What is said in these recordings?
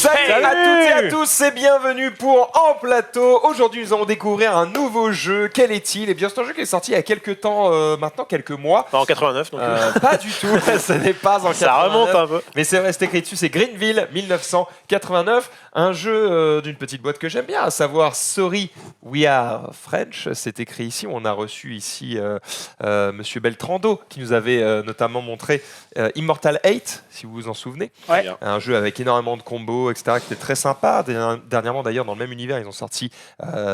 Salut à toutes et à tous et bienvenue pour En Plateau. Aujourd'hui, nous allons découvrir un nouveau jeu. Quel est-il? Eh bien, c'est un jeu qui est sorti il y a quelques temps, maintenant quelques mois. Pas en 89, donc. Pas du tout, ce n'est pas en 89. Ça remonte un peu. Mais c'est resté écrit dessus, c'est Greenville 1989. Un jeu d'une petite boîte que j'aime bien, à savoir Sorry We Are French. C'est écrit ici. On a reçu ici Monsieur Beltrando qui nous avait notamment montré Immortal 8, si vous vous en souvenez. Ouais. Un jeu avec énormément de combos, etc., qui était très sympa. Dernièrement, d'ailleurs, dans le même univers, ils ont sorti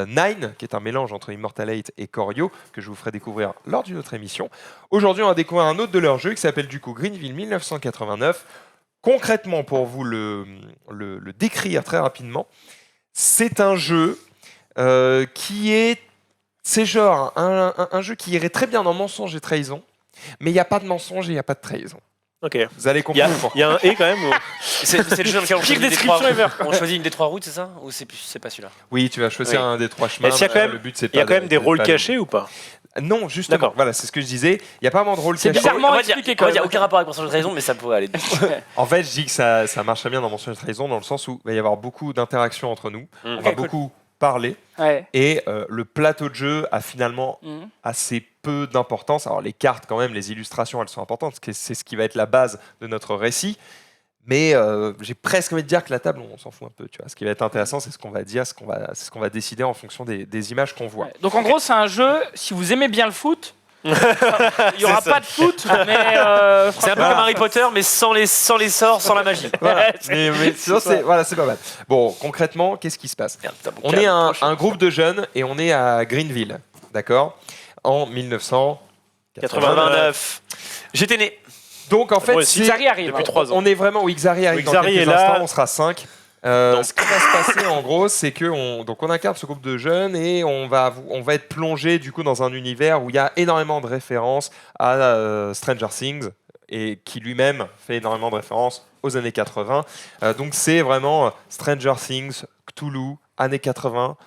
Nine, qui est un mélange entre Immortal 8 et Corio, que je vous ferai découvrir lors d'une autre émission. Aujourd'hui, on va découvrir un autre de leurs jeux qui s'appelle du coup Greenville 1989. Concrètement, pour vous le décrire très rapidement, c'est un jeu qui est... C'est genre un jeu qui irait très bien dans mensonge et trahison, mais il n'y a pas de mensonge et il n'y a pas de trahison. Ok. Vous allez Il y comprendre a, pourquoi. il y a un et quand même. C'est le jeu dans lequel on choisit, description on choisit une des trois routes, c'est ça? Ou c'est pas celui-là? Oui, tu vas choisir Oui. un des trois chemins. Est-ce qu'il y a quand même, Le but, c'est il y a pas quand même de- des de rôles pas- cachés ou pas? Non, justement. D'accord. Voilà, c'est ce que je disais. Il n'y a pas vraiment de rôle C'est caché. bizarrement On va expliqué dire, quand on va dire même. aucun rapport avec Mensonge de Trahison, mais ça pourrait aller. En fait, je dis que ça marche bien dans Mensonge et Trahison dans le sens où il va y avoir beaucoup d'interactions entre nous. On va Ok, cool. beaucoup parler. Ouais. Et le plateau de jeu a finalement Mhm. assez peu d'importance. Alors les cartes quand même, les illustrations, elles sont importantes, parce que c'est ce qui va être la base de notre récit. Mais j'ai presque envie de dire que la table, on s'en fout un peu. Tu vois. Ce qui va être intéressant, c'est ce qu'on va dire, c'est ce qu'on va décider en fonction des images qu'on voit. Ouais. Donc en gros, c'est un jeu, si vous aimez bien le foot, il n'y aura C'est ça. pas de foot, mais C'est un peu comme Harry Potter, mais sans les sorts, sans la magie. Voilà. mais sinon, c'est pas mal. Bon, concrètement, qu'est-ce qui se passe? Merde, t'as mon On câble. est un groupe de jeunes et on est à Greenville, d'accord? En 1989. 89. J'étais né. Donc en fait, Moi aussi. Xari arrive. Depuis 3 ans. on est vraiment où Xari arrive dans Xari quelques est là. instants, on sera 5. Ce qui va se passer en gros, c'est que on incarne ce groupe de jeunes et on va être plongé du coup dans un univers où il y a énormément de références à Stranger Things et qui lui-même fait énormément de références aux années 80. Donc c'est vraiment Stranger Things, Cthulhu, années 80.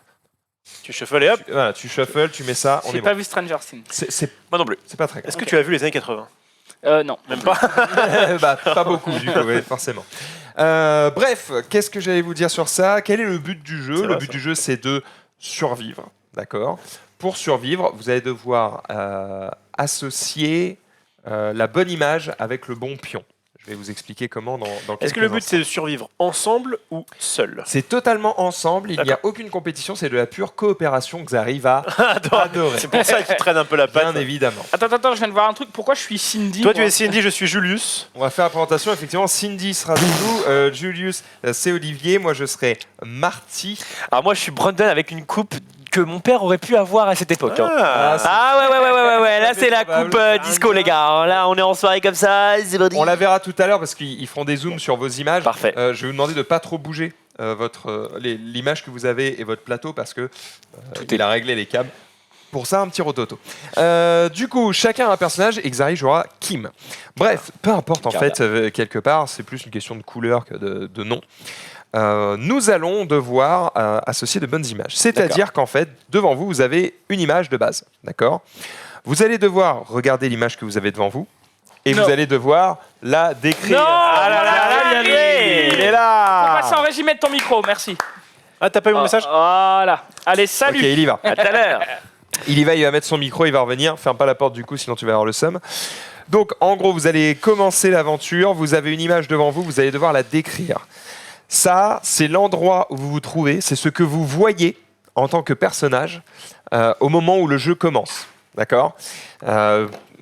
Tu shuffles et hop. Voilà, tu shuffles, tu mets ça, on J'ai est pas bon. vu Stranger Things. C'est Moi non plus. pas très grave. Est-ce que tu as vu les années 80? Non. Même pas. Bah, pas beaucoup du coup, oui, forcément. Bref, qu'est-ce que j'allais vous dire sur ça? Quel est le but du jeu? C'est Le vrai, but ça. du jeu, c'est de survivre, d'accord? Pour survivre, vous allez devoir associer la bonne image avec le bon pion. Je vais vous expliquer comment dans quelques Est-ce que le but instants. c'est de survivre ensemble ou seul? C'est totalement ensemble, il n'y a D'accord. aucune compétition, c'est de la pure coopération que j'arrive à Adore. adorer. C'est pour ça que tu traînes un peu la patte. Bien évidemment. Attends, je viens de voir un truc. Pourquoi je suis Cindy? Toi tu moi es Cindy, je suis Julius. On va faire la présentation, effectivement, Cindy sera debout, Julius, c'est Olivier, moi je serai Marty. Alors moi, je suis Brandon avec une coupe que mon père aurait pu avoir à cette époque. Hein. c'est- Ah ouais. Là, C'est c'est la probable. coupe disco, les gars. Là, on est en soirée comme ça. C'est parti. On la verra tout à l'heure parce qu'ils feront des zooms sur vos images. Parfait. Je vais vous demander de ne pas trop bouger l'image que vous avez et votre plateau parce que il a réglé les câbles. Pour ça, un petit rototo. Du coup, chacun a un personnage et Xari jouera Kim. Bref, peu importe en Carla. fait, quelque part, c'est plus une question de couleur que de nom. Nous allons devoir associer de bonnes images. C'est-à-dire qu'en fait, devant vous, vous avez une image de base. D'accord? Vous allez devoir regarder l'image que vous avez devant vous et Non. vous allez devoir la décrire. Non, Ah là là, voilà, bien joué. Il est Faut là. passer en régime de ton micro, merci. Ah t'as pas eu mon message? Voilà. Allez, salut. Ok, il y va. À tout à l'heure. Il va mettre son micro, il va revenir. Ferme pas la porte du coup, sinon tu vas avoir le seum. Donc, en gros, vous allez commencer l'aventure. Vous avez une image devant vous, vous allez devoir la décrire. Ça, c'est l'endroit où vous vous trouvez. C'est ce que vous voyez en tant que personnage au moment où le jeu commence. D'accord?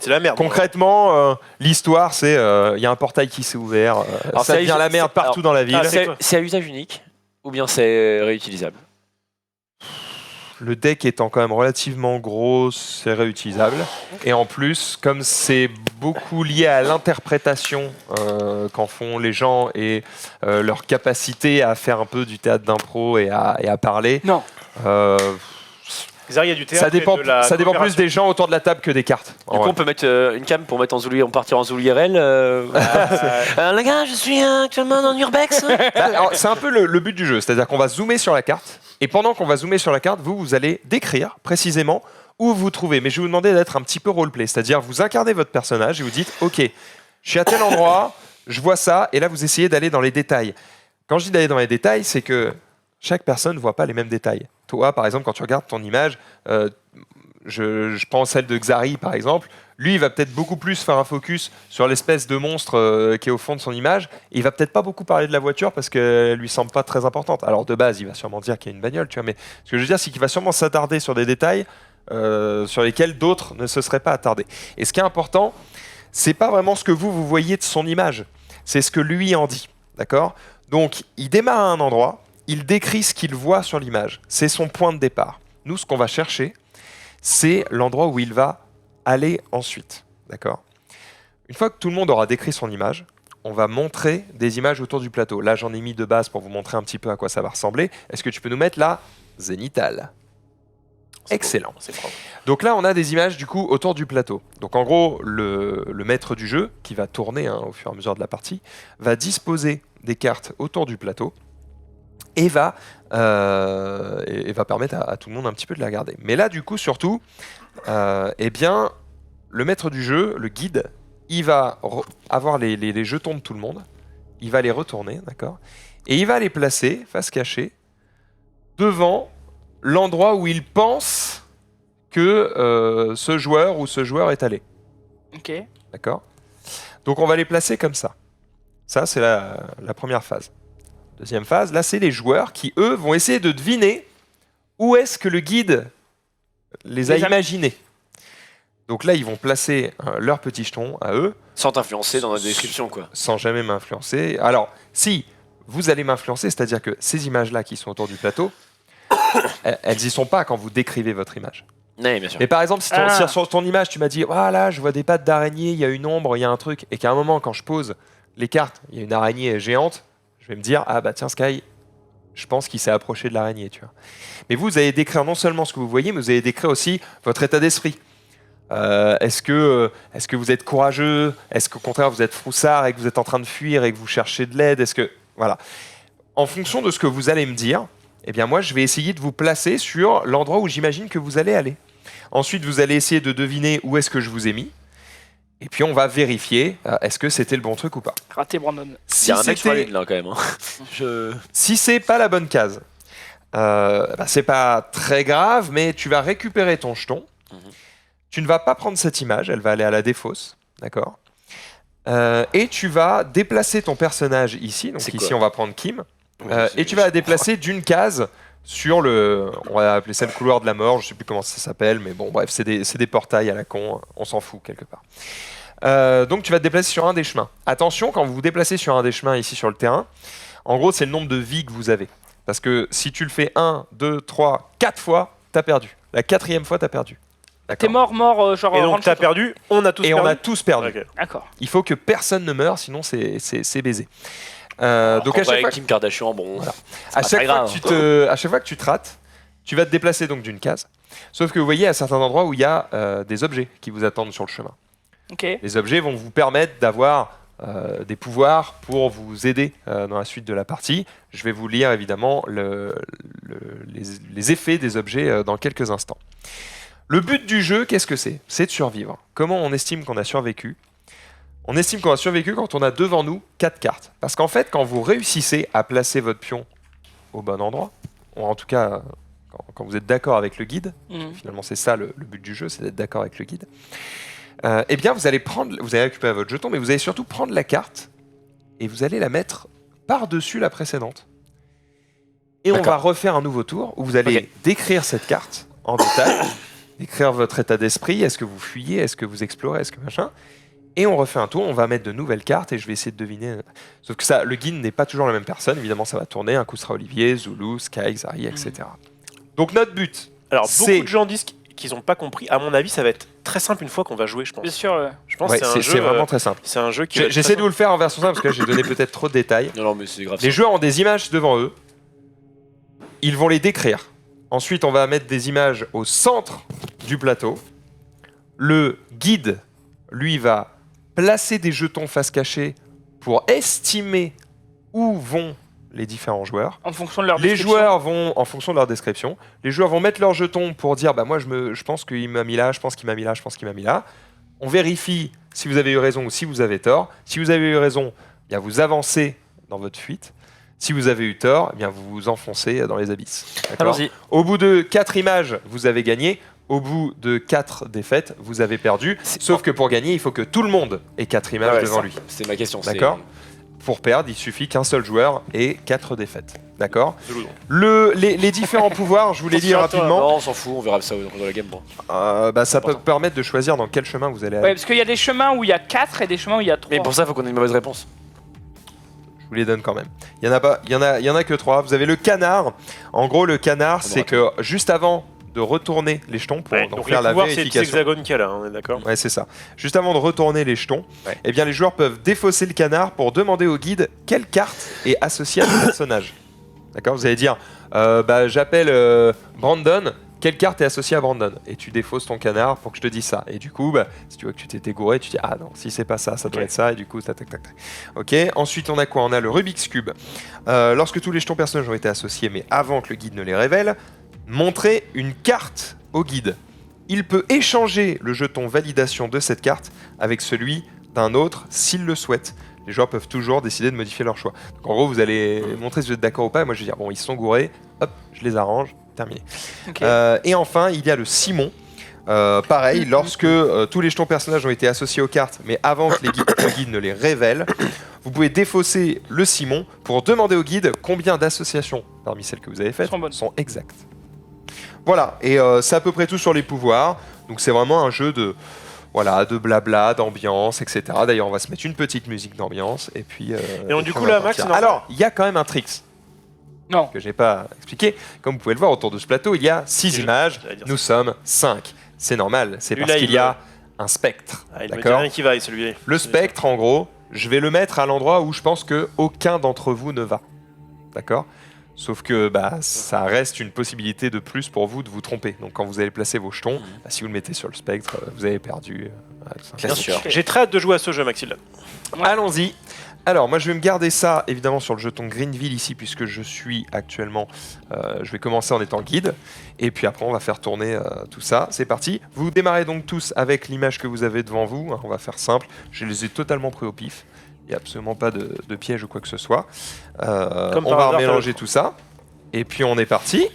C'est la merde. Concrètement, l'histoire, c'est il y a un portail qui s'est ouvert. Alors, Ça c'est- devient la merde c'est- partout dans la ville. C'est à usage unique ou bien c'est réutilisable? Le deck étant quand même relativement gros, c'est réutilisable. Et en plus, comme c'est beaucoup lié à l'interprétation qu'en font les gens et leur capacité à faire un peu du théâtre d'impro et à parler, Non. Xari, il y a du théâtre. ça dépend, et de la ça dépend plus coopération. des gens autour de la table que des cartes. Du coup, on peut mettre une cam pour mettre en Zouli, on partir en Zouli IRL. Les gars, je suis actuellement dans Urbex. Alors, c'est un peu le but du jeu, c'est-à-dire qu'on va zoomer sur la carte, et pendant qu'on va zoomer sur la carte, vous allez décrire précisément où vous vous trouvez. Mais je vais vous demander d'être un petit peu roleplay, c'est-à-dire vous incarnez votre personnage et vous dites « Ok, je suis à tel endroit, je vois ça », et là vous essayez d'aller dans les détails. Quand je dis d'aller dans les détails, c'est que chaque personne ne voit pas les mêmes détails. Toi, par exemple, quand tu regardes ton image, je prends celle de Xari, par exemple. Lui, il va peut-être beaucoup plus faire un focus sur l'espèce de monstre qui est au fond de son image. Et il va peut-être pas beaucoup parler de la voiture parce qu'elle lui semble pas très importante. Alors, de base, il va sûrement dire qu'il y a une bagnole, tu vois. Mais ce que je veux dire, c'est qu'il va sûrement s'attarder sur des détails sur lesquels d'autres ne se seraient pas attardés. Et ce qui est important, c'est pas vraiment ce que vous voyez de son image. C'est ce que lui en dit. D'accord ? Donc, il démarre à un endroit. Il décrit ce qu'il voit sur l'image. C'est son point de départ. Nous, ce qu'on va chercher, c'est l'endroit où il va aller ensuite. D'accord ? Une fois que tout le monde aura décrit son image, on va montrer des images autour du plateau. Là, j'en ai mis de base pour vous montrer un petit peu à quoi ça va ressembler. Est-ce que tu peux nous mettre la zénithale ? Excellent. C'est propre. Donc là, on a des images du coup autour du plateau. Donc en gros, le maître du jeu, qui va tourner au fur et à mesure de la partie, va disposer des cartes autour du plateau et va permettre à tout le monde un petit peu de la regarder. Mais là, du coup, surtout, eh bien, le maître du jeu, le guide, il va avoir les jetons de tout le monde, il va les retourner, d'accord ? Et il va les placer, face cachée, devant l'endroit où il pense que ce joueur ou ce joueur est allé. Ok. D'accord ? Donc on va les placer comme ça. Ça, c'est la première phase. Deuxième phase, là, c'est les joueurs qui, eux, vont essayer de deviner où est-ce que le guide les a imaginés. Donc là, ils vont placer leur petit jeton à eux. Sans t'influencer dans la description, quoi. Sans jamais m'influencer. Alors, si vous allez m'influencer, c'est-à-dire que ces images-là qui sont autour du plateau, elles n'y sont pas quand vous décrivez votre image. Oui, bien sûr. Mais par exemple, si sur ton image, tu m'as dit, voilà, je vois des pattes d'araignée, il y a une ombre, il y a un truc, et qu'à un moment, quand je pose les cartes, il y a une araignée géante, je vais me dire, ah bah tiens, Sky, je pense qu'il s'est approché de l'araignée, tu vois. Mais vous allez décrire non seulement ce que vous voyez, mais vous allez décrire aussi votre état d'esprit. Est-ce que vous êtes courageux ? Est-ce qu'au contraire, vous êtes froussard et que vous êtes en train de fuir et que vous cherchez de l'aide ? Est-ce que... Voilà. En fonction de ce que vous allez me dire, eh bien moi, je vais essayer de vous placer sur l'endroit où j'imagine que vous allez aller. Ensuite, vous allez essayer de deviner où est-ce que je vous ai mis. Et puis, on va vérifier est-ce que c'était le bon truc ou pas. Raté, Brandon. Il y a un mec sur la ligne, là, quand même. Hein. Si c'est pas la bonne case, c'est pas très grave, mais tu vas récupérer ton jeton. Tu ne vas pas prendre cette image, elle va aller à la défausse. D'accord ? Et tu vas déplacer ton personnage ici. Donc ici, on va prendre Kim. Et tu vas la déplacer d'une case sur le... On va appeler ça le couloir de la mort. Je ne sais plus comment ça s'appelle. Mais bon, bref, c'est des portails à la con. On s'en fout quelque part. Donc tu vas te déplacer sur un des chemins. Attention, quand vous vous déplacez sur un des chemins ici sur le terrain, en gros, c'est le nombre de vies que vous avez. Parce que si tu le fais 1, 2, 3, 4 fois, tu as perdu. La 4e fois, tu as perdu. T'es mort, genre. Et donc t'as perdu, on a tous perdu. Et on a tous perdu. Ok. D'accord. Il faut que personne ne meure, sinon c'est baisé. Donc à chaque avec fois, Kim Kardashian, bon. Voilà. c'est à pas chaque très fois grave. à chaque fois que tu te rates, tu vas te déplacer donc d'une case. Sauf que vous voyez à certains endroits où il y a des objets qui vous attendent sur le chemin. Ok. Les objets vont vous permettre d'avoir des pouvoirs pour vous aider dans la suite de la partie. Je vais vous lire évidemment les effets des objets dans quelques instants. Le but du jeu, qu'est-ce que c'est ? C'est de survivre. Comment on estime qu'on a survécu ? On estime qu'on a survécu quand on a devant nous 4 cartes. Parce qu'en fait, quand vous réussissez à placer votre pion au bon endroit, ou en tout cas quand vous êtes d'accord avec le guide, finalement c'est ça le but du jeu, c'est d'être d'accord avec le guide, eh bien vous allez récupérer votre jeton, mais vous allez surtout prendre la carte et vous allez la mettre par-dessus la précédente. Et on va refaire un nouveau tour où vous allez décrire cette carte en détail, décrire votre état d'esprit, est-ce que vous fuyez, est-ce que vous explorez, est-ce que machin. Et on refait un tour, on va mettre de nouvelles cartes et je vais essayer de deviner. Sauf que ça, le guide n'est pas toujours la même personne, évidemment ça va tourner, un coup sera Olivier, Zulu, Sky, Xari, etc. Donc notre but, Alors c'est... beaucoup de gens disent qu'ils n'ont pas compris. À mon avis, ça va être très simple une fois qu'on va jouer, je pense. Bien sûr. Je pense Ouais, que c'est un jeu. c'est vraiment très simple. C'est un jeu qui. J'essaie de vous le faire en version simple parce que là j'ai donné peut-être trop de détails. Non, mais c'est grave. Les joueurs ont des images devant eux. Ils vont les décrire. Ensuite, on va mettre des images au centre du plateau. Le guide, lui, va placer des jetons face cachée pour estimer où vont les différents joueurs. En fonction de leur Les description. joueurs vont, en fonction de leur description, les joueurs vont mettre leurs jetons pour dire bah moi je pense qu'il m'a mis là, je pense qu'il m'a mis là, je pense qu'il m'a mis là. On vérifie si vous avez eu raison ou si vous avez tort. Si vous avez eu raison, bien vous avancez dans votre fuite. Si vous avez eu tort, eh bien vous vous enfoncez dans les abysses. D'accord ? Allons-y. Au bout de 4 images, vous avez gagné. Au bout de 4 défaites, vous avez perdu. Sauf que pour gagner, il faut que tout le monde ait 4 images Ouais, devant ça, lui. C'est ma question. D'accord. Pour perdre, il suffit qu'un seul joueur ait 4 défaites. D'accord. Zoulou, donc. Les différents pouvoirs, je vous les dis rapidement. Non, on s'en fout, on verra ça au cours de la game. Bon. Ça peut permettre de choisir dans quel chemin vous allez aller. Ouais, parce qu'il y a des chemins où il y a 4 et des chemins où il y a 3. Mais pour ça, il faut qu'on ait une mauvaise réponse. Je vous les donne quand même. Il y en a que 3. Vous avez le canard. En gros, le canard, c'est que juste avant de retourner les jetons pour donc Donc faire les la pouvoirs, c'est les vérification. hexagones qu'il y a là, on est d'accord. Ouais, c'est ça. Juste avant de retourner les jetons, eh bien les joueurs peuvent défausser le canard pour demander au guide quelle carte est associée à ce personnage. D'accord. Vous allez dire, j'appelle Brandon. Quelle carte est associée à Brandon? Et tu défausses ton canard pour que je te dise ça. Et du coup, si tu vois que tu t'es gouré, tu dis ah non, si c'est pas ça, ça doit être ça. Et du coup, tac. Ok. Ensuite, on a quoi? On a le Rubik's Cube. Lorsque tous les jetons personnages ont été associés, mais avant que le guide ne les révèle, montrez une carte au guide. Il peut échanger le jeton validation de cette carte avec celui d'un autre s'il le souhaite. Les joueurs peuvent toujours décider de modifier leur choix. Donc en gros, vous allez montrer si vous êtes d'accord ou pas. Moi, je vais dire bon, ils sont gourés. Hop, je les arrange. Terminé. Ok. Et enfin, il y a le Simon. Pareil, lorsque tous les jetons personnages ont été associés aux cartes, mais avant que le guide ne les révèle, vous pouvez défausser le Simon pour demander au guide combien d'associations parmi celles que vous avez faites sont exactes. Voilà, et c'est à peu près tout sur les pouvoirs. Donc c'est vraiment un jeu de blabla, d'ambiance, etc. D'ailleurs, on va se mettre une petite musique d'ambiance et puis. Et donc du coup on va là, Max, partir. non. Alors, il y a quand même un trick Non. que j'ai pas expliqué. Comme vous pouvez le voir autour de ce plateau, il y a 6 images. j'allais dire Nous sommes 5. C'est normal, c'est Lui, parce là, qu'il il y a un spectre. Ah, il me dit D'accord. rien qui vaille celui-là. Le spectre, en gros, je vais le mettre à l'endroit où je pense que aucun d'entre vous ne va. D'accord. Sauf que ça reste une possibilité de plus pour vous de vous tromper. Donc quand vous allez placer vos jetons, si vous le mettez sur le spectre, vous avez perdu. Bien sûr. J'ai très hâte de jouer à ce jeu, Maxille. Allons-y. Alors moi je vais me garder ça évidemment sur le jeton Greenville ici puisque je suis actuellement, je vais commencer en étant guide et puis après on va faire tourner tout ça. C'est parti. Vous démarrez donc tous avec l'image que vous avez devant vous. On va faire simple. Je les ai totalement pris au pif. Il n'y a absolument pas de piège ou quoi que ce soit. On va mélanger tout ça. Et puis on est parti.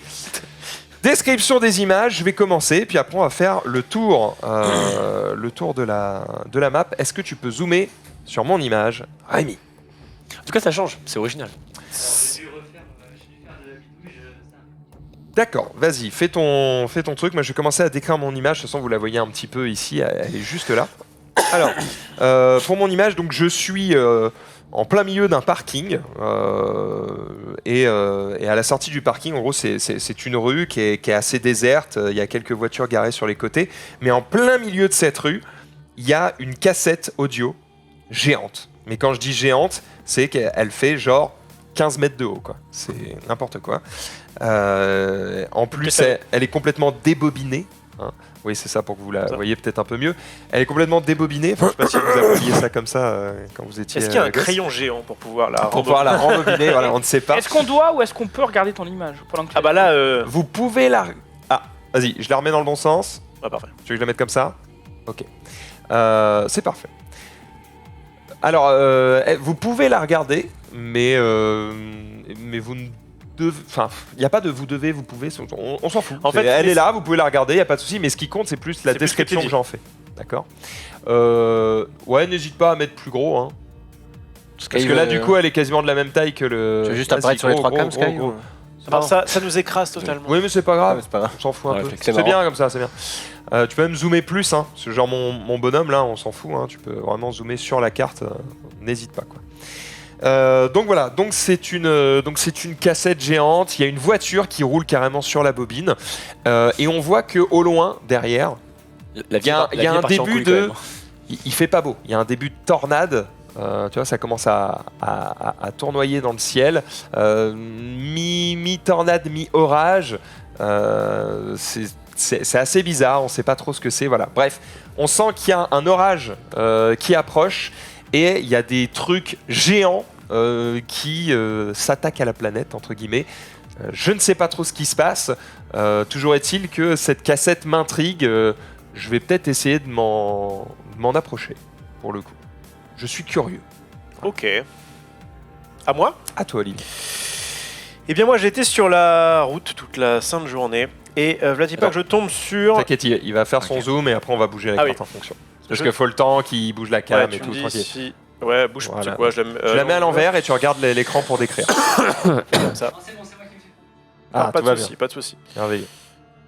Description des images, je vais commencer. Puis après on va faire le tour de la map. Est-ce que tu peux zoomer sur mon image, Rémi? En tout cas, ça change, c'est original. D'accord, vas-y, fais ton truc. Moi je vais commencer à décrire mon image. De toute façon vous la voyez un petit peu ici, elle est juste là. Alors, pour mon image, donc je suis en plein milieu d'un parking et à la sortie du parking, en gros, c'est une rue qui est assez déserte. Il y a quelques voitures garées sur les côtés, mais en plein milieu de cette rue, il y a une cassette audio géante. Mais quand je dis géante, c'est qu'elle fait genre 15 mètres de haut, quoi. C'est n'importe quoi. En plus, elle est complètement débobinée. Hein. Oui, c'est ça pour que vous la voyez peut-être un peu mieux. Elle est complètement débobinée. Enfin, je ne sais pas si vous appeliez ça comme ça quand vous étiez. Est-ce qu'il y a un gosse. crayon géant pour pouvoir la rembobiner? Voilà, on ne sait pas. Est-ce qu'on doit ou est-ce qu'on peut regarder ton image pendant que tu Ah bah là, Vous pouvez la. Ah, vas-y, je la remets dans le bon sens. ah, parfait. Tu veux que je la mette comme ça? Ok. C'est parfait. Alors, vous pouvez la regarder, mais vous ne devez... Enfin, il n'y a pas de vous devez, vous pouvez, on s'en fout. En fait, elle est là, vous pouvez la regarder, il n'y a pas de souci, mais ce qui compte, c'est plus la C'est plus ce que description tu que dis. j'en fais. D'accord. Ouais, n'hésite pas à mettre plus gros. Hein. Parce que là, du coup, elle est quasiment de la même taille que le... Tu veux juste Vas-y, apparaître sur les gros, 3 gros, cams, gros, Sky gros. ou- Alors ça nous écrase totalement. Oui, mais c'est pas grave. Ouais, c'est pas grave. On s'en fout un Ouais, peu. c'est C'est marrant. bien comme ça, c'est bien. Tu peux même zoomer plus, hein. Ce genre mon bonhomme là, on s'en fout. Hein. Tu peux vraiment zoomer sur la carte. N'hésite pas quoi. Donc voilà, donc c'est une cassette géante. Il y a une voiture qui roule carrément sur la bobine et on voit que au loin derrière, La il y a un partie en début couille, quand de. même. Il fait pas beau. Il y a un début de tornade. Tu vois, ça commence à tournoyer dans le ciel. Mi-tornade, mi-orage. C'est assez bizarre. On sait pas trop ce que c'est. Voilà. Bref, on sent qu'il y a un orage qui approche et il y a des trucs géants qui s'attaquent à la planète, entre guillemets. Je ne sais pas trop ce qui se passe. Toujours est-il que cette cassette m'intrigue. Je vais peut-être essayer de m'en approcher, pour le coup. Je suis curieux. Ok. À moi? À toi, Olivier. Eh bien moi j'étais sur la route toute la sainte journée et Vladipak, Alors, je tombe sur... T'inquiète, il va faire son zoom et après on va bouger la Ah carte oui. en fonction. Parce Je- qu'il faut le temps qu'il bouge la Ouais, cam tu et me tout, dis tranquille. si... Ouais, bouge, Voilà. c'est quoi, je Je la mets à l'envers et tu regardes l'écran pour décrire. comme ça. Ah, pas tout de va souci, bien. pas de souci. Merveilleux.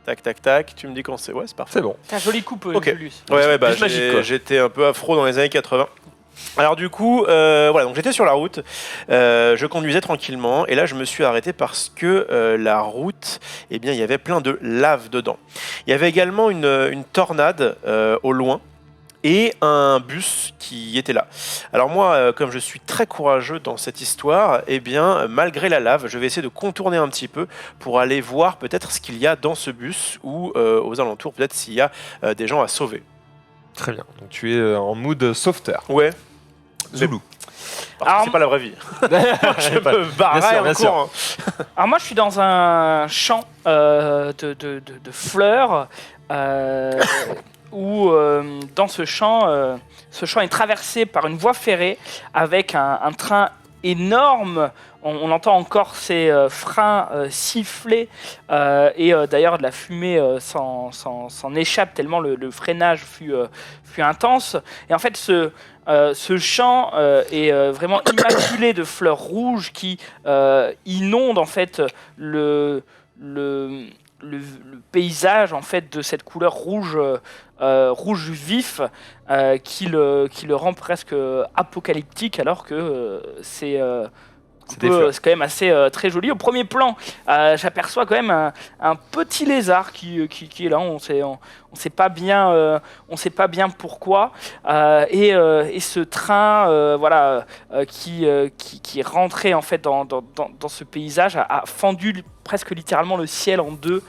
Tac, tac, tac, tu me dis quand c'est... Ouais, c'est parfait. C'est bon. T'as un joli coupe, Ok. Julius. Ouais, bah Juste magique, quoi. j'étais un peu afro dans les années 80. Alors du coup, voilà, donc j'étais sur la route, je conduisais tranquillement et là je me suis arrêté parce que la route, eh bien il y avait plein de lave dedans. Il y avait également une tornade au loin et un bus qui était là. Alors moi, comme je suis très courageux dans cette histoire, eh bien malgré la lave, je vais essayer de contourner un petit peu pour aller voir peut-être ce qu'il y a dans ce bus ou aux alentours, peut-être s'il y a des gens à sauver. Très bien. Donc tu es en mood sauveteur. Ouais. Zoulou. Parce que Alors, c'est pas la vraie vie. Je me barrais bien en sûr. courant. Alors moi je suis dans un champ de fleurs où dans ce champ est traversé par une voie ferrée avec un train énorme. On entend encore ces freins siffler et d'ailleurs de la fumée s'en échappe tellement le freinage fut intense. Et en fait ce champ est vraiment immaculé de fleurs rouges qui inondent en fait le paysage en fait de cette couleur rouge rouge vif qui le rend presque apocalyptique alors que c'est des fleurs. c'est quand même assez très joli. Au premier plan, j'aperçois quand même un petit lézard qui est là. On sait pas bien pourquoi. Et ce train, voilà, qui est rentré en fait dans ce paysage, a fendu presque littéralement le ciel en deux,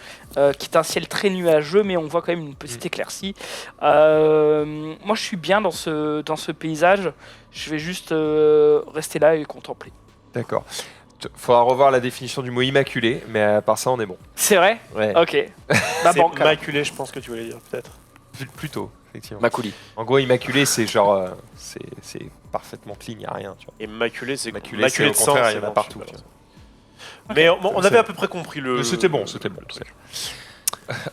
qui est un ciel très nuageux, mais on voit quand même une petite éclaircie. Moi, je suis bien dans ce paysage. Je vais juste rester là et contempler. D'accord. Faudra revoir la définition du mot immaculé, mais à part ça, on est bon. C'est vrai. Ouais. Ok. Bah, C'est banque. maculé, je pense que tu voulais dire, peut-être. Plutôt, effectivement. Macouli. En gros, immaculé, c'est genre. C'est parfaitement clean, y a rien, tu vois. Et maculé, c'est Maculé, c'est au de sang. contraire, il y c'est en a bon, partout. je sais tu pas. Mais on C'est avait bon. à peu près compris le. vois. C'était bon, c'était bon.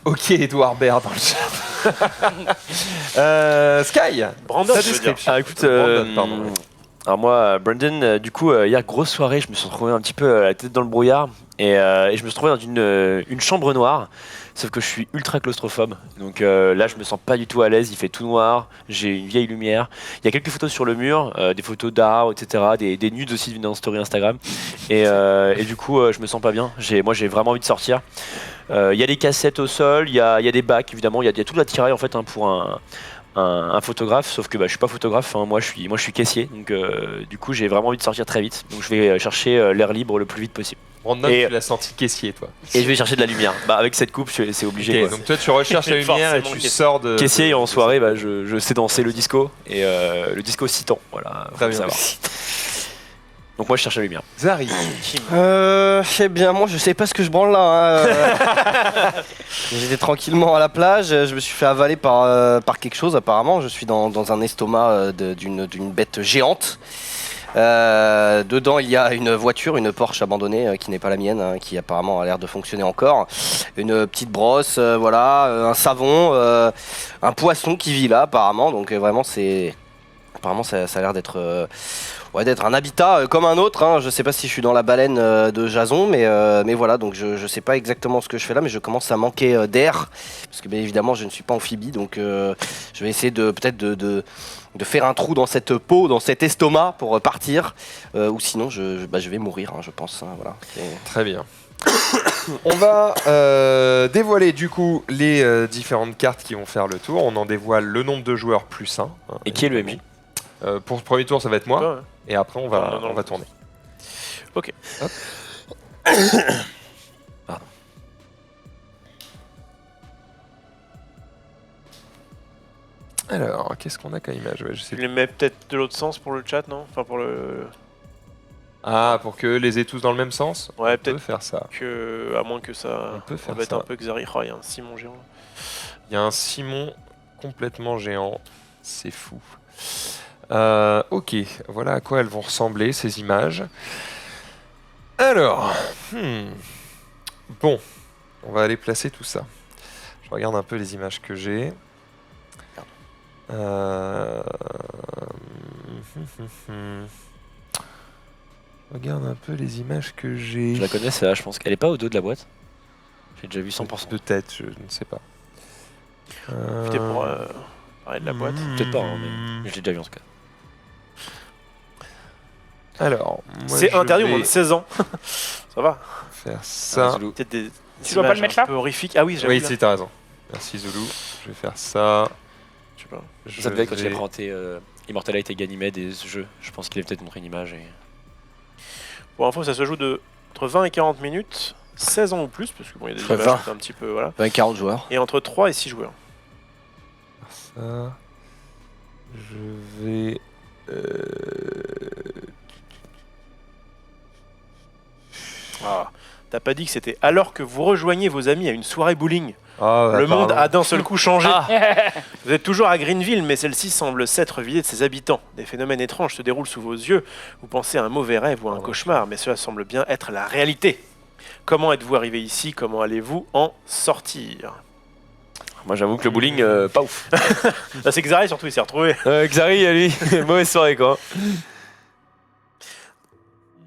Ok, Edouard Baird dans le chat. Sky, Brandon, ta je veux dire. description. Ah écoute, Brandon, pardon. alors moi, Brandon, du coup, hier, grosse soirée, je me suis retrouvé un petit peu la tête dans le brouillard et je me suis retrouvé dans une chambre noire, sauf que je suis ultra claustrophobe. Donc là, je me sens pas du tout à l'aise, il fait tout noir, j'ai une vieille lumière. Il y a quelques photos sur le mur, des photos d'art, etc., des nudes aussi d'une story Instagram. Et du coup, je me sens pas bien. Moi, j'ai vraiment envie de sortir. Il y a des cassettes au sol, il y a des bacs, évidemment, il y a tout l'attirail en fait pour un photographe, sauf que je suis pas photographe, hein. Moi je suis caissier, donc du coup j'ai vraiment envie de sortir très vite, donc je vais chercher l'air libre le plus vite possible. Brandon, Et- tu l'as senti caissier, toi. Et je vais chercher de la lumière. Avec cette coupe, c'est obligé. Ok, quoi. donc toi, tu recherches la lumière et Forcément tu caissier. sors de. Caissier et en de- soirée, je sais danser le disco et le disco citant, voilà. faut Très le bien. savoir. Donc moi je cherche la lumière. Zari. Eh bien, moi, je sais pas ce que je branle là. Hein. J'étais tranquillement à la plage, je me suis fait avaler par quelque chose apparemment. Je suis dans un estomac d'une bête géante. Dedans, il y a une voiture, une Porsche abandonnée qui n'est pas la mienne, hein, qui apparemment a l'air de fonctionner encore. Une petite brosse, voilà, un savon, un poisson qui vit là apparemment. Donc vraiment, apparemment, ça a l'air d'être d'être un habitat comme un autre. Hein. Je sais pas si je suis dans la baleine de Jason, mais voilà, donc je sais pas exactement ce que je fais là, mais je commence à manquer d'air, parce que bien évidemment je ne suis pas amphibie, donc je vais essayer peut-être de faire un trou dans cette peau, dans cet estomac pour partir, ou sinon je vais mourir, hein, je pense. Hein, voilà. Très bien. On va dévoiler du coup les différentes cartes qui vont faire le tour. On en dévoile le nombre de joueurs plus 1. Et qui est le MJ? Pour ce premier tour, ça va être moi. Ouais, ouais. Et après, on va Non, tourner. Ok. Hop. Pardon. Alors, qu'est-ce qu'on a comme image? Ouais, je sais Tu les mets peut-être de l'autre sens pour le chat, non? Enfin pour le. Ah, pour que les aient tous dans le même sens? Ouais, On peut peut-être faire ça. que. À moins que ça. On peut faire va être ça. un peu Xari. Oh, il y a un Simon géant. Il y a un Simon complètement géant. C'est fou. Ok, voilà à quoi elles vont ressembler, ces images. Alors, bon, on va aller placer tout ça. Je regarde un peu les images que j'ai. Regarde un peu les images que j'ai. Je la connais, celle-là, je pense qu'elle est pas au dos de la boîte. J'ai déjà vu 100%. Peut-être, je ne sais pas. C'était pour parler de la boîte. Peut-être pas, hein, mais je l'ai déjà vu en tout cas. Alors, moi, C'est je interdit au vais moins de 16 ans. Ça va. faire ça. Zoulou. Peut-être des Tu dois pas le images mettre un là peu horrifiques. Ah oui, j'avoue. Oui, là. si, t'as raison. Merci Zoulou. Je vais faire ça. Je sais pas. Ça devait être quand il a vais- présenté Immortalite et Ganymede et ce jeu. Je pense qu'il a peut-être montré une image. Et... Pour info, ça se joue entre 20 et 40 minutes, 16 ans ou plus, parce que bon, il y a des Ouais, images 20. qui sont un petit peu voilà. 40 joueurs. Et entre 3 et 6 joueurs. Ça. Je vais. Ah, t'as pas dit que c'était alors que vous rejoignez vos amis à une soirée bowling. Ah, Le monde a d'un seul coup changé. Ah. Vous êtes toujours à Greenville, mais celle-ci semble s'être vidée de ses habitants. Des phénomènes étranges se déroulent sous vos yeux. Vous pensez à un mauvais rêve ou à un cauchemar, mais cela semble bien être la réalité. Comment êtes-vous arrivé ici? Comment allez-vous en sortir? Moi j'avoue que le bowling, pas ouf. Là, c'est Xari surtout, il s'est retrouvé. Xari, lui, mauvaise soirée quoi.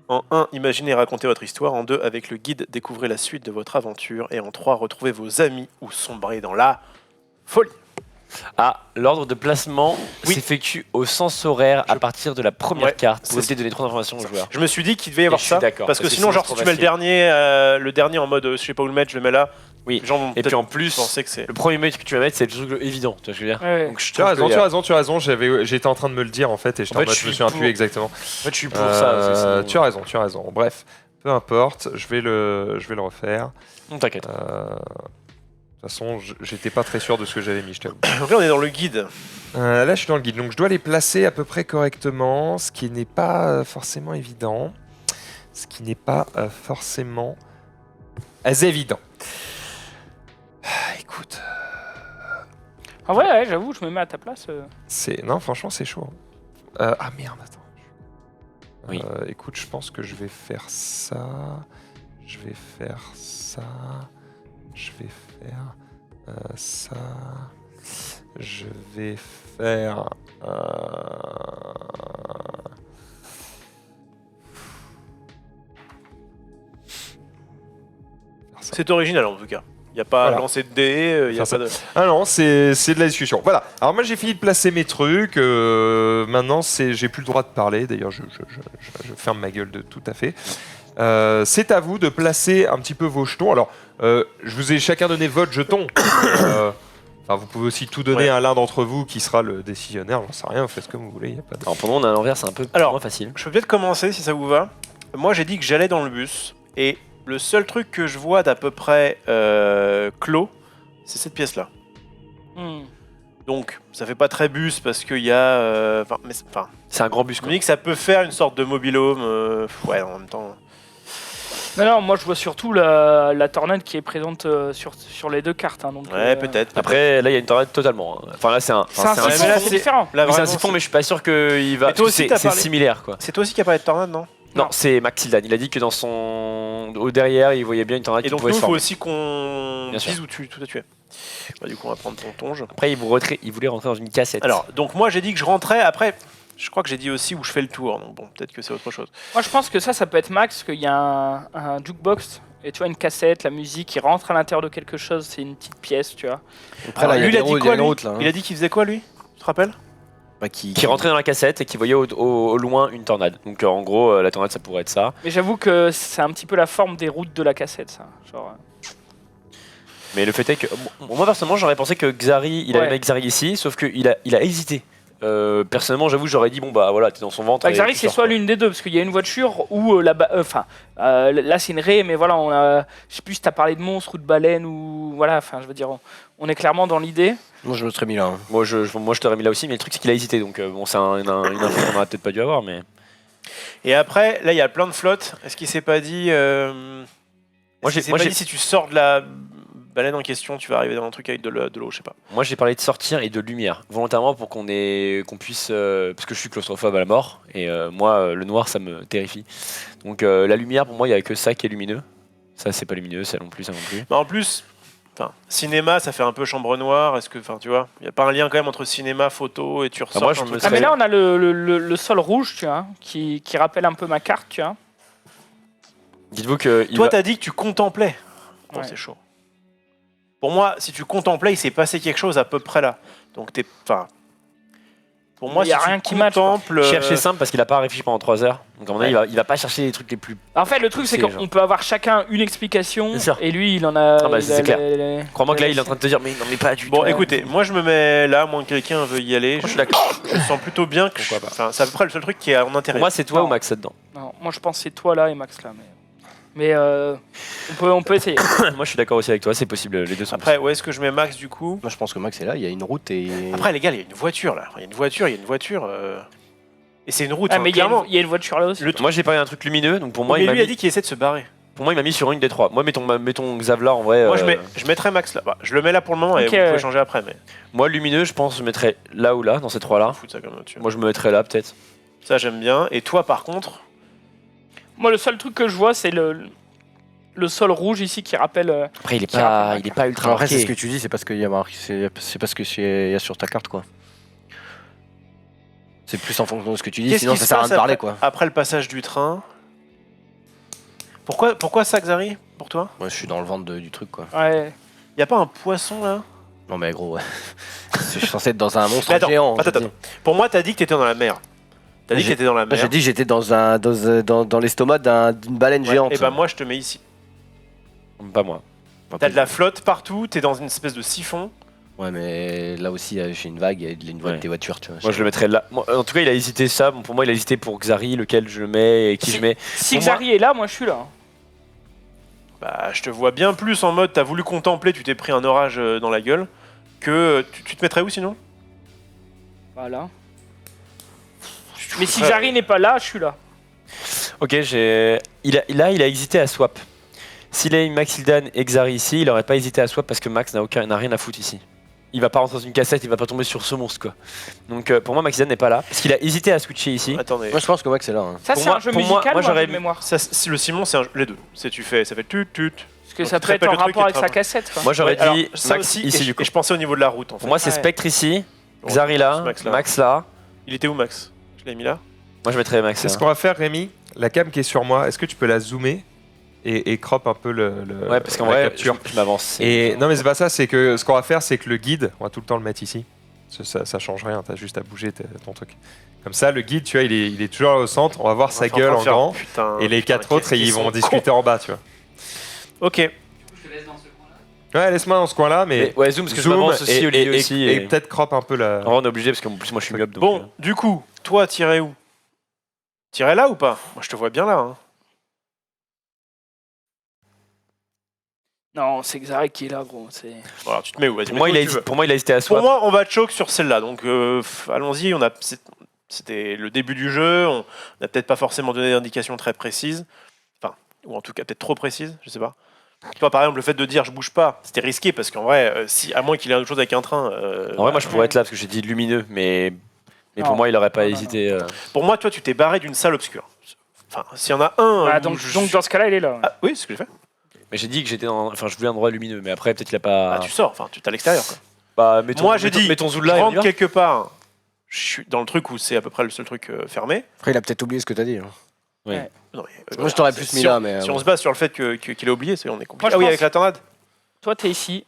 En 1, imaginez et racontez votre histoire. En 2, avec le guide, découvrez la suite de votre aventure. Et en 3, retrouvez vos amis ou sombrez dans la folie. Ah, l'ordre de placement Oui. s'effectue au sens horaire à partir de la première Ouais, carte c'est pour éviter de donner trop d'informations aux joueurs. Je me suis dit qu'il devait y avoir je suis ça. d'accord, Parce que parce que sinon, sinon, genre, c'est si trop tu mets le dernier en mode je sais pas où le mettre, je le mets là. Oui. Les gens vont Et puis peut-être en plus, penser que c'est. le premier mail que tu vas mettre, c'est le truc évident, tu vois ce que je veux dire. Ouais. Donc je Tu as trouve raison, qu'il y tu a- as raison, tu as raison. J'étais en train de me le dire en fait et j'étais En en fait, mode, je je me suis souviens pour. plus exactement. En fait, je suis pour ça. parce que sinon- Tu as raison, tu as raison. Bref, peu importe, je vais le refaire. Non, t'inquiète. De toute façon, j'étais pas très sûr de ce que j'avais mis, je t'avoue. Donc là, on est dans le guide. Là, je suis dans le guide, donc je dois les placer à peu près correctement, ce qui n'est pas forcément évident. Ce qui n'est pas forcément évident. Écoute, En vrai, ouais, j'avoue, je me mets à ta place. non, franchement, c'est chaud. Ah merde, attends. Oui. Écoute, je pense que je vais faire ça. Je vais faire ça. Je vais faire ça. Je vais faire. Ça. C'est original en tout cas. Il n'y a pas Voilà. lancé de dés, il n'y a Ça, pas de. Ah non, c'est de la discussion. Voilà. Alors moi j'ai fini de placer mes trucs. Maintenant j'ai plus le droit de parler. D'ailleurs je ferme ma gueule de tout à fait. C'est à vous de placer un petit peu vos jetons. Alors je vous ai chacun donné votre jeton. Enfin, vous pouvez aussi tout donner Ouais. à l'un d'entre vous qui sera le décisionnaire. J'en sais rien. Vous faites ce que vous voulez. Y a pas de... Alors pour nous, on a l'envers, c'est un peu Alors, moins facile. Je peux peut-être commencer si ça vous va. Moi, j'ai dit que j'allais dans le bus et le seul truc que je vois d'à peu près clos, c'est cette pièce-là. Hmm. Donc, ça fait pas très bus parce qu'il y a. Enfin, C'est un grand bus je quoi. me dis que ça peut faire une sorte de mobil-home. Ouais, en même temps. Non, moi je vois surtout la tornade qui est présente sur les deux cartes. Hein, donc, Ouais, peut-être. Après, là, il y a une tornade totalement. hein. Enfin, là, c'est un. C'est un enfin, siphon, siphon, là, c'est c'est- différent. Là, oui, c'est un vraiment, siphon, mais je suis pas sûr qu'il va. Mais toi aussi, c'est t'as c'est parlé. similaire quoi. C'est toi aussi qui a parlé de tornade, non? Non, Non. c'est Maxildan. Il a dit que dans son. Au derrière, il voyait bien une tornade Et qui donc, pouvait nous, se il faut former. aussi qu'on Bien sûr. dise où tu es. Bah, du coup, on va prendre ton tonge. Après, il voulait rentrer dans une cassette. Alors, donc, moi, j'ai dit que je rentrais. Après, je crois que j'ai dit aussi où je fais le tour. Donc, bon, peut-être que c'est autre chose. Moi je pense que ça peut être max, qu'il y a un jukebox. Et tu vois, une cassette, la musique qui rentre à l'intérieur de quelque chose, c'est une petite pièce, tu vois. Après, là, il y a lui, il a des dit routes, quoi, une lui route, là. hein. Il a dit qu'il faisait quoi, lui? Tu te rappelles? Bah, qui rentrait dans la cassette et qui voyait au loin une tornade. Donc en gros, la tornade, ça pourrait être ça. Mais j'avoue que c'est un petit peu la forme des routes de la cassette, ça. Genre, Mais le fait est que moi personnellement, j'aurais pensé que Xari, il allait Ouais. mettre Xari ici, sauf qu'il a hésité. Personnellement, j'avoue, j'aurais dit bon bah voilà, t'es dans son ventre. et Xari, tu c'est sors, soit quoi. l'une des deux, parce qu'il y a une voiture ou là-bas. Là, c'est une raie, mais voilà, on a. Je sais plus si t'as parlé de monstre ou de baleine ou. Voilà, enfin, je veux dire, on est clairement dans l'idée. Moi, je me serais mis là. hein. Moi, je t'aurais mis là aussi, mais le truc c'est qu'il a hésité. Donc bon, c'est une info qu'on aurait peut-être pas dû avoir, mais Et après, là, il y a plein de flottes. Est-ce qu'il s'est pas dit. Moi, Est-ce qu'il s'est pas dit si tu sors de la baleine en question, tu vas arriver dans un truc avec de l'eau, je sais pas. Moi, j'ai parlé de sortir et de lumière, volontairement pour qu'on puisse, parce que je suis claustrophobe à la mort, et moi, le noir, ça me terrifie. Donc la lumière, pour moi, il y a que ça qui est lumineux. Ça, c'est pas lumineux, ça non plus, ça non plus. Mais en plus, cinéma, ça fait un peu chambre noire. Est-ce que, tu vois, il y a pas un lien quand même entre cinéma, photo et tu ressors moi, je un me truc. Ah mais là on a le sol rouge, tu vois, qui rappelle un peu ma carte, tu vois. Dites-vous que Toi, t'as dit que tu contemplais. Oh, Ouais. c'est chaud. Pour moi, si tu contemplais, il s'est passé quelque chose à peu près là. Donc t'es, pour moi, Il y a si rien tu qui match, quoi. contemples, chercher simple parce qu'il a pas réfléchi pendant 3 heures. Donc à mon avis, il va pas chercher les trucs les plus. En fait, le truc c'est C'est qu'on genre- peut avoir chacun une explication, Bien sûr. et lui il en a. Ah bah, il c'est a clair. Crois-moi que là, il est en train de te dire, mais non, mais pas du tout. Bon, écoutez, moi je me mets là, moins que quelqu'un veut y aller. Moi, je suis d'accord. Je sens plutôt bien que Pourquoi pas. c'est à peu près le seul truc qui est en intérêt. Pour moi, c'est toi Non. ou Max là-dedans. Non, moi je pense que c'est toi là et Max là, mais on peut essayer. Moi, je suis d'accord aussi avec toi, c'est possible, les deux sont Après, où est-ce que je mets Max du coup? Moi, je pense que Max est là, il y a une route et. Après, les gars, il y a une voiture là. Il y a une voiture. Et c'est une route. Ah mais clairement. il y a une voiture là aussi. Le Moi, j'ai parlé d'un truc lumineux, donc pour moi, mais il m'a lui a mis... dit qu'il essaie de se barrer. pour moi, il m'a mis sur une des trois. Moi, mettons Xav là, en vrai. Moi, je mettrais Max là. Bah, je le mets là pour le moment et Ok, vous pouvez ouais. changer après. Mais Moi, lumineux, je pense, je mettrais là ou là, dans ces trois-là. foutre ça comme voiture. Moi, je me mettrais là, peut-être. Ça, j'aime bien. Et toi, par contre, Moi le seul truc que je vois c'est le sol rouge ici qui rappelle. Après, il est Qui rappelle pas, la il est pas ultra Après, c'est marqué. ce que tu dis, c'est parce qu'il y a marqué, c'est parce que il y a sur ta carte, quoi. C'est plus en fonction de ce que tu dis, qu'est-ce sinon qui ça se sert à rien passe de parler, après, quoi. après le passage du train? Pourquoi ça, Xari? Pour toi? Moi, je suis dans le ventre du truc, quoi. Ouais. Y a pas un poisson là? Non, mais gros, ouais. Je suis censé être dans un monstre Mais attends, géant. attends, je dis. attends. Pour moi, t'as dit que t'étais dans la mer. T'as dit que J'ai- t'étais dans la mer. J'ai dit que j'étais dans l'estomac d'une baleine géante. Et bah moi, je te mets ici. Pas moi. T'as de la flotte partout. T'es dans une espèce de siphon. Ouais, mais là aussi, j'ai une vague, il y a une vague Ouais. des voitures, tu vois. Moi, je le mettrais là. En tout cas, il a hésité ça. Pour moi, il a hésité pour Xari, lequel je mets et qui je mets. Si Pour Xari est là, moi je suis là. Bah, je te vois bien plus en mode t'as voulu contempler, tu t'es pris un orage dans la gueule. Que tu te mettrais où sinon? Voilà. Mais si Xari n'est pas là, je suis là. Ok, il a hésité à swap. S'il a eu Max Hildan et Xari ici, il aurait pas hésité à swap parce que Max n'a rien à foutre ici. Il va pas rentrer dans une cassette, il va pas tomber sur ce monstre quoi. Donc pour moi, Max Hildan n'est pas là parce qu'il a hésité à switcher ici. Attendez. Moi, je pense que Max est là. Hein. Ça Pour c'est moi- un jeu pour moi- musical moi, ou un j'aurais jeu de mis- mémoire? Le Simon, c'est les deux. Tu fais, ça fait tut. Parce que Donc, ça tu peut être répètes en le truc rapport et avec tu sa te cassette. Quoi. Moi, j'aurais Ouais, alors, dit ça Max aussi, ici du coup. et je pensais au niveau de la route en fait. Pour moi, c'est Ouais. Spectre ici, Bon, Xari là, Max là. là. Il était où Max? Je l'ai mis là. Moi, je mettrais Max C'est là. ce qu'on va faire, Rémi. La cam qui est sur moi, est-ce que tu peux la zoomer et crop un peu Ouais, parce qu'en la vrai, capture je m'avance. Et non, mais c'est pas ça, c'est que ce qu'on va faire, c'est que le guide, on va tout le temps le mettre ici. Ça change rien, t'as juste à bouger ton truc. Comme ça, le guide, tu vois, il est toujours au centre, on va voir sa gueule en grand, et les quatre autres, ils vont discuter en bas, tu vois. Ok. Ouais, laisse-moi dans ce coin-là, mais. Ouais, zoom parce que je zoom m'avance aussi, Olivier aussi. et peut-être crop un peu la. En vrai, on est obligé parce qu'en plus, moi, je suis myope. donc, Bon, du coup, toi, tirer où? Tirer là ou pas? Moi, je te vois bien là. Hein. Non, c'est Xari qui est là, gros. C'est... Bon, alors, tu te mets où? Vas-y. Pour moi, pour moi, il a hésité à Pour swap. moi, on va choke sur celle-là. Donc, allons-y. C'était le début du jeu. On n'a peut-être pas forcément donné d'indications très précises. Enfin, ou en tout cas, peut-être trop précises. Je sais pas. Toi, par exemple, le fait de dire je bouge pas, c'était risqué parce qu'en vrai, si, à moins qu'il ait autre chose avec un train. En vrai, moi, je pourrais être là parce que j'ai dit lumineux, mais pour Non. moi, il aurait pas Non, non, hésité. Pour moi, toi, tu t'es barré d'une salle obscure. Enfin, s'il y en a un. Bah, où donc je- dans ce cas-là, il est là. Ah, oui, c'est ce que j'ai fait. Mais j'ai dit que j'étais dans. Enfin, je voulais un endroit lumineux, mais après, peut-être qu'il a pas. Ah, tu sors. Enfin, tu es à l'extérieur. Quoi. Bah, mettons, Moi, j'ai dit, mettons Zoul je là. et on y rentre va. quelque part. Je suis dans le truc où c'est à peu près le seul truc fermé. Après, il a peut-être oublié ce que t'as dit. Hein. Oui. Ouais. Non, mais, Moi, je t'aurais plus mis si là, on- mais. Si on se base sur le fait qu'il a oublié, on est compliqué. Moi, je Ah oui, pense- avec la tornade. Toi, t'es ici.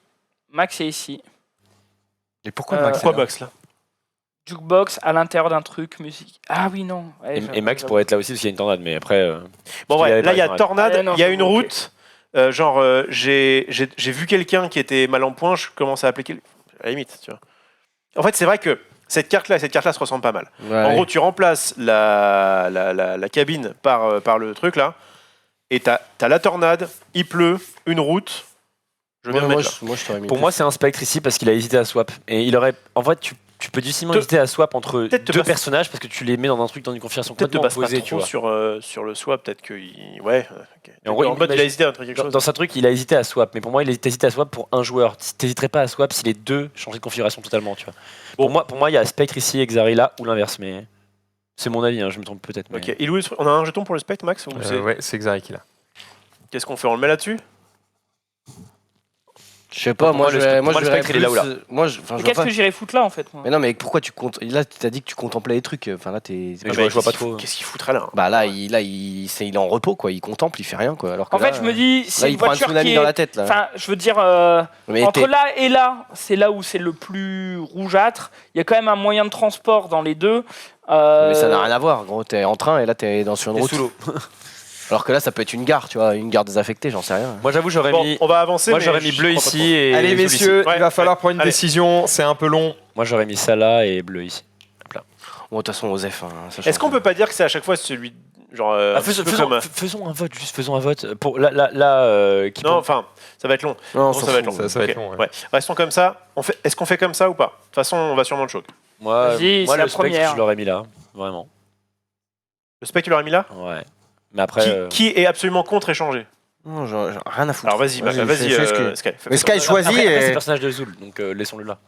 Max est ici. Et pourquoi Euh, Max est Pourquoi là Max là? Jukebox à l'intérieur d'un truc, musique. Ah oui, non. Ouais, Et Max pourrait être là aussi parce qu'il y a une tornade, mais après. Bon, qu'il ouais, avait là, pas il y a la tornade, Ouais, non, il y a c'est une bon, ok. route. J'ai vu quelqu'un qui était mal en point, je commence à appeler à la limite, tu vois. En fait, c'est vrai que cette carte-là et cette carte-là se ressemblent pas mal. En gros, tu remplaces la cabine par le truc là, et t'as la tornade, il pleut, une route. Je viens de moi, mettre là. je t'aurais mis. Pour plus. moi, c'est un spectre ici parce qu'il a hésité à swap. Et il aurait. En fait, tu peux difficilement hésiter à swap entre peut-être te deux passe- personnages parce que tu les mets dans un truc, dans une configuration Peut-être te complètement base pas opposée, tu trop vois. sur le swap, peut-être que. Ouais, ok. Et en gros, En mode, il a imagine- hésité à faire quelque chose. Dans sa truc, il a hésité à swap, mais pour moi, il a hésité à swap pour un joueur. T'hésiterais pas à swap si les deux changeaient de configuration totalement, tu vois. Pour moi, il y a Spectre ici et Xari ou l'inverse, mais c'est mon avis, hein, je me trompe peut-être. Mais... Ok. On a un jeton pour le spectre, Max ou c'est- Ouais, c'est Xari qui l'a. Qu'est-ce qu'on fait? On le met là-dessus? Je sais pas, Pour moi, je le verrais- spectre, je verrais il est là ou là. plus, moi, je vois Qu'est-ce pas. que j'irais foutre là en fait moi Mais non, mais pourquoi tu comptes. Là, tu t'as dit que tu contemplais les trucs. Enfin, là, t'es. c'est Mais pas- je vois pas trop. Qu'est-ce qu'il foutrait là? Bah là, il est en repos, quoi. Il contemple, il fait rien, quoi. Alors que En fait, là, je me dis, là, c'est il une prend un voiture tsunami qui dans est. la tête, là. Enfin, je veux dire, Mais entre t'es- là et là, c'est là où c'est le plus rougeâtre. Il y a quand même un moyen de transport dans les deux. Mais ça n'a rien à voir, gros. T'es en train et là, t'es sur une Et route. sous l'eau. Alors que là, ça peut être une gare, tu vois, une gare désaffectée, j'en sais rien. Moi, j'avoue, j'aurais Bon, mis. on va avancer. Moi, mais j'aurais mis je bleu crois pas ici et. Allez, jaune messieurs, ici. Ouais, il va falloir ouais. prendre une Allez. décision. C'est un peu long. trop. Moi, j'aurais mis ça là et bleu ici. Bon, de toute façon, Osef, hein, ça Est-ce change qu'on rien. peut pas dire que c'est à chaque fois celui. Genre. Ah, un petit peu comme, faisons un vote, juste faisons un vote. Pour qui Non, enfin, ça va être long. Non, on Bon, s'en ça va être fout. long. Ça va Ok, être long, ouais. Restons comme ça. Est-ce qu'on fait comme ça ou pas? De toute façon, on va sûrement le choc. Moi, Vas-y, moi c'est la le spectre, première. je l'aurais mis là, vraiment. Le spectre, tu l'aurais mis là? Ouais. Mais après. Qui est absolument contre échanger? Non, j'en rien à foutre. Alors vas-y, vas-y, fais ce que- Sky. Mais Sky choisit Après, c'est et. le personnage de Zul, donc laissons-le là.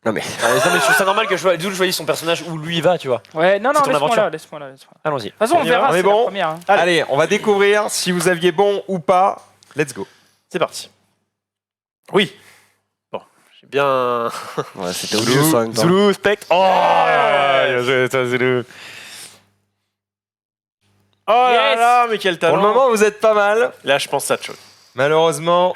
Non, mais. Non, mais je trouve ça normal que Zul choisisse son personnage où lui il va, tu vois. Ouais, non, C'est ton laisse-moi aventure. là, laisse-moi là. De toute Allons-y. façon, on On y va, verra, on est c'est bon la première. hein. Allez, on va découvrir si vous aviez bon ou pas. Let's go. C'est parti. Oui. Bon, j'ai bien. Ouais, c'était obligé ça en même temps. Zulu, spectre. Oh, Zulu. Oh là Yes. là, mais quel talent. Pour le moment, vous êtes pas mal. Là, je pense ça de chose. Malheureusement,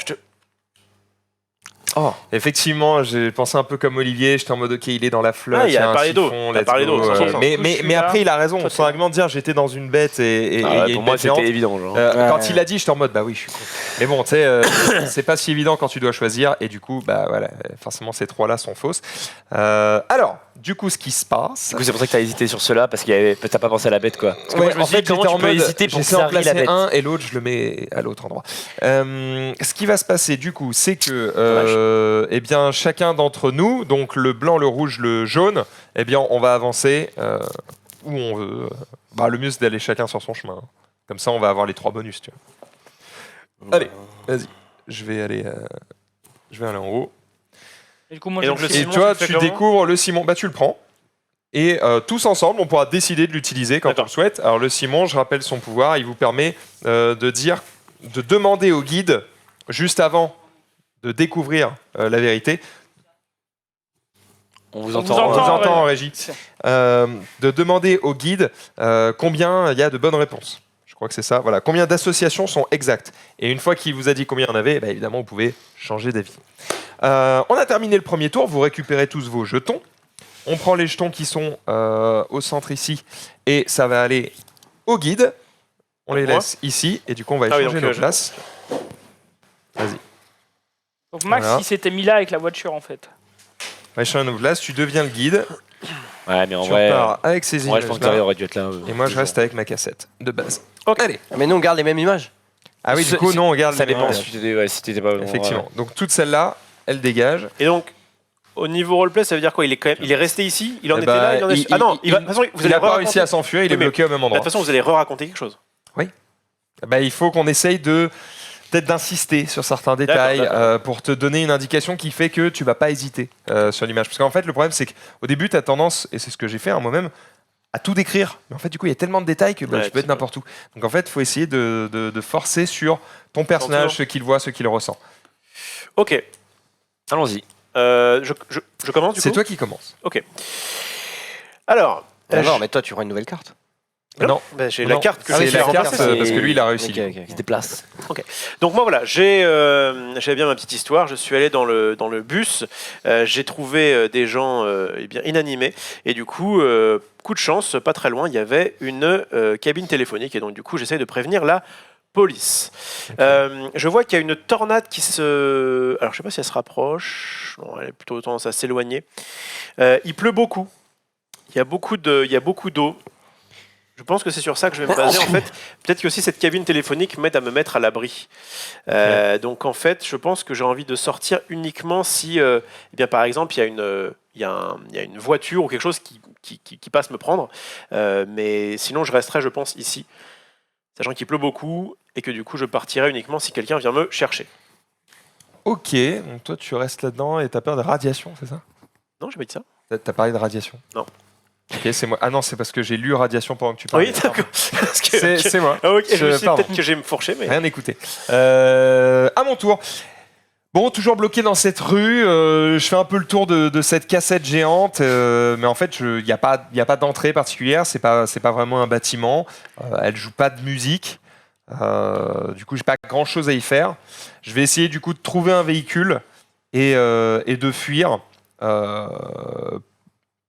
Oh. effectivement, j'ai pensé un peu comme Olivier. J'étais en mode ok, il est dans la flotte. Ah, il a un parlé d'eau. siphon, Il a let's parlé go, d'eau, 100%. mais après, il a raison. Toi, Son argument de dire j'étais dans une bête et il y a Pour une moi, bête géante. c'était évident. Genre. Ouais. Quand il a dit, j'étais en mode bah oui, je suis con. Mais bon, tu sais, c'est pas si évident quand tu dois choisir. Et du coup, bah voilà, forcément, ces trois-là sont fausses. Alors, du coup, ce qui se passe. Du coup, c'est pour ça que t'as hésité sur ceux-là parce que t'as pas pensé à la bête, quoi. Parce que moi, je me en suis dit, fait, comment j'étais tu en peux mode, hésiter pour j'essaie d'en Xari la placer bête. un et l'autre, je le mets à l'autre endroit. Ce qui va se passer, du coup, c'est que, eh bien, chacun d'entre nous, donc le blanc, le rouge, le jaune, eh bien, on va avancer où on veut. Bah, le mieux, c'est d'aller chacun sur son chemin. hein. Comme ça, on va avoir les 3 bonus, tu vois. Allez, vas-y. Je vais aller en haut. Et du coup, moi, Et je donc, le le fais. Et Simon, toi, tu le fais tu comment découvres le Simon. Bah, tu le prends. Et tous ensemble, on pourra décider de l'utiliser quand on D'accord. le souhaite. Alors, le Simon, je rappelle son pouvoir, il vous permet de demander au guide, juste avant de découvrir la vérité, On vous On entend. vous on entend, vous entend ouais. en régie, de demander au guide combien il y a de bonnes réponses. Je crois que c'est ça. Voilà, combien d'associations sont exactes. Et une fois qu'il vous a dit combien il y en avait, bah, évidemment, vous pouvez changer d'avis. On a terminé le premier tour. Vous récupérez tous vos jetons. On prend les jetons qui sont au centre ici et ça va aller au guide. On les Moi laisse ici et du coup, on va Ah oui, échanger donc, nos places. Vas-y. Donc Max, Voilà. il s'était mis là avec la voiture en fait. On va échanger nos places. Tu deviens le guide. Ouais, mais en Tu vrai. repars avec ces Ouais, je pense que Xari images-là. aurait dû être là. Et moi, je reste avec ma cassette de base. Ok. Allez. Mais nous, on garde les mêmes images. Ah oui, du coup, non, on regarde. Ça les dépend mêmes si t'étais pas. Effectivement. Donc toutes celles-là, elles dégagent. Et donc, au niveau roleplay, ça veut dire quoi? Il est resté ici? Il en Eh était bah, là? Il en est... Ah non, de toute façon, vous il allez n'a pas re-raconter. réussi à s'enfuir, il est Oui, mais- bloqué au même De endroit. toute façon, vous allez re-raconter quelque chose. Bah, il faut qu'on essaye de peut-être d'insister sur certains détails d'accord. pour te donner une indication qui fait que tu vas pas hésiter sur l'image. Parce qu'en fait, le problème, c'est qu'au début, tu as tendance, et c'est ce que j'ai fait moi-même, à tout décrire. Mais en fait, du coup, il y a tellement de détails que Ouais, tu peux être c'est n'importe où. Donc en fait, il faut essayer de forcer sur ton personnage, Toujours. ce qu'il voit, ce qu'il ressent. Ok. Allons-y. Je commence du coup. C'est toi qui commences. Alors, D'accord, mais toi, tu auras une nouvelle carte. Non, bah, j'ai non, la carte que c'est j'ai fait la remplacer. carte parce que lui, il a réussi. Ok, du ok, coup. ok. Il se déplace. Donc moi voilà, j'avais bien ma petite histoire. Je suis allé dans le bus. J'ai trouvé des gens eh bien inanimés et du coup coup de chance, pas très loin, il y avait une cabine téléphonique et donc du coup j'essaie de prévenir la police. Je vois qu'il y a une tornade qui se... Alors je sais pas si elle se rapproche. Non, elle a plutôt tendance à s'éloigner. Il pleut beaucoup. Il y a beaucoup d'eau. Je pense que c'est sur ça que je vais me baser. En fait, peut-être que aussi cette cabine téléphonique m'aide à me mettre à l'abri. Donc en fait, je pense que j'ai envie de sortir uniquement si, eh bien, par exemple, il y a il y a une voiture ou quelque chose qui passe me prendre. Mais sinon, je resterai, je pense, ici. Sachant qu'il pleut beaucoup et que du coup, je partirai uniquement si quelqu'un vient me chercher. Ok, donc toi tu restes là-dedans et t'as peur de radiation, c'est ça? Non, j'ai pas dit ça. T'as parlé de radiation? Non. Ok, c'est moi. Ah non, c'est parce que j'ai lu radiation pendant que tu parlais. Oui, d'accord. Parce que- C'est ok. c'est moi. Ah, ok, je me suis dit pardon. peut-être que j'ai me fourché, mais. Rien écouté. À mon tour. Bon, toujours bloqué dans cette rue. Je fais un peu le tour de cette cassette géante, mais en fait, il n'y a pas d'entrée particulière. C'est pas vraiment un bâtiment. Elle joue pas de musique. Du coup, j'ai pas grand-chose à y faire. Je vais essayer du coup de trouver un véhicule et de fuir.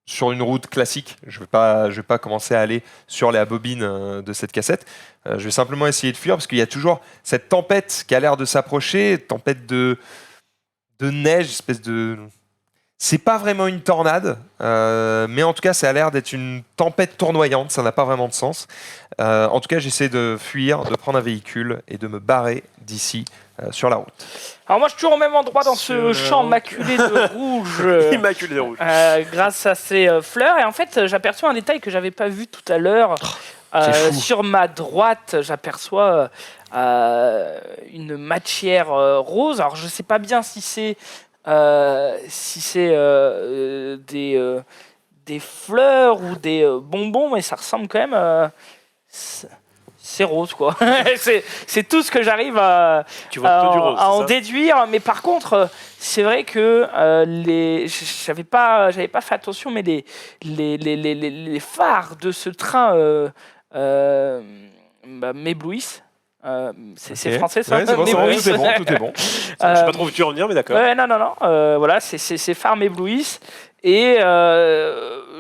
Sur une route classique. Je vais pas commencer à aller sur la bobine de cette cassette. Je vais simplement essayer de fuir parce qu'il y a toujours cette tempête qui a l'air de s'approcher, tempête de neige, espèce de... C'est pas vraiment une tornade, mais en tout cas, ça a l'air d'être une tempête tournoyante. Ça n'a pas vraiment de sens. En tout cas, j'essaie de fuir, de prendre un véhicule et de me barrer d'ici sur la route. Alors moi je suis toujours au même endroit dans ce Sur champ la maculé de rouge. Immaculé de rouge. Grâce à ces fleurs. Et en fait, j'aperçois un détail que j'avais pas vu tout à l'heure. c'est fou. Sur ma droite, j'aperçois une matière rose. Alors, je sais pas bien si c'est des fleurs ou des bonbons, mais ça ressemble quand même. C'est rose, quoi. c'est tout ce que j'arrive à Tu vois plutôt du rose. à en c'est ça déduire, mais par contre, c'est vrai que j'avais pas fait attention, mais les phares de ce train m'éblouissent. C'est Ok. français, ça? Ouais, c'est bon, M'éblouissent. tout est bon, tout est bon. Je sais pas trop où tu veux en venir, mais d'accord. Ouais, non. Voilà, ces phares m'éblouissent. Et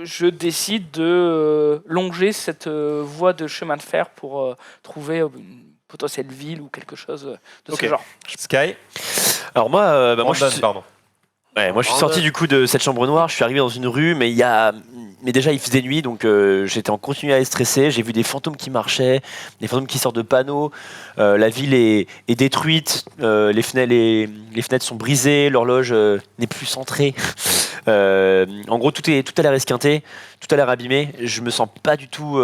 je décide de longer cette voie de chemin de fer pour trouver une potentielle ville ou quelque chose de Ok. ce genre. Sky, Alors moi, moi je Brandon, suis, pardon. ouais, moi je suis Brandon. sorti du coup de cette chambre noire. Je suis arrivé dans une rue, mais déjà il faisait nuit, donc j'étais en continu à être stressé. J'ai vu des fantômes qui marchaient, des fantômes qui sortent de panneaux. La ville est détruite, les fenêtres sont brisées, l'horloge n'est plus centrée. En gros, tout a l'air esquinté, tout a l'air abîmé. Je me sens pas du tout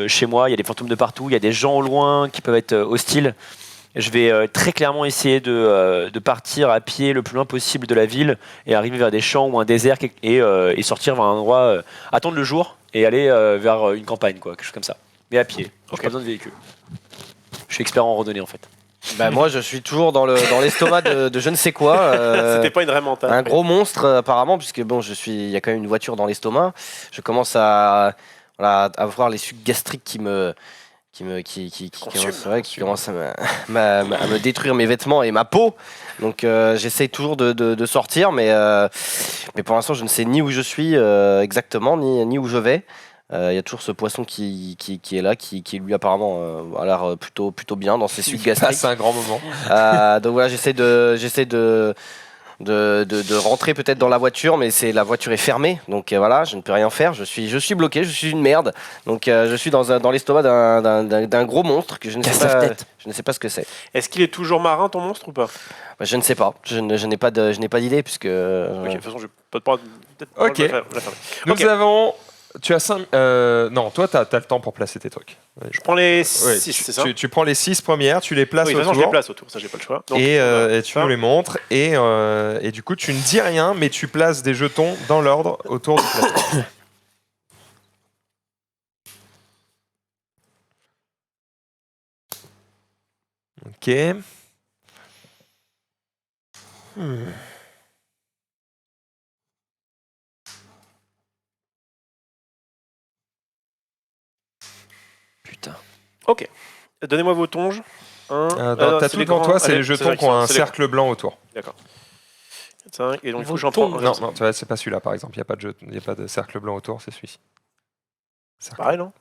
chez moi. Il y a des fantômes de partout, il y a des gens au loin qui peuvent être hostiles. Je vais très clairement essayer de partir à pied le plus loin possible de la ville et arriver vers des champs ou un désert et sortir vers un endroit, attendre le jour et aller vers une campagne, quoi, quelque chose comme ça. Mais à pied, j'ai pas besoin de véhicule. Je suis expert en randonnée en fait. Bah, moi, je suis toujours dans l'estomac de je ne sais quoi. C'était pas une vraie mentale. Un gros monstre, apparemment, puisque bon, il y a quand même une voiture dans l'estomac. Je commence à avoir les sucs gastriques qui commencent à me détruire mes vêtements et ma peau. Donc j'essaye toujours de sortir, mais pour l'instant je ne sais ni où je suis exactement, ni où je vais. Il y a toujours ce poisson qui est là, qui lui apparemment a l'air plutôt bien dans ses sucs gastriques. C'est un grand moment. Donc voilà, j'essaie de rentrer peut-être dans la voiture, mais la voiture est fermée, donc voilà, je ne peux rien faire. Je suis bloqué, je suis une merde. Donc je suis dans l'estomac d'un gros monstre que je ne sais pas ce que c'est. Est-ce qu'il est toujours marin, ton monstre, ou pas? Bah, je ne sais pas. Je n'ai pas d'idée puisque. Ok, de toute façon, je peux te prendre. Ok. Nous avons... Tu as 5... non, toi, tu as le temps pour placer tes trucs. Je prends les Ouais, 6, c'est ça? tu prends les 6 premières, tu les places Oui, de toute façon, je autour. les place autour, ça, j'ai pas le choix. Donc, Et tu ça. nous les montres. Et du coup, tu ne dis rien, mais tu places des jetons dans l'ordre autour du plateau. Ok. Putain. Ok. Donnez-moi vos tonges. T'as tout devant toi, c'est les jetons qui ont un cercle blanc autour. D'accord. 5, et donc il faut Vos que j'en prends tonges. un. Non, tu vois, c'est pas celui-là, par exemple. Il n'y a pas de cercle blanc autour, c'est celui-ci. Pareil, non?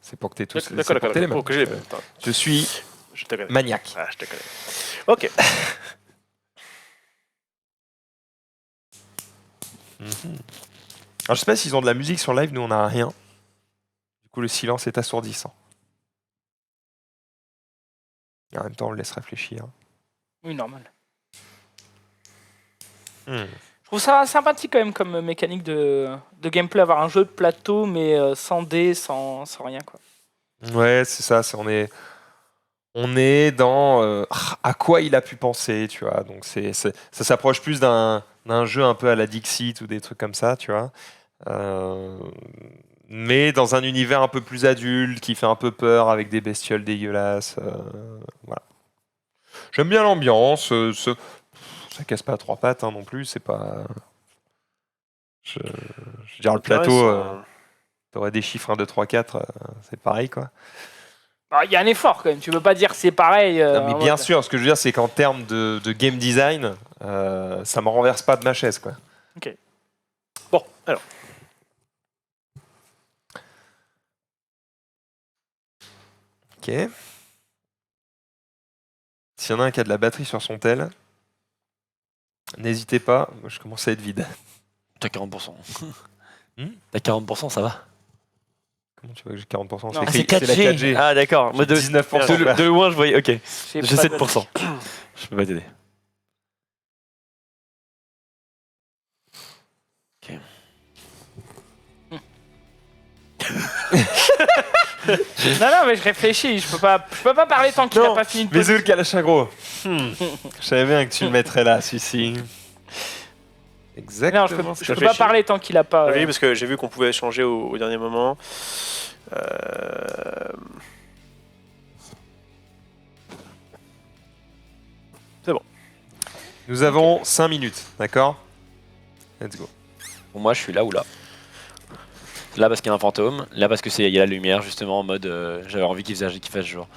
C'est pour que tu aies tous D'accord, c'est pour que t'aies les mêmes. Pour que j'ai les mêmes. Attends, Je suis je te connais. maniaque. Ah, je te connais. Ok. Alors, je sais pas s'ils ont de la musique sur live, nous on a rien. Du coup, le silence est assourdissant. Et en même temps, on le laisse réfléchir. Oui, normal. Hmm. trouve ça sympathique quand même comme mécanique de gameplay, avoir un jeu de plateau mais sans dés, sans rien quoi. Ouais, c'est ça. On est dans à quoi il a pu penser, tu vois. Donc ça s'approche plus d'un jeu un peu à la Dixit ou des trucs comme ça, tu vois. Mais dans un univers un peu plus adulte, qui fait un peu peur avec des bestioles dégueulasses. Voilà. J'aime bien l'ambiance. Ça casse pas à trois pattes non plus. C'est pas. Je veux dire, le plateau, t'aurais des chiffres 1, 2, 3, 4, c'est pareil quoi. Il y a un effort quand même, tu peux pas dire que c'est pareil. Non, mais bien sûr, ce que je veux dire, c'est qu'en termes de game design, ça me renverse pas de ma chaise quoi. Bon, alors. Ok. S'il y en a un qui a de la batterie sur son tel, n'hésitez pas, moi, je commence à être vide. T'as 40%. T'as 40%, ça va. Comment tu vois que j'ai 40%? Non. C'est Ah, écrit, c'est la 4G. Ah, d'accord. Moi, de 19%. de loin, je voyais. Ok. J'ai J'ai pas 7%. Je peux pas t'aider. Non, mais je réfléchis, je peux pas parler tant qu'il Non, a pas fini de Mais poser. où le Kalachagro? Je savais bien que tu le mettrais là, celui-ci. Exactement. Non, je peux pas réfléchis. parler tant qu'il a pas. Oui, parce que j'ai vu qu'on pouvait échanger au dernier moment. Nous avons 5 minutes, d'accord? Let's go. Pour moi, je suis là ou là. Là parce qu'il y a un fantôme, là parce qu'il y a la lumière, justement, en mode j'avais envie qu'il fasse jour.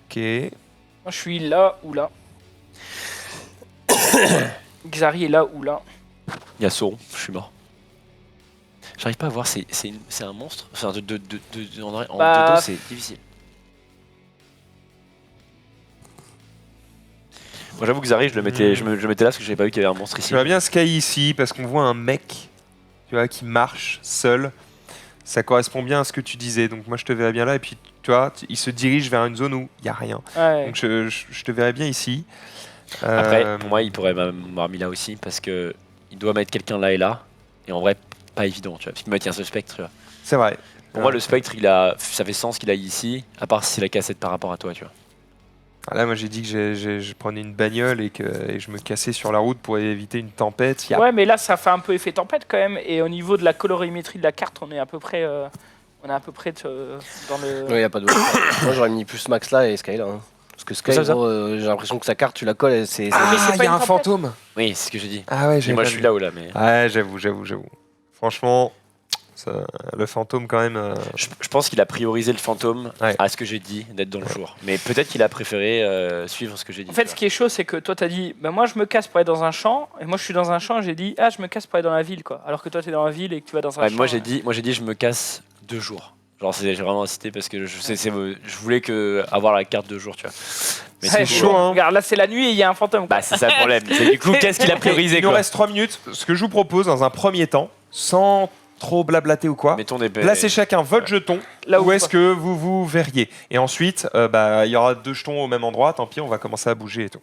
Ok. Moi, je suis là ou là. Xari est là ou là. Il y a Sauron, je suis mort. J'arrive pas à voir, c'est un monstre. Enfin, en deux dos, c'est difficile. Moi, j'avoue que Xari, je le mettais là parce que j'avais pas vu qu'il y avait un monstre ici. Tu vois bien Sky ici parce qu'on voit un mec, tu vois, qui marche seul. Ça correspond bien à ce que tu disais. Donc moi je te verrais bien là et puis tu vois, il se dirige vers une zone où il y a rien. Ouais. Donc je te verrais bien ici. Après, pour moi, il pourrait m'avoir mis là aussi parce que il doit mettre quelqu'un là et là. Et en vrai, pas évident, tu vois. Parce qu'il mettre ce spectre, tu vois. C'est vrai. Pour moi, le spectre, ça fait sens qu'il aille ici, à part si c'est la cassette par rapport à toi, tu vois. Là moi j'ai dit que je prenais une bagnole et que je me cassais sur la route pour éviter une tempête. Il y a- Ouais, mais là, ça fait un peu effet tempête quand même. Et au niveau de la colorimétrie de la carte, on est à peu près, dans le. Ouais, y a pas de. Moi j'aurais mis plus Max là et Sky là. Hein. Parce que Sky, Ça. gros, j'ai l'impression que sa carte, tu la colles et c'est. mais c'est il pas y a une un tempête. fantôme. Oui, c'est ce que j'ai dit. Ah ouais, Et j'ai moi, pas je suis vu. là ou là, mais. Ouais, j'avoue. Franchement, le fantôme quand même. Je pense qu'il a priorisé le fantôme Ouais. à ce que j'ai dit d'être dans le jour. Mais peut-être qu'il a préféré suivre ce que j'ai dit. En fait, tu ce qui est chaud, c'est que toi, t'as dit, bah, moi, je me casse pour aller dans un champ. Et moi, je suis dans un champ. J'ai dit, je me casse pour aller dans la ville, quoi. Alors que toi, t'es dans la ville et que tu vas dans un vois. Ouais, champ. moi, j'ai dit, je me casse 2 jours. Genre, j'ai vraiment incité parce que je voulais avoir la carte 2 jours, tu vois. Mais Ouais, du c'est coup, chaud, hein. Regarde, là, c'est la nuit et il y a un fantôme. quoi. Bah, c'est ça le problème. C'est du coup, qu'est-ce qu'il a priorisé, Il nous quoi. reste 3 minutes. Ce que je vous propose dans un premier temps, sans trop blablater ou quoi, Mettons des placez chacun votre jeton Là où où est-ce que vous vous verriez. Et ensuite, il y aura 2 jetons au même endroit. Tant pis, on va commencer à bouger et tout.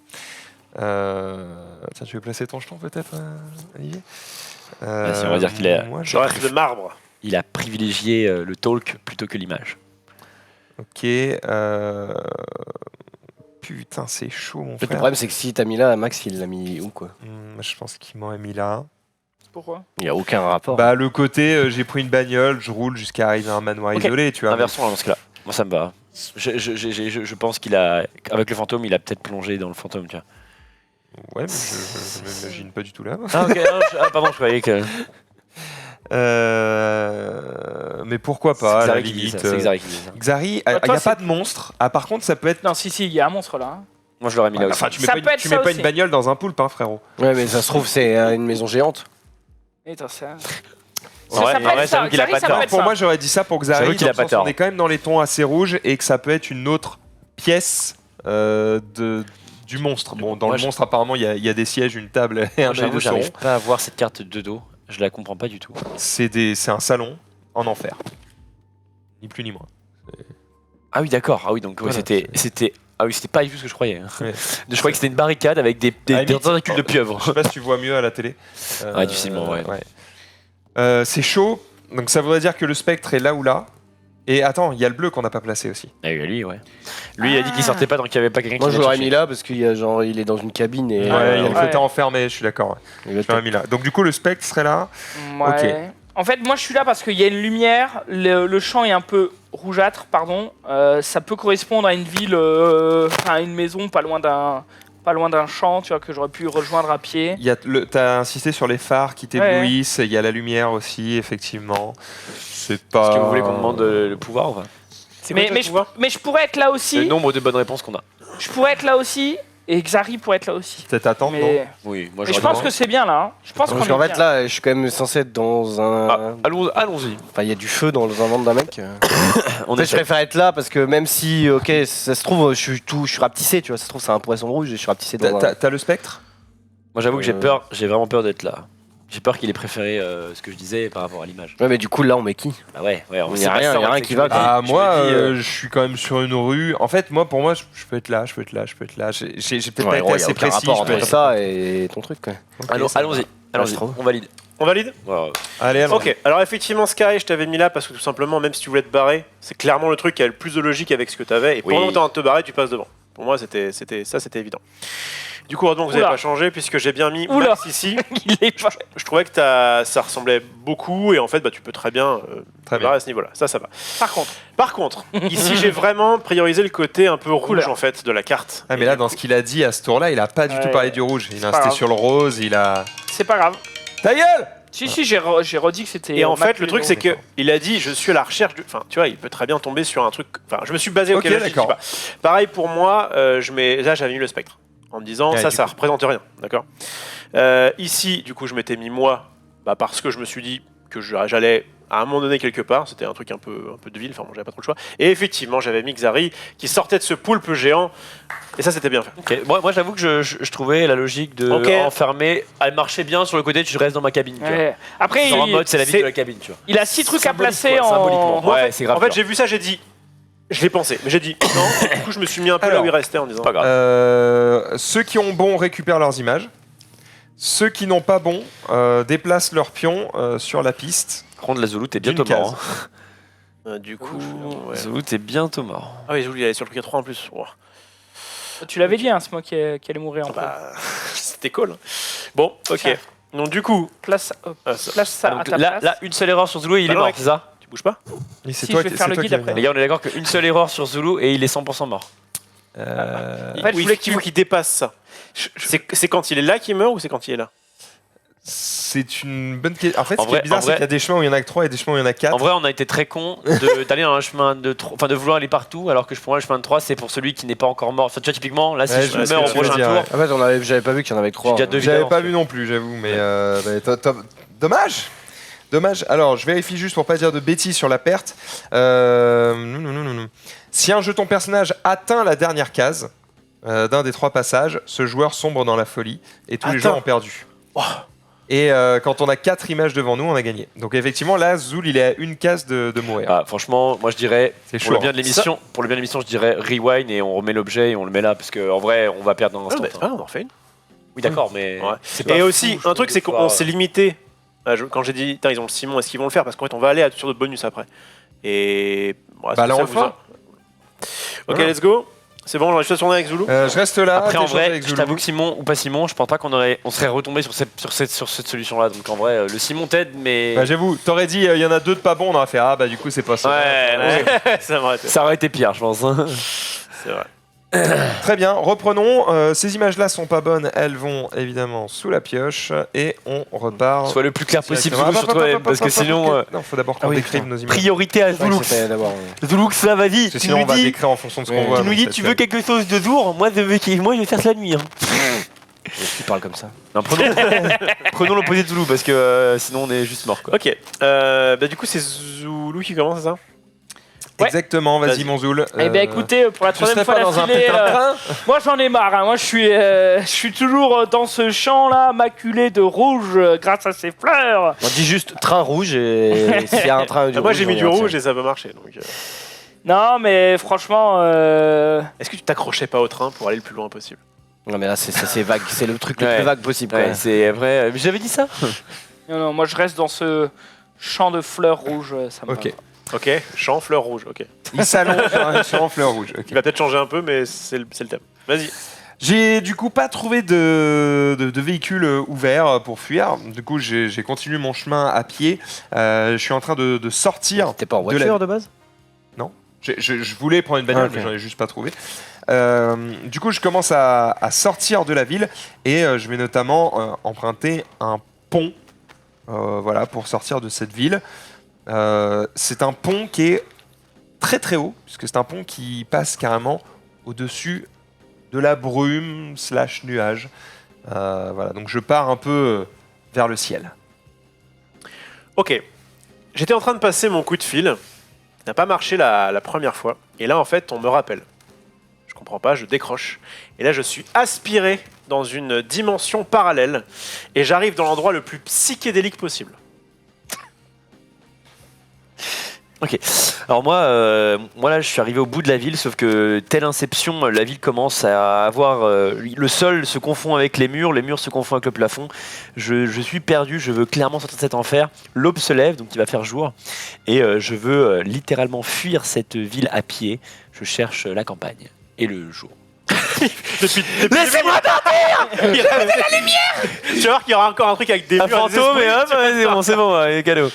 Tiens, tu veux placer ton jeton peut-être, Olivier? Vas-y, on va dire qu'il est- Moi, Je reste de marbre. Il a privilégié le talk plutôt que l'image. Ok. Putain, c'est chaud, mon Le frère. problème, c'est que si t'as mis là, Max, il l'a mis où quoi? Je pense qu'il m'aurait mis là. Pourquoi? Il y a aucun rapport. Bah, le côté, j'ai pris une bagnole, je roule jusqu'à arriver à un manoir Ok. isolé, tu vois. Inversons dans ce cas-là. Moi, ça me va. Je pense qu'il a. Avec le fantôme, il a peut-être plongé dans le fantôme, tu vois. Ouais, mais je m'imagine pas du tout là. Ah, ok. Pardon, je croyais que. Mais pourquoi pas, à la Xari qui dit limite. ça, c'est Xari qui dit ça. Xari, Bah, il n'y toi, a pas de monstre. Ah, par contre, ça peut être. Non, si, il y a un monstre là. hein. Moi, je l'aurais mis là aussi. Enfin, tu mets Ça pas, peut être tu ça mets pas aussi. une bagnole dans un poulpe, hein, frérot. Ouais, mais ça se trouve, c'est une maison géante. Et attends, ça. En vrai, ça peut en vrai, être ça. j'avoue qu'il a Xari, pas ça tort. peut être Pour ça. moi, j'aurais dit ça pour Xari. J'avoue qu'il dans a le pas sens, tort. On est quand même dans les tons assez rouges et que ça peut être une autre pièce du monstre. Bon, dans Moi, le monstre, apparemment, il y a des sièges, une table et un œil J'avoue, de j'arrive sauron. pas à voir cette carte de dos. Je la comprends pas du tout. C'est un salon en enfer. Ni plus ni moins. Ah oui, d'accord. Ah oui, donc ouais, Voilà, c'était Ah oui, c'était pas du tout ce que je croyais. Ouais. Je croyais que c'était une barricade avec des À la limite, tentacules de pieuvre. Je sais pas si tu vois mieux à la télé. Ouais, difficilement, ouais. C'est chaud, donc ça voudrait dire que le spectre est là ou là. Et attends, il y a le bleu qu'on n'a pas placé aussi. Ah oui, lui, ouais. Lui, il a dit qu'il sortait pas tant qu'il y avait pas quelqu'un qui Moi, je venait l'aurais chercher. mis là parce qu'il y a genre, il est dans une cabine et. Ouais, il y a le Ouais. côté enfermé, je suis d'accord. Je l'aurais mis là. Donc du coup, le spectre serait là. Ouais. En fait, moi je suis là parce qu'il y a une lumière, le champ est un peu rougeâtre, pardon. Ça peut correspondre à une ville, à une maison pas loin d'un champ, tu vois, que j'aurais pu rejoindre à pied. T'as insisté sur les phares qui t'éblouissent, il y a la lumière aussi, effectivement. C'est pas... Est-ce que vous voulez qu'on demande le pouvoir ou pas? Mais je pourrais être là Le aussi. nombre de bonnes réponses qu'on a. Je pourrais être là aussi. Et Xari pourrait être là aussi. Peut-être attendre, non Mais, Oui, moi mais je pense que c'est bien là. Hein. Je pense qu'on Parce est qu'en fait, bien. là, je suis quand même censé être dans un. Allons-y. Enfin, il y a du feu dans le ventre d'un mec. On En fait, je essaie. préfère être là parce que même si, ok, ça se trouve, je suis rapetissé, tu vois, ça se trouve, c'est un poisson rouge et je suis rapetissé dans un. T'as le spectre? Moi, j'avoue que j'ai peur. J'ai vraiment peur d'être là. J'ai peur qu'il ait préféré ce que je disais par rapport à l'image. Ouais, mais du coup, là, on met qui? Ah ouais, on Il y sait a pas rien, ça, il y a on rien fait qui que va, je me quoi. dis- Ah, je moi, me dis, je suis quand même sur une rue. En fait, moi, pour moi, je peux être là, je peux être là, je peux être là. J'ai peut-être pas Ouais, été gros, y a assez aucun précis. rapport je peux entre être- ça et ton truc, quoi. Ok, Allons- ça Allons-y. va. Allons-y. trop. On valide. On valide? Voilà. Allez, allons. Ok, alors effectivement Sky, je t'avais mis là parce que tout simplement, même si tu voulais te barrer, c'est clairement le truc qui a le plus de logique avec ce que tu avais. Et Oui. pendant que tu es en train de te barrer, tu passes devant. Pour moi, c'était évident. Du coup, heureusement que vous n'avez Oula. pas changé puisque j'ai bien mis Oula. Max ici. Il est pas. Je trouvais que ça ressemblait beaucoup et en fait, bah, tu peux très bien Très te bien. barrer à ce niveau-là. Ça va. Par contre, Ici, j'ai vraiment priorisé le côté un peu rouge Couleur. en fait de la carte. Ah, mais là, dans ce qu'il a dit à ce tour-là, il a pas du tout Ouais. parlé du rouge. Il a pas insisté grave. sur le rose, il a. c'est pas grave. Ta gueule! Si, j'ai redit que c'était. Et en fait, maculé le truc, de c'est rouge. que il a dit, je suis à la recherche du. Enfin, tu vois, il peut très bien tomber sur un truc. Enfin, je me suis basé. Ok, là, je dis d'accord. pas. Pareil pour moi, là, j'avais mis le spectre en me disant, Ouais, ça, du ça coup. représente rien, d'accord. Ici, du coup, je m'étais mis moi, parce que je me suis dit que j'allais à un moment donné quelque part. C'était un truc un peu de ville. Enfin, bon, j'avais pas trop le choix. Et effectivement, j'avais mis Xari qui sortait de ce poulpe géant. Et ça, c'était bien fait. Ok. Moi, j'avoue que je trouvais la logique de Ok. enfermer. Elle marchait bien sur le côté. Tu restes dans ma cabine. Tu vois. Ouais. Après, Genre en mode, c'est la vie c'est- de la cabine, tu vois. il a 6 trucs à Symbolique, placer quoi, en. symboliquement. Moi, Ouais, c'est grave. En fait, dur. j'ai vu ça, j'ai dit. Je l'ai pensé, mais j'ai dit non. Du coup, je me suis mis un peu là Alors, où il restait en disant. pas grave. Ceux qui ont bon récupèrent leurs images. Ceux qui n'ont pas bon déplacent leurs pions sur la piste. Par contre, la Zulu, t'es bientôt D'une mort. Du coup. Hein. Ouais. Zulu, t'es bientôt mort. Ah oui, Zouli, il allait sur le truc à 3 en plus. Wow. Tu l'avais dit, hein, c'est moi qui allait mourir en fait. Bah, c'était cool. Bon, ok. Tiens. Donc, du coup, Place ça à Donc, ta là, place. là, une seule erreur sur Zulu et il Bah est non, mort, mec. c'est ça? tu bouges pas. Et c'est Si, toi je vais qui- faire c'est le toi guide qui après. Les gars, on est d'accord qu'une seule erreur sur Zulu et il est 100% mort. En fait, je Oui, voulais il faut qu'il dépasse ça. C'est quand il est là qu'il meurt ou c'est quand il est là? C'est une bonne question. En fait, En ce qui vrai- est bizarre, en c'est vrai- qu'il y a des chemins où il y en a que 3 et des chemins où il y en a 4. En vrai, on a été très con d'aller dans un chemin de 3, enfin de vouloir aller partout, alors que pour moi, le chemin de 3, c'est pour celui qui n'est pas encore mort. Enfin, tu vois, typiquement, là, si Ouais, je je vois ce meurs que au tu veux prochain dire, tour, ouais. En fait, j'avais pas vu qu'il y en avait que 3. J'ai déjà deux J'avais vidanges, pas tu vu non plus, j'avoue, mais dommage. Dommage. Alors, je vérifie juste pour pas dire de bêtises sur la perte. Si un jeton personnage atteint la dernière case d'un des 3 passages, ce joueur sombre dans la folie et tous les Atteint. joueurs ont perdu. Oh. Et quand on a 4 images devant nous, on a gagné. Donc effectivement, là, Zoul, il est à une case de mourir. Ah, franchement, moi je dirais, C'est pour chaud. le bien de l'émission, je dirais rewind et on remet l'objet et on le met là, parce qu'en vrai, on va perdre dans un Ah, instant. bah, c'est pas grave, on en refait une. Oui, d'accord, mais. Ouais. c'est pas Et fou, aussi, je un truc, trouve, c'est des qu'on fois. s'est limité. Quand j'ai dit, putain, ils ont le Simon, est-ce qu'ils vont le faire? Parce qu'en fait, on va aller sur d'autres bonus après. Et. Bon, est-ce Bah que là, ça on le vous fera. Ok, Voilà. let's go. C'est bon, j'en ai juste à tourner avec Zulu. Je reste là. Après, en t'échanges vrai, avec je Zoulou. t'avoue que Simon ou pas Simon, je pense pas on serait retombé sur cette solution-là. Donc en vrai, le Simon t'aide, mais. Bah, j'avoue, t'aurais dit, il y en a 2 de pas bons, on aurait fait, ah bah du coup, c'est pas ça. Ouais, Ça va arrêter. ça aurait été pire, je pense. hein. C'est vrai. Très bien, reprenons. Ces images-là sont pas bonnes, elles vont évidemment sous la pioche et on repart. Sois le plus clair possible, directement. Zulu, sur toi, parce que sinon. Non, faut d'abord qu'on Ah oui, décrive putain. nos images. Priorité à Zulu. d'abord. Zulu, ça vas-y. Parce que sinon, on va décrire en fonction de ce qu'on Ouais. voit. Tu nous donc dis, ça tu fait- veux quelque chose de jour, moi je vais faire la nuit. Hein. Tu parles comme ça. Non, prenons l'opposé de Zulu, parce que sinon on est juste mort. Quoi. Ok. Bah, du coup, c'est Zulu qui commence, c'est ça? Ouais. Exactement, vas-y, Vas-y. mon Zoul. Eh ben écoutez, pour la tu serais troisième fois pas dans un d'affilée, putain de train moi j'en ai marre. Hein. Moi je suis toujours dans ce champ là, maculé de rouge grâce à ces fleurs. On dit juste train rouge et s'il y a un train du Moi, rouge, j'ai mis on du y retire. rouge et ça peut marcher. Donc, Non, mais franchement, Est-ce que tu t'accrochais pas au train pour aller le plus loin possible? Non mais là c'est vague, c'est le truc le Ouais. plus vague possible. Ouais, quoi. c'est vrai. Mais j'avais dit ça. non, moi je reste dans ce champ de fleurs rouges. Ça me Ok. va. Ok, champ, fleur rouge, ok. Il s'allonge sur un fleur rouge. ok. Il va peut-être changer un peu, mais c'est le thème. Vas-y. J'ai du coup pas trouvé de véhicule ouvert pour fuir. Du coup, j'ai continué mon chemin à pied. Je suis en train de sortir. T'es pas en de la- voiture de base? Je voulais prendre une bagnole, Ah, ok. mais j'en ai juste pas trouvé. Du coup, je commence à sortir de la ville et je vais notamment emprunter un pont, voilà, pour sortir de cette ville. C'est un pont qui est très très haut, puisque c'est un pont qui passe carrément au-dessus de la brume / nuage. Voilà, donc je pars un peu vers le ciel. Ok. J'étais en train de passer mon coup de fil. Ça n'a pas marché la première fois. Et là, en fait, on me rappelle. Je comprends pas, je décroche. Et là, je suis aspiré dans une dimension parallèle. Et j'arrive dans l'endroit le plus psychédélique possible. Ok. Alors moi là, je suis arrivé au bout de la ville, sauf que telle Inception, la ville commence à avoir le sol se confond avec les murs se confondent avec le plafond. Je suis perdu, je veux clairement sortir de cet enfer. L'aube se lève, donc il va faire jour, et je veux littéralement fuir cette ville à pied. Je cherche la campagne et le jour. Laissez-moi partir. Il reste la lumière. Tu vas voir qu'il y aura encore un truc avec des Un murs, des fantôme et esprits. hop, c'est bon, ouais, cadeau.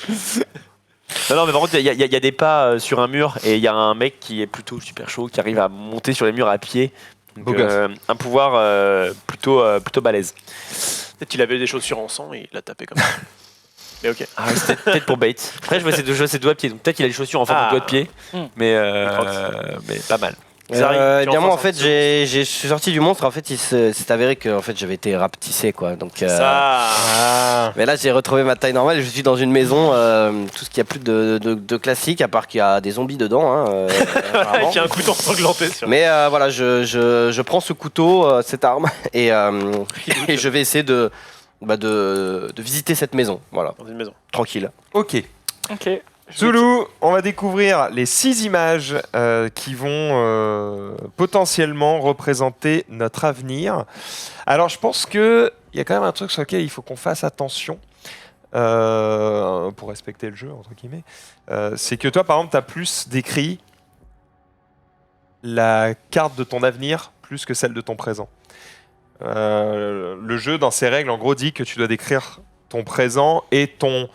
Non, mais par contre, il y a des pas sur un mur et il y a un mec qui est plutôt super chaud qui arrive à monter sur les murs à pied. Donc, Beau gosse. un pouvoir plutôt balèze. Peut-être qu'il avait des chaussures en sang et il l'a tapé comme ça. Mais ok. Ah, c'était peut-être pour bait. Après, je vois ses doigts de pied. Donc peut-être qu'il a des chaussures en forme Ah. de doigts de pied. Hmm. Mais pas mal. Ça arrive, tu Bien en moi en forces fait un je suis sorti du monstre, en fait il s'est avéré que en fait j'avais été rapetissé quoi. Donc Ça. mais là j'ai retrouvé ma taille normale et je suis dans une maison, tout ce qu'il y a plus de classique à part qu'il y a des zombies dedans. Hein, apparemment. Avec un couteau ensanglanté sur. Mais voilà, je prends ce couteau, cette arme, et je vais essayer de visiter cette maison. Voilà, Dans une maison. tranquille. Ok. Ok. Zoulou, on va découvrir les 6 images qui vont potentiellement représenter notre avenir. Alors, je pense qu'il y a quand même un truc sur lequel il faut qu'on fasse attention pour respecter le jeu, entre guillemets. C'est que toi, par exemple, tu as plus décrit la carte de ton avenir plus que celle de ton présent. Le jeu, dans ses règles, en gros, dit que tu dois décrire ton présent et ton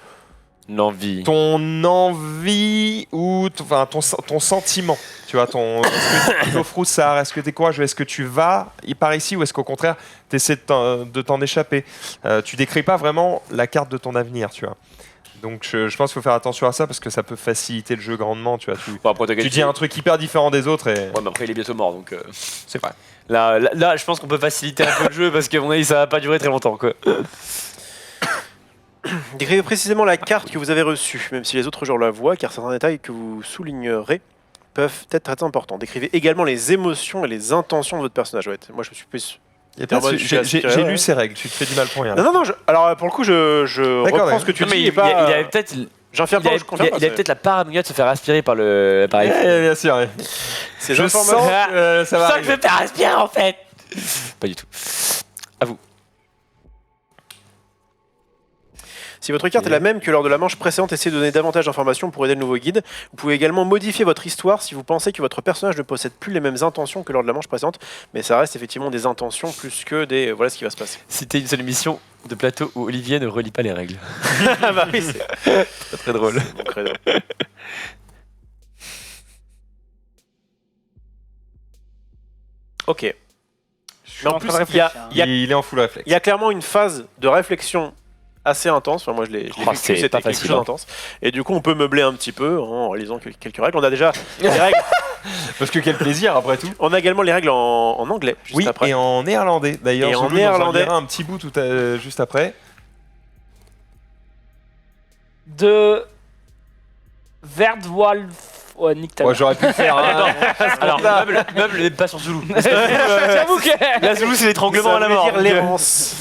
L'envie. envie ou ton sentiment. Tu vois, est-ce que tu es plutôt froussard, est-ce que tu es courageux, est-ce que tu vas par ici ou est-ce qu'au contraire tu essaies de t'en échapper. Tu décris pas vraiment la carte de ton avenir, tu vois. Donc je pense qu'il faut faire attention à ça parce que ça peut faciliter le jeu grandement, tu vois. Bon, après, Tu dis un truc hyper différent des autres et Ouais, mais après, il est bientôt mort, donc c'est vrai. là, je pense qu'on peut faciliter un peu le jeu parce qu'à mon avis, ça va pas durer très longtemps, quoi. Décrivez précisément la carte que vous avez reçue, même si les autres joueurs la voient, car certains détails que vous soulignerez peuvent être très importants. Décrivez également les émotions et les intentions de votre personnage. Ouais, moi, je me suis plus. Y a pas de Moi, souci. je suis assez J'ai curieux, ouais. lu ces règles, tu te fais du mal pour rien. là. Non, alors pour le coup, je D'accord, reprends ouais. ce que tu Non, mais dis. il et pas, avait peut-être j'infirme pas, je confirme pas, il avait c'est- peut-être la paranoïa de se faire aspirer par le. Par les- Ouais, bien sûr. ouais. Ces Je informations- sens que ça va Ça que je arriver. vais faire aspirer en fait. Pas du tout. Si votre carte est la même que lors de la manche précédente, essayez de donner davantage d'informations pour aider le nouveau guide. Vous pouvez également modifier votre histoire si vous pensez que votre personnage ne possède plus les mêmes intentions que lors de la manche précédente, mais ça reste effectivement des intentions plus que des... Voilà ce qui va se passer. C'était une seule émission de plateau où Olivier ne relit pas les règles. Ah bah oui, c'est Très très drôle. mon credo. Ok. Mais en plus, il y a en full réflexe. Il y a clairement une phase de réflexion assez intense. Enfin, moi, je l'ai Oh, vécu, c'est c'était pas quelque facile, chose hein. d'intense. Et du coup, on peut meubler un petit peu en lisant quelques règles. On a déjà les règles. Parce que quel plaisir après tout. On a également les règles en anglais. Juste Oui, après. et en néerlandais d'ailleurs. Et en Zoulou nous néerlandais. dira un petit bout juste après. De Verdwolf. Ouais, nique ta Moi mère. j'aurais pu le faire. hein. Alors, meuble n'est pas sur Zoulou. J'avoue que. La Zoulou, c'est l'étranglement à la Ça veut mort. dire donc, l'errance.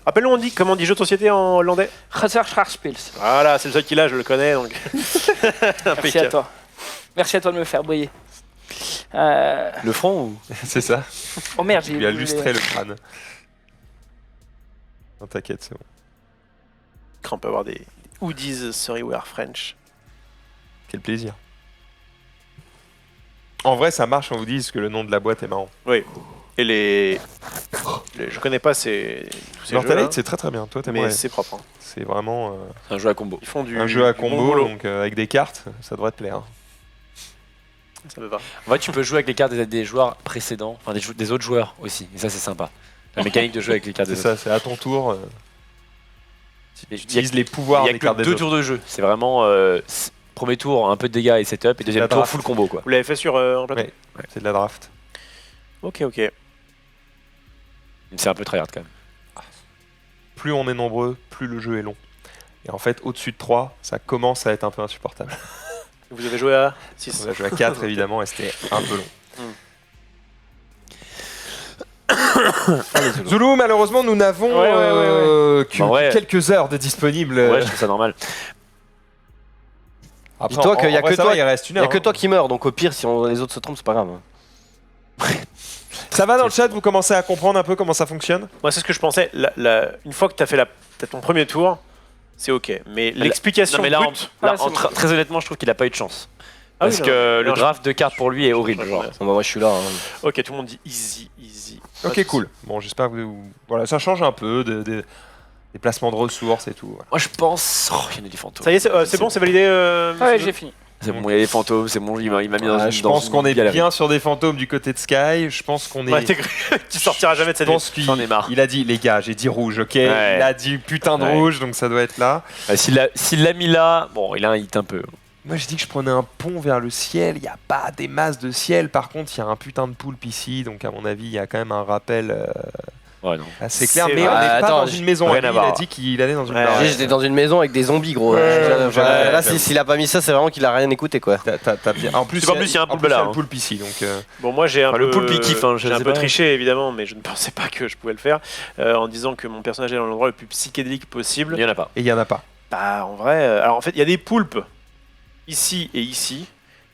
Rappelons, comment on dit jeu de société en hollandais. Research Spills. Voilà, c'est le seul qui l'a, je le connais. Donc. Merci à toi. Merci à toi de me faire briller. Euh, Le front ou C'est ça. Oh merde, Il lui a lustré le crâne. Non, t'inquiète, c'est bon. On peut avoir des hoodies Sorry We Are French. Quel plaisir. En vrai, ça marche, on vous dit que le nom de la boîte est marrant. Oui. Et je connais pas tous ces Mortal jeux-là, 8, c'est très très bien. Toi, mais t'aimerais. c'est propre. Hein. C'est vraiment un jeu à combo? Ils font un jeu à du bon combo, boulot. donc avec des cartes, ça devrait te plaire. Ça me va. En fait, tu peux jouer avec les cartes des joueurs précédents, enfin des autres joueurs aussi. Et ça, c'est sympa. La mécanique de jeu avec les cartes C'est des ça, autres. c'est à ton tour. Tu Il y a- utilises les pouvoirs Il y a des que cartes des 2 autres. tours de jeu. C'est vraiment premier tour, un peu de dégâts et setup, et deuxième La tour, draft. full combo quoi. Vous l'avez fait sur en plateau Ouais. C'est de la draft. Ok, ok. C'est un peu tryhard quand même. Plus on est nombreux, plus le jeu est long. Et en fait, au-dessus de 3, ça commence à être un peu insupportable. Vous avez joué à 6. On a joué à 4 évidemment et c'était un peu long. Zulu, malheureusement, nous n'avons que En vrai- quelques heures de disponibles. Ouais, je trouve ça normal. Après, Dis-toi en- qu'il y a en vrai, que ça toi- va, il reste une Il y a heure. que hein. toi qui meurs, donc au pire, si les autres se trompent, c'est pas grave. Ça va dans le chat, vous commencez à comprendre un peu comment ça fonctionne? Moi, c'est ce que je pensais. Une fois que tu as fait t'as ton premier tour, c'est ok. Mais l'explication Non mais là, brute... là, Ah, c'est bon. très honnêtement, je trouve qu'il a pas eu de chance. Ah oui, Parce non, que le non, draft de cartes pour lui est horrible. je- Genre. Bon, bah, moi, je suis là. hein. Ok, tout le monde dit easy, easy. Pas Ok, de cool. Bon, j'espère que voilà, ça change un peu des placements de ressources et tout. voilà. Moi je pense. Oh, il y en a des fantômes. Ça y est, c'est bon, c'est validé. Ouais, monsieur j'ai fini. C'est bon, il y a des fantômes, c'est bon, il m'a mis dans une Je dans pense une qu'on est galerie. bien sur des fantômes du côté de Sky. Je pense qu'on est. Ouais, tu sortiras jamais de Je cette ville. pense qu'il J'en ai marre. il a dit, les gars, j'ai dit rouge, ok? Ouais. Il a dit putain de Ouais. rouge, donc ça doit être là. S'il l'a mis là, bon, il a un hit un peu. Moi, je dis que je prenais un pont vers le ciel. Il n'y a pas des masses de ciel. Par contre, il y a un putain de poulpe ici. Donc, à mon avis, il y a quand même un rappel Ouais, non. assez clair. C'est Mais vrai. on n'est pas Attends, dans une maison. rien Lui, à il a voir. dit qu'il allait dans une Ouais. baraque. J'étais dans une maison avec des zombies, gros. Ouais, Là, ouais, s'il a pas mis ça, c'est vraiment qu'il a rien écouté, quoi. T'as bien. En plus, C'est pas plus, il y a un en poulpe plus, il y a là, le hein. poulpe ici. Donc, Bon, moi j'ai un Enfin, peu. le poulpe, il kiffe, hein, je j'ai un sais peu pas. triché évidemment, mais je ne pensais pas que je pouvais le faire en disant que mon personnage est dans l'endroit le plus psychédélique possible. Il y en a pas. et il n'y en a pas. Bah, en vrai, alors en fait, il y a des poulpes ici et ici.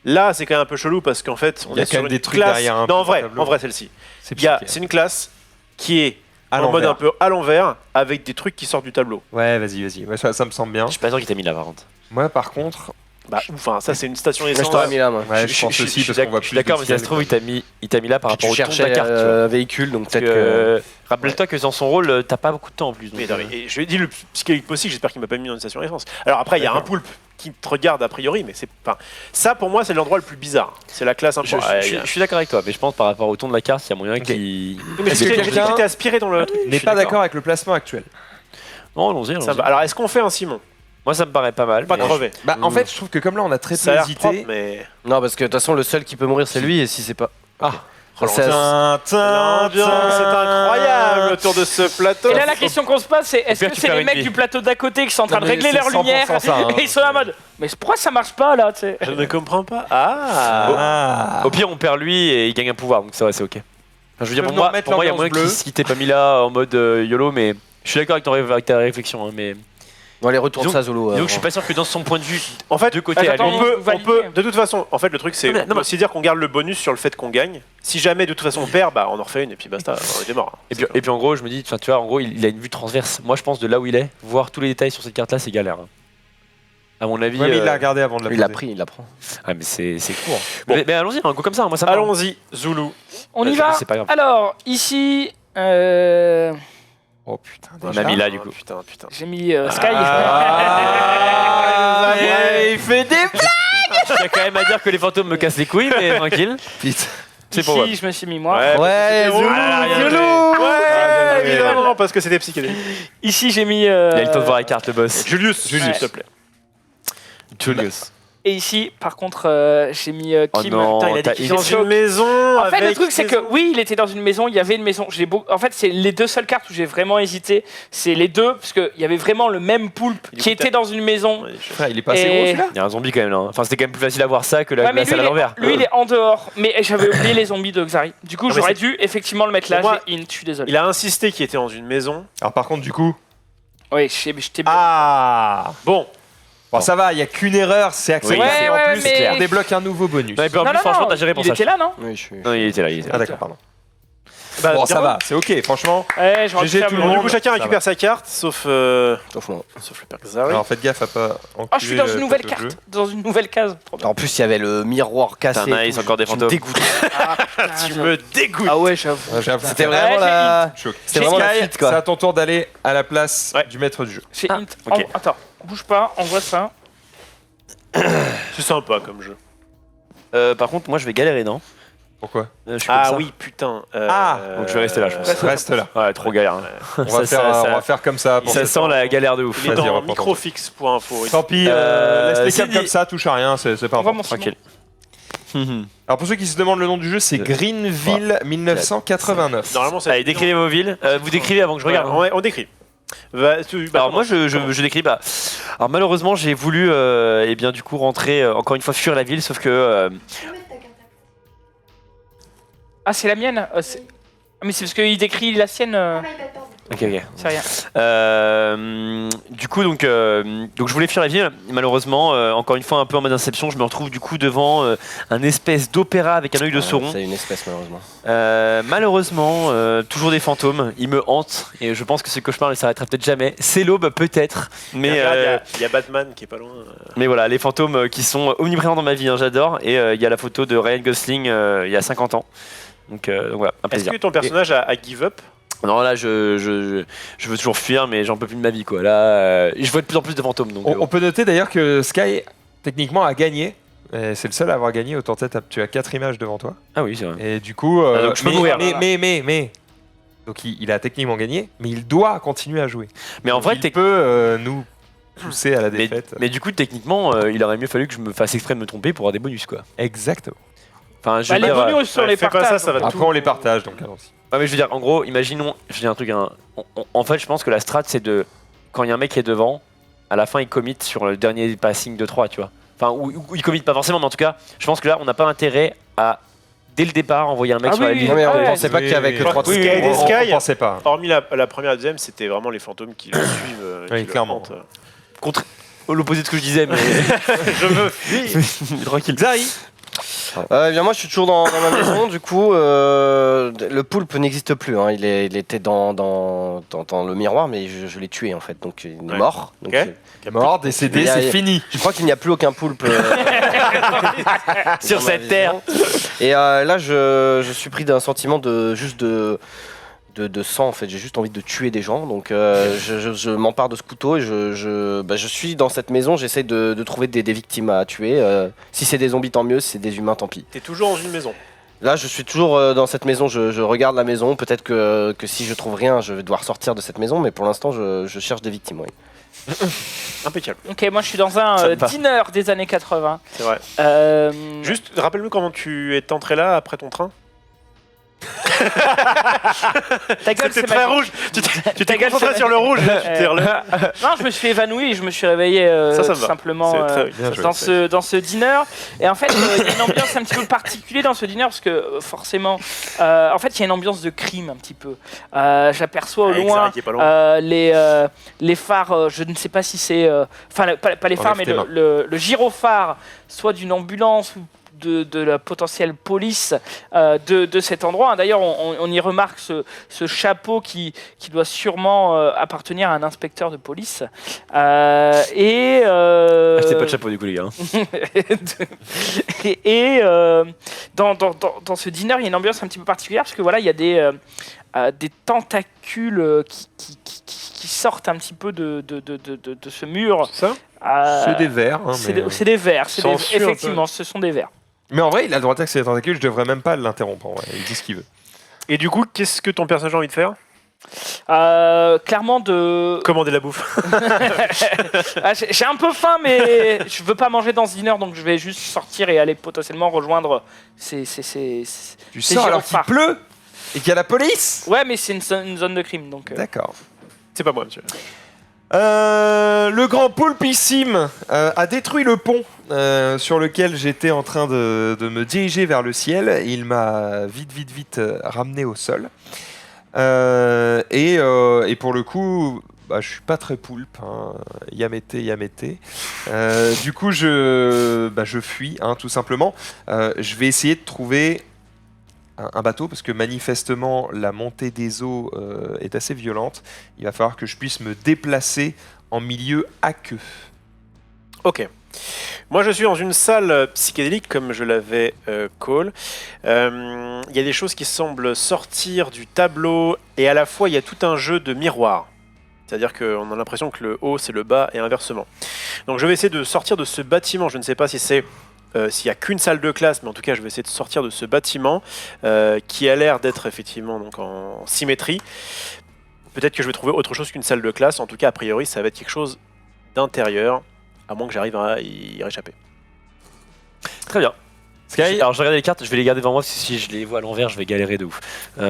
Là, c'est quand même un peu chelou parce qu'en fait, on Il y a est quand sur même une des trucs classe. derrière un Non, en vrai, tableau. celle-ci. C'est C'est une classe qui est à en mode l'envers. un peu à l'envers avec des trucs qui sortent du tableau. Ouais, vas-y. Ouais, ça me semble bien. Je suis pas sûr qu'il t'a mis là par contre. Moi, par contre, Bah, enfin, ça c'est une station Moi, je essence. t'aurais mis là, moi. ouais, je pense aussi parce qu'on voit Je suis plus. d'accord, de mais ça se ciel. trouve, il t'a mis là par rapport Tu au tour de cherchais la carte. tu vois. un véhicule, donc Parce peut-être que. que, rappelle-toi que dans son rôle, t'as pas beaucoup de temps en plus. donc, Mais non, mais- et je lui ai dit le plus psychédélique possible, j'espère qu'il m'a pas mis dans une station essence. Alors après, il y a un poulpe qui te regarde a priori, mais c'est pas. Ça pour moi, c'est l'endroit le plus bizarre. C'est la classe un peu. je suis d'accord avec toi, mais je pense par rapport au ton de la carte, il y a moyen Ok. qu'il. Mais Est-ce que j'ai dit quelqu'un que t'étais aspiré dans le truc. N'est suis pas d'accord. d'accord avec le placement actuel. Non, allons-y. Ça allons-y. va. Alors est-ce qu'on fait un Simon Moi, ça me paraît pas mal. Pas mais- crevé. Bah, en fait, je trouve que comme là, on a très Ça a peu l'air hésité. propre, mais. Non, parce que de toute façon, le seul qui peut mourir, c'est lui, et si c'est pas. Ah. C'est- L'ambiance est incroyable autour de ce plateau. Et là, la question qu'on se pose, c'est est-ce Pire, que tu c'est perds les une mecs vie. du plateau d'à côté qui sont en train Non, de mais régler c'est leur 100% lumière ça, hein. et ils sont là en mode mais pourquoi ça marche pas là, tu sais? Je ne comprends pas. Ah. Au pire, on perd lui et il gagne un pouvoir, donc c'est vrai, c'est ok. Enfin, je veux dire, Ils pour peuvent nous moi, remettre il y a moyen l'ambiance qu'il t'ait pas mis là en mode YOLO, mais je suis d'accord avec ta réflexion, hein, mais Bon, allez, retourne Disons- ça, Zolo. disons que je suis pas sûr que dans son point de vue, En fait, de côté à attends, lui. vous validez. de toute façon, en fait, le truc c'est, Non, mais- on peut non, aussi dire qu'on garde le bonus sur le fait qu'on gagne. Si jamais de toute façon on perd, bah on en refait une et puis basta, on était mort. Et puis en gros, je me dis, enfin, tu vois, en gros, il a une vue transverse. Moi, je pense de là où il est, voir tous les détails sur cette carte-là, c'est galère. hein. À mon avis. Ouais, mais il l'a regardé avant de la Il l'a poser. pris, il la prend. Ah, mais c'est court. Bon. Mais allons-y, un coup comme ça, moi ça me va. Allons-y, Zulu. On y Je- va. c'est pas grave. Alors ici, Oh putain, On déjà. a mis là, du coup. Putain. j'ai mis Sky. Ah, il fait des Il y a quand même à dire que les fantômes me cassent les couilles, mais tranquille. Putain. C'est pour moi. Ici, je me suis mis moi. Ouais, Zulu, Zulu. Ouais, évidemment, parce que c'était psychédélique. Ici, j'ai mis. Il a eu le temps de voir les cartes, le boss. Julius, Ouais. s'il te plaît. Julius. Et ici, par contre, j'ai mis Oh Kim. non, Putain, il a dit t'as qu'il une est dans choc. une maison. En fait, le avec truc, c'est maison. que oui, il était dans une maison, il y avait une maison. En fait, c'est les deux seules cartes où j'ai vraiment hésité. C'est les deux, parce qu'il y avait vraiment le même poulpe Il qui écoutait. était dans une maison. Ouais, Frère, il est pas assez Et- gros celui-là. Il y a un zombie quand même là. Enfin, c'était quand même plus facile à voir ça que la Ouais, mais salle à l'envers. lui, il est en dehors. Mais j'avais oublié les zombies de Xari. Du coup, Ah, mais j'aurais c'est- dû effectivement le mettre là. Pour moi, J'ai int, je suis désolé. Il a insisté qu'il était dans une maison. Alors par contre, du coup. Oui, je t'ai Ah. Bon. Bon, ça va, il n'y a qu'une erreur, c'est accepté. Oui. Et en Ouais, plus, mais- on débloque un nouveau bonus. Non, et puis en plus, franchement, t'as géré pour il ça. était là, non? Oui, je suis. Non, il était là. Ah d'accord, pardon. Bah, Bon, bien ça bon. va, c'est ok, franchement. Ouais, j'aurais pu GG faire tout mieux. le Bon, du monde. coup, chacun Ça récupère va. sa carte, sauf Sauf moi. le Père Xari. Alors faites gaffe à pas Oh, je suis dans une nouvelle carte, dans une nouvelle case. Trop bien. En plus, il y avait le miroir cassé. Putain, et nice, tout, encore des tu me fantômes. dégoûtes. Tu me dégoûtes. Ah ouais, j'avoue. C'était Ouais, vraiment la. Choc. C'était vraiment la Sky, suite, quoi. c'est à ton tour d'aller à la place Ouais. du maître du jeu. J'ai Ah, hint. ok. Attends, bouge pas, envoie ça. C'est sympa comme jeu. Par contre, moi, je vais galérer, non Pourquoi Je suis Ah comme ça. oui, putain. Donc je vais rester là, je pense. Reste là. Ouais, trop galère. hein. On va, Ça- faire, ça- on va faire comme ça. pour Ça ce sent temps. la galère de ouf. Il est Vas-y, dans reprends ton microfix.info. Tant pis, laisse les câbles comme ça, touche à rien, c'est pas Envoie grave. mon Tranquille. Alors pour ceux qui se demandent le nom du jeu, c'est Greenville 1989. Normalement, ça. Allez, décrivez vos villes. Vous décrivez avant que je regarde. On décrit. Alors moi je décris alors malheureusement j'ai voulu et bien du coup rentrer encore une fois fuir la ville sauf que Ah, c'est la mienne Ah, mais c'est parce qu'il décrit la sienne. ok C'est rien. du coup donc je voulais fuir la ville malheureusement encore une fois un peu en mode Inception je me retrouve du coup devant un espèce d'opéra avec un œil de sauron. C'est une espèce, malheureusement. Malheureusement toujours des fantômes ils me hantent et je pense que ce cauchemar ne s'arrêtera peut-être jamais. C'est l'aube peut-être mais Il y a Batman qui est pas loin. mais voilà, les fantômes qui sont omniprésents dans ma vie, hein, j'adore. Et il y a la photo de Ryan Gosling il y a 50 ans. Donc voilà, un Est-ce plaisir. que ton personnage a give up? Non, là, je veux toujours fuir, mais j'en peux plus de ma vie, quoi. Là, je vois de plus en plus de fantômes. Donc, On peut noter d'ailleurs que Sky, techniquement, a gagné. Et c'est le seul à avoir gagné. Autant tu as 4 images devant toi. Ah oui, c'est vrai. Et du coup, donc je peux mourir. mais. Donc il a techniquement gagné, mais il doit continuer à jouer. Mais en vrai, il peut nous pousser à la défaite. mais du coup, techniquement, il aurait mieux fallu que je me fasse exprès de me tromper pour avoir des bonus, quoi. Exactement. Enfin, je Bah, veux les dire, bonus sur ouais, les fais pas partages. ça, ça va donc. Après, on les partage, donc allons-y. ouais, mais je veux dire, en gros, imaginons, je dis un truc, hein, en fait, je pense que la strat, c'est de, quand il y a un mec qui est devant, à la fin, il commit sur le dernier passing de 3, tu vois. Enfin, ou il commit pas forcément, mais en tout cas, je pense que là, on n'a pas intérêt à, dès le départ, envoyer un mec Ah sur la oui, ligne. Non, mais on ouais. pensait pas qu'il y avait que Oui, 3 oui, trucs. oui. On Sky. pensait pas. Hormis la première et la deuxième, c'était vraiment les fantômes qui le suivent. Oui, qui le clairement. hantent. Contre l'opposé de ce que je disais, mais Je me fuis. tranquille. Zari. Eh bien moi je suis toujours dans ma maison, du coup le poulpe n'existe plus, hein. Il était dans le miroir mais je l'ai tué en fait, donc il est Ouais. mort. Donc, Ok. Mort, décédé, Il y a- c'est fini. je crois qu'il n'y a plus aucun poulpe Sur dans ma cette terre. vision. Et là je suis pris d'un sentiment de sang en fait, j'ai juste envie de tuer des gens, donc je m'empare de ce couteau et je suis dans cette maison, j'essaie de trouver des victimes à tuer. Si c'est des zombies tant mieux, si c'est des humains tant pis. T'es toujours dans une maison. Là, je suis toujours dans cette maison, je regarde la maison. Peut-être que si je trouve rien, je vais devoir sortir de cette maison, mais pour l'instant, je cherche des victimes. Oui. Impeccable, Ok, moi je suis dans un Ça me va. dîner des années 80. c'est vrai. Juste. Juste, rappelle-moi comment tu es entré là après ton train. Ta gueule, C'était c'est très ma... rouge. Tu Ta t'es gueule, concentré c'est sur le rouge. Là, tu t'es relevé. Non, je me suis évanoui et je me suis réveillé Ça me tout va. simplement C'est très bien joué. dans ce dîner. Et en fait, il y a une ambiance un petit peu particulière dans ce dîner parce que forcément, en fait, il y a une ambiance de crime un petit peu. J'aperçois au Avec loin Zara qui est pas loin. les phares, je ne sais pas si c'est... Enfin, pas les phares, mais tes mains. le gyrophare, soit d'une ambulance ou de la potentielle police de cet endroit. D'ailleurs, on y remarque ce chapeau qui doit sûrement appartenir à un inspecteur de police. Achetez pas de chapeau du coup, les gars. et dans ce dîner, il y a une ambiance un petit peu particulière parce que voilà, il y a des tentacules qui sortent un petit peu de ce mur. Ça C'est des vers. hein, C'est mais, c'est des vers, Censure, un peu. effectivement, ce sont des vers. mais en vrai, il a le droit d'attaquer les tentacules, je devrais même pas l'interrompre. En vrai. Il dit ce qu'il veut. Et du coup, qu'est-ce que ton personnage a envie de faire? Clairement de... Commander la bouffe. Ah, j'ai un peu faim, mais je veux pas manger dans ce dîner, donc je vais juste sortir et aller potentiellement rejoindre Tu C'est sors alors qu'il gyrophare. pleut et qu'il y a la police. Ouais, mais c'est une zone de crime, donc... D'accord. C'est pas moi, monsieur. Le grand poulpissime a détruit le pont sur lequel j'étais en train de me diriger vers le ciel. Il m'a vite ramené au sol. Et pour le coup, bah, je suis pas très poulpe, hein. Yamete, Yamete. Du coup, je fuis, hein, tout simplement. Je vais essayer de trouver un bateau, parce que manifestement, la montée des eaux est assez violente. Il va falloir que je puisse me déplacer en milieu aqueux. Ok. Moi, je suis dans une salle psychédélique, comme je l'avais call. Il y a des choses qui semblent sortir du tableau, et à la fois, il y a tout un jeu de miroirs. C'est-à-dire qu'on a l'impression que le haut, c'est le bas, et inversement. Donc, je vais essayer de sortir de ce bâtiment. Je ne sais pas si c'est... s'il n'y a qu'une salle de classe, mais en tout cas, je vais essayer de sortir de ce bâtiment qui a l'air d'être effectivement donc, en symétrie. Peut-être que je vais trouver autre chose qu'une salle de classe. En tout cas, a priori, ça va être quelque chose d'intérieur. À moins que j'arrive à y réchapper. Très bien. Sky, Alors je regarde les cartes, je vais les garder devant moi, parce que si je les vois à l'envers, je vais galérer de ouf. Ça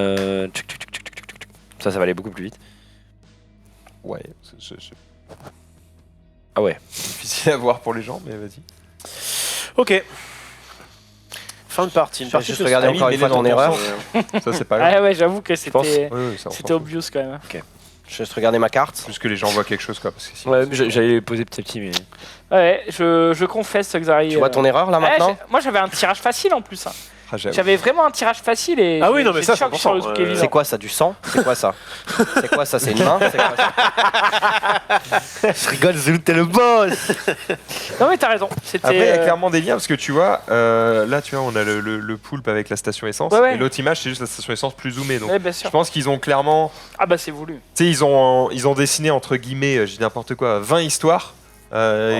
va aller beaucoup plus vite. ouais, Ah ouais. difficile à voir pour les gens, mais vas-y. Ok. Fin de partie. Une J'ai partie juste de regardé style. encore une fois ton erreur. Ça, c'est pas grave. Ah ouais, j'avoue que penses c'était Oui, ça, on c'était s'en fout. obvious quand même. Je vais juste regarder ma carte. Juste que les gens voient quelque chose, quoi. Parce que sinon, Ouais, mais j'allais les poser petit à petit, mais. Ouais, je confesse, Xari. Tu vois ton erreur là Ouais, maintenant moi j'avais un tirage facile en plus. Hein. Ah, j'avoue. J'avais vraiment un tirage facile et Ah oui, non, mais j'ai ça, choc 100%, sur le truc évident. C'est quoi ça, du sang? C'est quoi ça? C'est quoi ça? C'est une main? C'est quoi ça? Je rigole, Zulu, t'es le boss! Non mais t'as raison. C'était. Après, il y a clairement des liens parce que tu vois, là, tu vois, on a le poulpe avec la station essence. Ouais, ouais. Et l'autre image, c'est juste la station essence plus zoomée. Donc, Ouais, bien je sûr. pense qu'ils ont clairement. Ah bah c'est voulu. Tu sais, ils ont dessiné, entre guillemets, je dis n'importe quoi, 20 histoires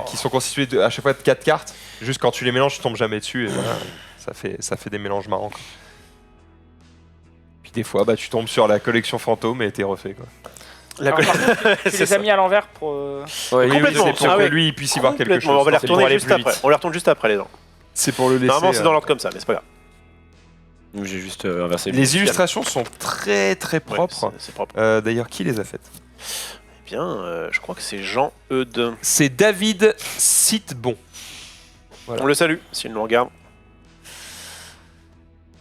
qui sont constituées à chaque fois de 4 cartes. Juste quand tu les mélanges, tu tombes jamais dessus. Et voilà, ça fait des mélanges marrants, quoi. Puis des fois, bah, tu tombes sur la collection fantôme et t'es refait, quoi. Alors, par contre, tu C'est les ça. as mis à l'envers pour. Ouais, Complètement. C'est pour Ah que ouais. lui, il puisse y voir quelque Complètement. chose. On va les c'est pour retourner aller juste plus après. vite. On les retourne juste après les gens. C'est pour le laisser. Normalement, c'est dans l'ordre comme ça, mais c'est pas grave. Nous, j'ai juste inversé. Les illustrations sont très très Ouais, propres. c'est propre. D'ailleurs, qui les a faites? Eh bien, je crois que c'est Jean Eudes. C'est David Sitbon. Voilà. On le salue, s'il nous regarde.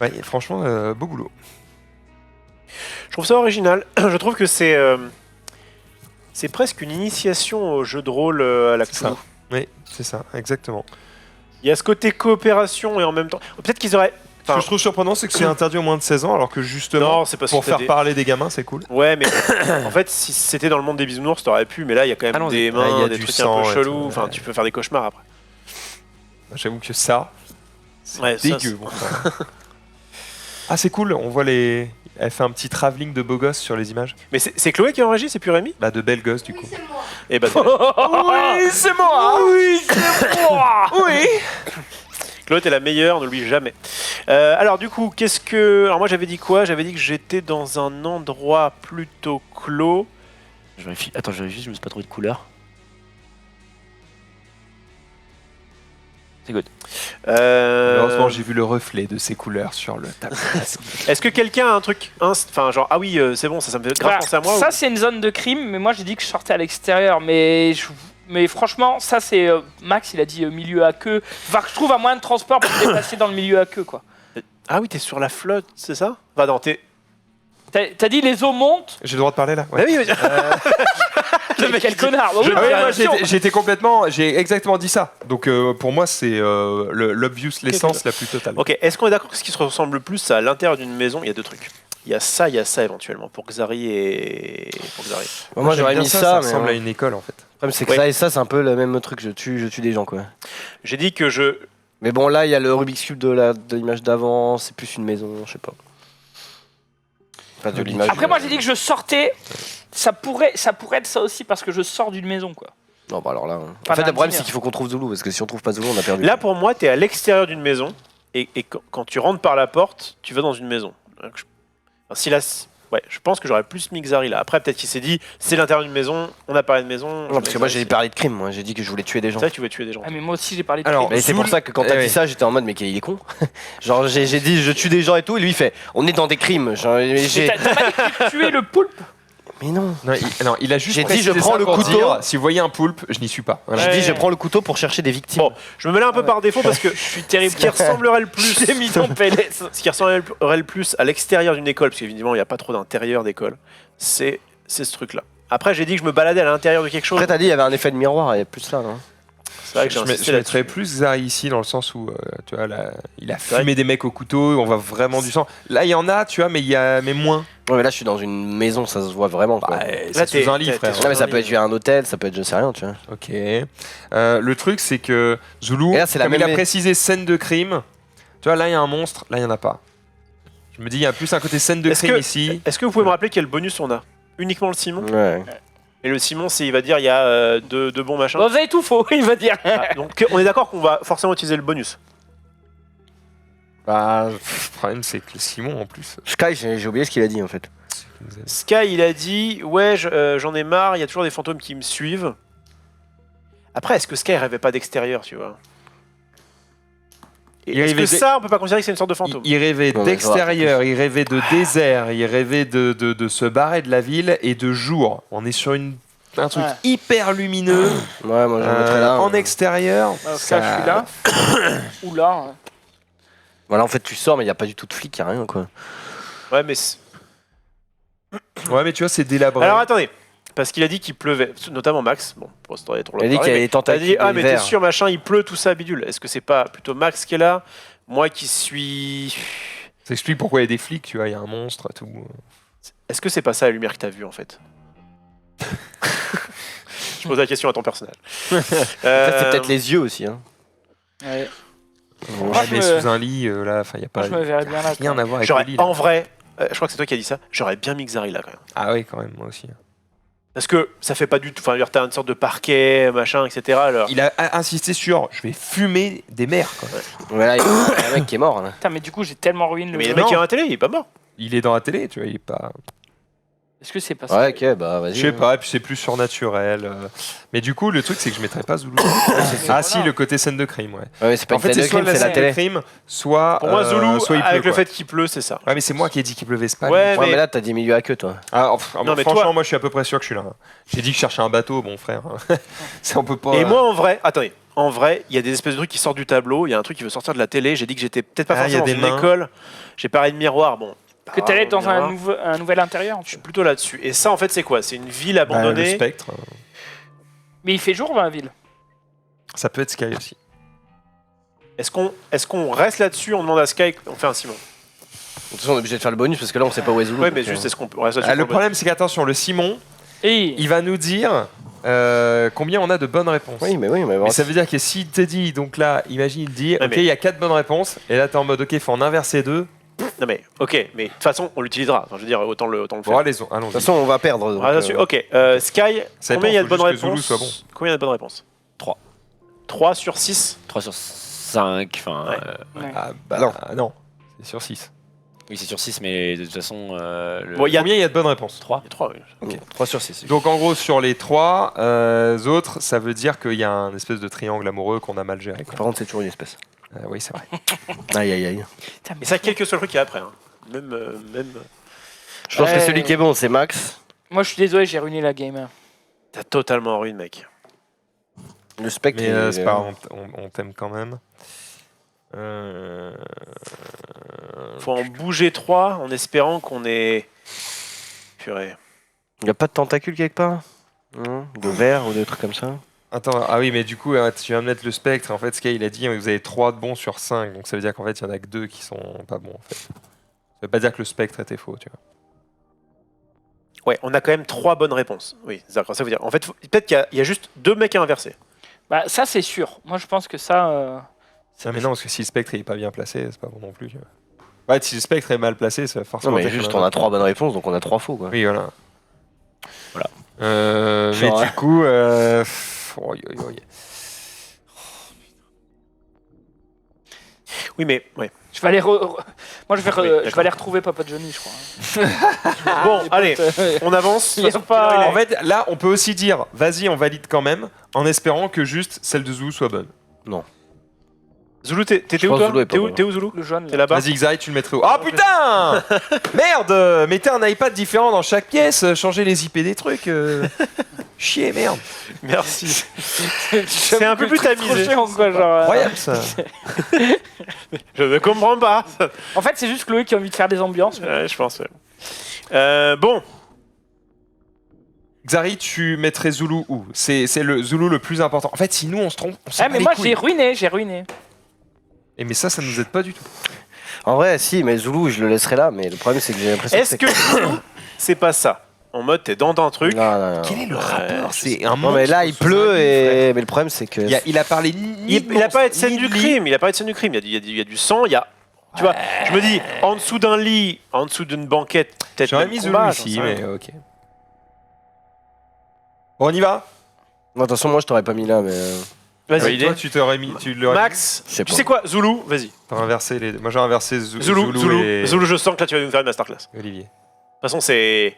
Ouais, franchement, beau boulot. Je trouve ça original. Je trouve que c'est presque une initiation au jeu de rôle à la C'est ça. Cthulhu. Oui, c'est ça, exactement. Il y a ce côté coopération et en même temps... Peut-être qu'ils auraient... Ce que je trouve surprenant, c'est que c'est interdit aux moins de 16 ans, alors que justement, Non, c'est parce pour que t'as faire parler des gamins, c'est cool. Ouais, mais en fait, si c'était dans le monde des bisounours, t'aurais pu, mais là, il y a quand même Allons-y. des Ah, il y mains, a des du trucs sang un peu et chelous. tout, Enfin, ouais. tu peux faire des cauchemars après. J'avoue que ça, c'est Ouais, ça, dégueu. Bon, ça. Ah, c'est cool, on voit les... Elle fait un petit travelling de beaux gosses sur les images. Mais c'est Chloé qui a enregistré, c'est plus Rémi? Bah, de belles gosses, du coup. Eh ben, Oui, c'est moi. Oui, c'est moi. Oui. Chloé, t'es la meilleure, ne l'oublie jamais. Alors, du coup, qu'est-ce que... Alors, moi, j'avais dit quoi? J'avais dit que j'étais dans un endroit plutôt clos. Je vérifie. Attends, je vérifie, je me suis pas trouvé de couleur. C'est good. Heureusement, j'ai vu le reflet de ces couleurs sur le tableau. Est-ce que quelqu'un a un truc... Enfin, genre, ah oui, c'est bon, ça me fait grave Voilà. penser à moi. Ça ou- c'est une zone de crime, mais moi j'ai dit que je sortais à l'extérieur. Mais franchement, ça c'est Max, il a dit milieu aqueux. Enfin, que je trouve un moyen de transport pour me déplacer dans le milieu aqueux quoi. Ah oui, t'es sur la flotte, c'est ça? Bah non, t'es... T'as dit les eaux montent. J'ai le droit de parler là? Ah oui, mais... Quel connard. Bah oui, Ah oui, bien moi, sûr. j'ai exactement dit ça. Donc pour moi, c'est l'obvious l'essence la plus totale. Ok, est-ce qu'on est d'accord que ce qui se ressemble le plus à l'intérieur d'une maison, il y a deux trucs. Il y a ça éventuellement, pour Xari et... Pour Xari. Moi j'aime j'aurais bien mis ça ça, mais ressemble à le une école en fait. problème c'est que Ouais. ça et ça c'est un peu le même truc, je tue des gens quoi. J'ai dit que je... Mais bon là il y a le Rubik's Cube de l'image d'avant, c'est plus une maison, je sais pas. Pas de l'image. Après moi j'ai dit que je sortais. Ça pourrait être ça aussi parce que je sors d'une maison quoi. Non bah alors là... Pas En fait d'un le problème dîner. c'est qu'il faut qu'on trouve Zulu, parce que si on trouve pas Zulu on a perdu. Là, pour moi, t'es à l'extérieur d'une maison, et quand tu rentres par la porte, tu vas dans une maison. Donc, enfin, si là... Ouais, je pense que j'aurais plus mis Xari là. Après, peut-être qu'il s'est dit, c'est l'intérieur d'une maison, on a parlé de maison... Non parce que moi j'ai parlé de crime, moi j'ai dit que je voulais tuer des gens. C'est vrai que tu veux tuer des gens. Ah mais moi aussi j'ai parlé de Alors, crime. Mais c'est pour Zulu- ça que quand t'as Eh dit oui. ça, j'étais en mode, mais il est con. Genre, j'ai dit, je tue des gens et tout, et lui, il fait, on est dans des crimes. Genre, mais Mais t'as pas dit que tu tuais le poulpe. mais non. Non, il a juste J'ai dit, précisé je prends ça le pour couteau. dire, si vous voyez un poulpe, je n'y suis pas. Voilà. J'ai Ouais. dit, je prends le couteau pour chercher des victimes. Bon, je me mets là un peu par défaut parce que je suis terrible. Ce qui ressemblerait le plus... J'ai mis ton PLS. Ce qui ressemblerait le plus à l'extérieur d'une école, parce qu'évidemment, il n'y a pas trop d'intérieur d'école, c'est ce truc-là. Après, j'ai dit que je me baladais à l'intérieur de quelque chose. Après, t'as dit il y avait un effet de miroir et plus là, non? C'est vrai que j'ai insisté Je mettrais là-dessus. plus Zari ici dans le sens où tu vois là, il a C'est vrai fumé des mecs au couteau, on voit vraiment du sang. Là il y en a, tu vois, mais moins. Ouais, mais là, je suis dans une maison, ça se voit vraiment, quoi. Bah, Là, c'est sous un lit, t'es frère. sur Non, mais ça un peut lit. être un hôtel, ça peut être je sais rien, tu vois. Ok. Le truc c'est que Zulu, Et là, c'est la comme il même a précisé scène de crime, tu vois là il y a un monstre, là il y en a pas. Je me dis il y a plus un côté scène de Est-ce crime que- ici. Est-ce que vous pouvez me rappeler quel bonus on a? Uniquement le Simon. Ouais. Et le Simon, il va dire il y a deux bons machins. Bon, vous avez tout faux, il va dire. Ah, donc on est d'accord qu'on va forcément utiliser le bonus. Bah, Le problème c'est que le Simon en plus. Sky, j'ai oublié ce qu'il a dit en fait. Sky, il a dit ouais, j'en ai marre, il y a toujours des fantômes qui me suivent. Après, est-ce que Sky rêvait pas d'extérieur, tu vois? Et Il est-ce que rêvait ça, on peut pas considérer que c'est une sorte de fantôme? Il rêvait Non, mais d'extérieur, il rêvait de désert, il rêvait de se barrer de la ville et de jour. On est sur un truc Ouais. hyper lumineux. Ouais, moi je le mettrais là. En extérieur. Alors, ça, je suis là. Ou là. hein. Voilà, en fait, tu sors, mais il n'y a pas du tout de flic, il n'y a rien, quoi. Ouais, mais. Ouais, mais tu vois, c'est délabré. Alors attendez, parce qu'il a dit qu'il pleuvait, notamment Max. Bon, pour se tourner, Il a dit qu'il y avait des T'as tentacules dit ah mais t'es d'hiver. sûr machin, il pleut tout ça bidule. Est-ce que c'est pas plutôt Max qui est là? Moi qui suis. Ça explique pourquoi il y a des flics, tu vois, il y a un monstre et tout. Est-ce que c'est pas ça la lumière que t'as vue en fait? Je pose la question à ton personnage. En fait, c'est peut-être les yeux aussi. Hein. Ouais. Ouais, Moi, mais je me- sous un lit, là, enfin, il n'y a pas Moi, je me verrais bien là. rien quoi. à voir avec J'aurais le lit. là. en vrai, je crois que c'est toi qui as dit ça. J'aurais bien mis Xari là quand même. Ah oui, quand même, moi aussi. Parce que ça fait pas du tout. Enfin, t'as une sorte de parquet, machin, etc. Alors. Il a insisté sur je vais fumer des mères. Quoi. Mais là, il y a un mec qui est mort. Là. Putain, mais du coup, j'ai tellement ruiné le Mais le jeu. mec non. qui a la télé, il est pas mort. Il est dans la télé, tu vois, il est pas. Est-ce que c'est pas ça? Ouais, ok, bah vas-y. Je sais pas, et puis c'est plus surnaturel. Mais du coup, le truc, c'est que je mettrais pas Zulu. Ah si, le côté scène de crime, ouais. Ouais, mais c'est pas En une fait, scène c'est de soit crime, la c'est la scène de télé. crime, soit. Pour moi, Zulu, soit il pleut, avec le quoi. fait qu'il pleut, c'est ça. Ouais, mais c'est moi qui ai dit qu'il pleuvait, c'est pas Ouais, lui. Ouais, mais- mais là, t'as dit milieu à queue, toi. Ah, Non, mais franchement, toi- moi, je suis à peu près sûr que je suis là. J'ai dit que je cherchais un bateau, bon frère. Ça, on peut pas. Et moi, en vrai, attendez, en vrai, il y a des espèces de trucs qui sortent du tableau. Il y a un truc qui veut sortir de la télé. J'ai dit que j'étais peut-être pas Ah, il y a forcément dans des une mains. école. J'ai parlé de miroir. Bon. Que t'allais être dans miroir. un nouvel intérieur. Je suis plutôt là-dessus. Et ça, en fait, c'est quoi? C'est une ville Bah, abandonnée. le spectre. Mais il fait jour dans la ville. Ça peut être Sky aussi. Est-ce qu'on reste là-dessus? On demande à Sky. On fait un Simon. De toute façon, on est obligé de faire le bonus parce que là, on sait pas où est Zulu. Ouais, mais donc, juste, est-ce qu'on reste là-dessus? Ah, le pour problème, c'est qu'attention, le Simon, Et il va nous dire combien on a de bonnes réponses. Oui, mais oui, mais bon. Mais ça veut dire que s'il te dit, donc là, imagine, il te dit, Ouais, ok, mais- il y a 4 bonnes réponses, et là, t'es en mode, ok, faut en inverser 2. Non, mais ok, mais de toute façon, on l'utilisera. Enfin, je veux dire, autant le faire. Bon, allons-y. De toute façon, on va perdre. donc, Ah, là-dessus. Ok, Sky, Ça combien il y a de dépend, bonnes faut juste que Zulu réponses? soit bon. Combien il y a de bonnes réponses? 3. 3 sur 6. 3 sur 5. Enfin, Ouais. Ah, bah Non. non, c'est sur 6. oui, c'est sur 6, mais de toute façon. Bon, il y a Combien il y a de bonnes réponses 3. 3, oui. Ok, 3 sur 6. Donc en gros, sur les 3 autres, ça veut dire qu'il y a un espèce de triangle amoureux qu'on a mal géré. quoi. Par contre, c'est toujours une espèce. Oui, c'est vrai. Aïe, aïe, aïe. Putain, mais Et ça, quel que soit le truc qu'il y a après. Hein. Même. Je pense Ouais. que celui qui est bon, c'est Max. moi, je suis désolé, j'ai ruiné la game. T'as totalement ruiné, mec. Le spectre. Mais il- c'est pas grave, on t'aime quand même. Faut en bouger 3 en espérant qu'on ait. Purée. Il n'y a pas de tentacules quelque part Non de verre ou de trucs comme ça. Attends, ah oui, mais du coup, tu viens de mettre le spectre. En fait, Sky, il a dit vous avez 3 de bons sur 5. Donc ça veut dire qu'en fait, il y en a que 2 qui sont pas bons. En fait. Ça veut pas dire que le spectre était faux, tu vois. Ouais, on a quand même 3 bonnes réponses. Oui, d'accord, ça veut dire. En fait, peut-être qu'il y a juste 2 mecs à inverser. Bah, ça, c'est sûr. Moi, je pense que ça. Ah, mais non, parce que si le spectre il est pas bien placé, c'est pas bon non plus. Tu vois. Ouais, si le spectre est mal placé, ça va Non, forcément. mais dire juste, qu'il y en on a 3 bonnes réponses, donc on a 3 faux, quoi. Oui, voilà. Voilà. Mais Genre, du coup, oi, oi, oi. Oui, mais. Ouais. Je vais aller moi, je vais, Oui, je vais d'accord. aller retrouver Papa Johnny, je crois. Bon, allez, on avance. Il y a pas- En fait, là, on peut aussi dire vas-y, on valide quand même, en espérant que juste celle de Zulu soit bonne. Zulu, t'étais Je où pense toi Zulu est pas bon. T'es où Zulu? Le jaune. T'es Là. là-bas? Vas-y, Xari, tu le mettrais où Ah putain Merde Mettez un iPad différent dans chaque pièce, changez les IP des trucs. Chier, merde. Merci. C'est un peu plus tamisé. Quoi, genre, Incroyable ça. Je ne comprends pas. En fait, c'est juste Chloé qui a envie de faire des ambiances. Ouais, je pense. Ouais. Bon. Xari, tu mettrais Zulu où? C'est le Zulu le plus important. En fait, si nous on se trompe, on s'en Ah, bat mais les moi, couilles. j'ai ruiné. Et mais ça nous aide pas du tout. En vrai, si, mais Zulu, je le laisserai là, mais le problème, c'est que j'ai l'impression Est-ce que c'est pas ça? En mode, t'es dans un truc. Non. Quel est le rapport? je C'est sais. un Non, monstre mais là, il sous un pleut, lit, mais le problème, c'est que. il a parlé Il a pas de scène du crime. Il a pas de scène du crime. Il y a du sang. Il y a. Tu vois, je me dis, en dessous d'un lit, en dessous d'une banquette, peut-être. J'aurais même mis Zulu combat, ici, j'en sais rien. mais ok. Bon, on y va. Non, de toute façon, moi, je t'aurais pas mis là, mais. Vas-y. Validé. Toi, tu t'aurais mis. Tu l'aurais Max, Je sais tu pas. sais quoi? Zulu, vas-y. T'as inversé les. Moi, j'ai inversé Zulu, et je sens que là, tu vas nous faire une masterclass. De Olivier. toute façon, c'est.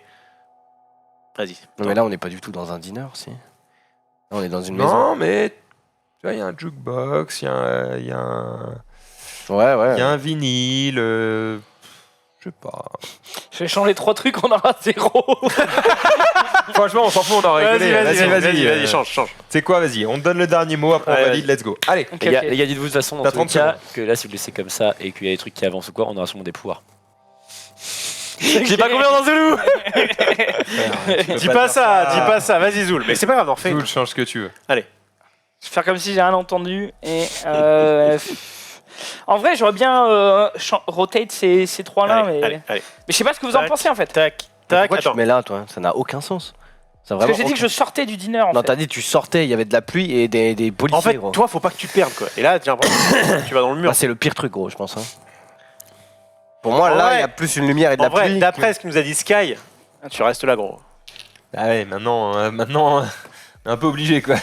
Vas-y. Non, mais là, on n'est pas du tout dans un dîner, si. Là, on est dans une maison. Non, mais tu vois, il y a un jukebox, il y a un Ouais. un vinyle. Je sais pas. Je vais changer 3 trucs, on aura 0. Franchement, on s'en fout, on en rigolé. Vas-y, change. C'est quoi, vas-y, on te donne le dernier mot, après on Ouais, valide, let's go. Allez. Ok, Les gars, ok. les gars, dites-vous de toute façon, dans T'as tous les 30 cas, secondes. que là, si vous le laissez comme ça et qu'il y a des trucs qui avancent ou quoi, on aura sûrement des pouvoirs. J'ai pas confiance dans Zulu. Dis pas ça, vas-y Zul. Mais c'est pas grave, on refait. Zul, change ce que tu veux. Je vais faire comme si j'ai rien entendu. Et en vrai, j'aurais bien rotate ces 3-là, mais... Allez. mais je sais pas ce que vous en Tac. pensez en fait. Tac, Pourquoi tu te attends. mets là, toi? Ça n'a aucun sens. Ça a Parce que vraiment j'ai dit que je sortais du dîner en Non, fait. t'as dit tu sortais, il y avait de la pluie et des policiers, En fait, gros. toi, faut pas que tu perdes quoi. Et là, tiens, tu vas dans le mur. Ah, c'est le pire truc, gros, je pense. Hein. Pour moi, En là, vrai- il y a plus une lumière et de En la vrai, pluie. d'après ce que nous a dit Sky, tu restes là, gros. Ah ouais, maintenant, on est un peu obligé, quoi.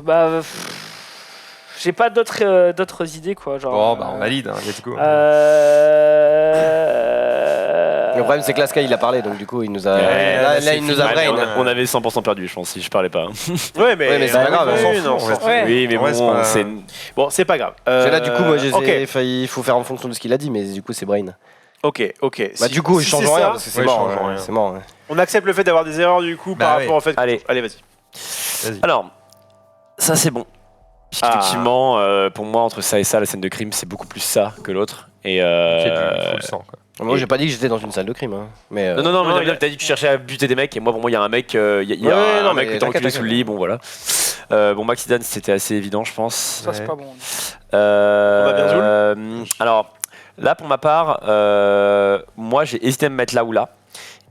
Bah, j'ai pas d'autres idées quoi. Genre, Bon, bah on valide, hein, let's go. Le problème, c'est que là, Sky, il a parlé, donc du coup, il nous a. Ouais, là, c'est il nous fini. a Ouais, brain. mais On avait 100% perdu, je pense, si je parlais pas. Ouais, mais c'est pas grave, on s'en fout, non, on reste- Ouais. Oui, mais Ouais, c'est bon, pas- c'est. Bon, c'est pas grave. Là, du coup, moi, Ok, il faut faire en fonction de ce qu'il a dit, mais du coup, c'est brain. ok. Bah, Si- du coup, si je change c'est rien, ça, parce que c'est Ouais, mort. je change hein, rien. C'est mort. hein. on accepte le fait d'avoir des erreurs du coup Bah par ouais. rapport au fait. Allez. Allez, vas-y. Vas-y. Alors, ça c'est bon. Effectivement, pour moi, entre ça et ça, la scène de crime, c'est beaucoup plus ça que l'autre. Et C'est du full sang, quoi. Moi, j'ai pas dit que j'étais dans une salle de crime. Hein. Mais, non, Non, mais t'as dit que tu cherchais à buter des mecs, et moi, pour moi, il y a un mec, il y a Ouais, un non, mec mais que t'as enculé t'inquiète, sous le lit, bon voilà. Bon, Max Zidane, c'était assez évident, je pense. Ça c'est Ouais. pas bon. va bien, Alors, là, pour ma part, moi, j'ai hésité à me mettre là ou là.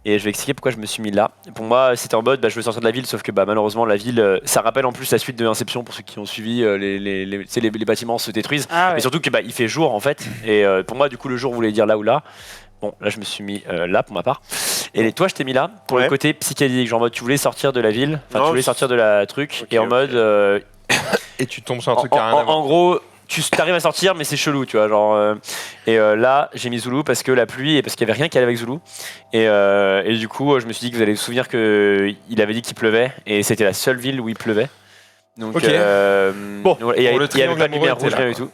Et je vais expliquer pourquoi je me suis mis là. Pour moi, c'était en mode, je veux sortir de la ville, sauf que malheureusement, la ville, ça rappelle en plus la suite de Inception pour ceux qui ont suivi, tu sais, les bâtiments se détruisent. Ah ouais. Et surtout que il fait jour en fait. Et pour moi, du coup, le jour voulait dire là ou là. Bon, là, je me suis mis là pour ma part. Et toi, je t'ai mis là pour Ouais. le côté psychédélique. Genre, en mode, tu voulais sortir de la ville, enfin, Non, tu voulais sortir de la truc. Ok, et en ok. mode, Et tu tombes sur un truc qui a rien à voir. en gros, tu arrives à sortir, mais c'est chelou, tu vois. Genre, là, j'ai mis Zulu parce que la pluie et parce qu'il y avait rien qui allait avec Zulu. Et du coup, je me suis dit que vous allez vous souvenir qu'il avait dit qu'il pleuvait et c'était la seule ville où il pleuvait. Donc, Ok. Bon, et il y pour le avait triangle pas de lumière amoureux, rouge, t'es là, rien du tout.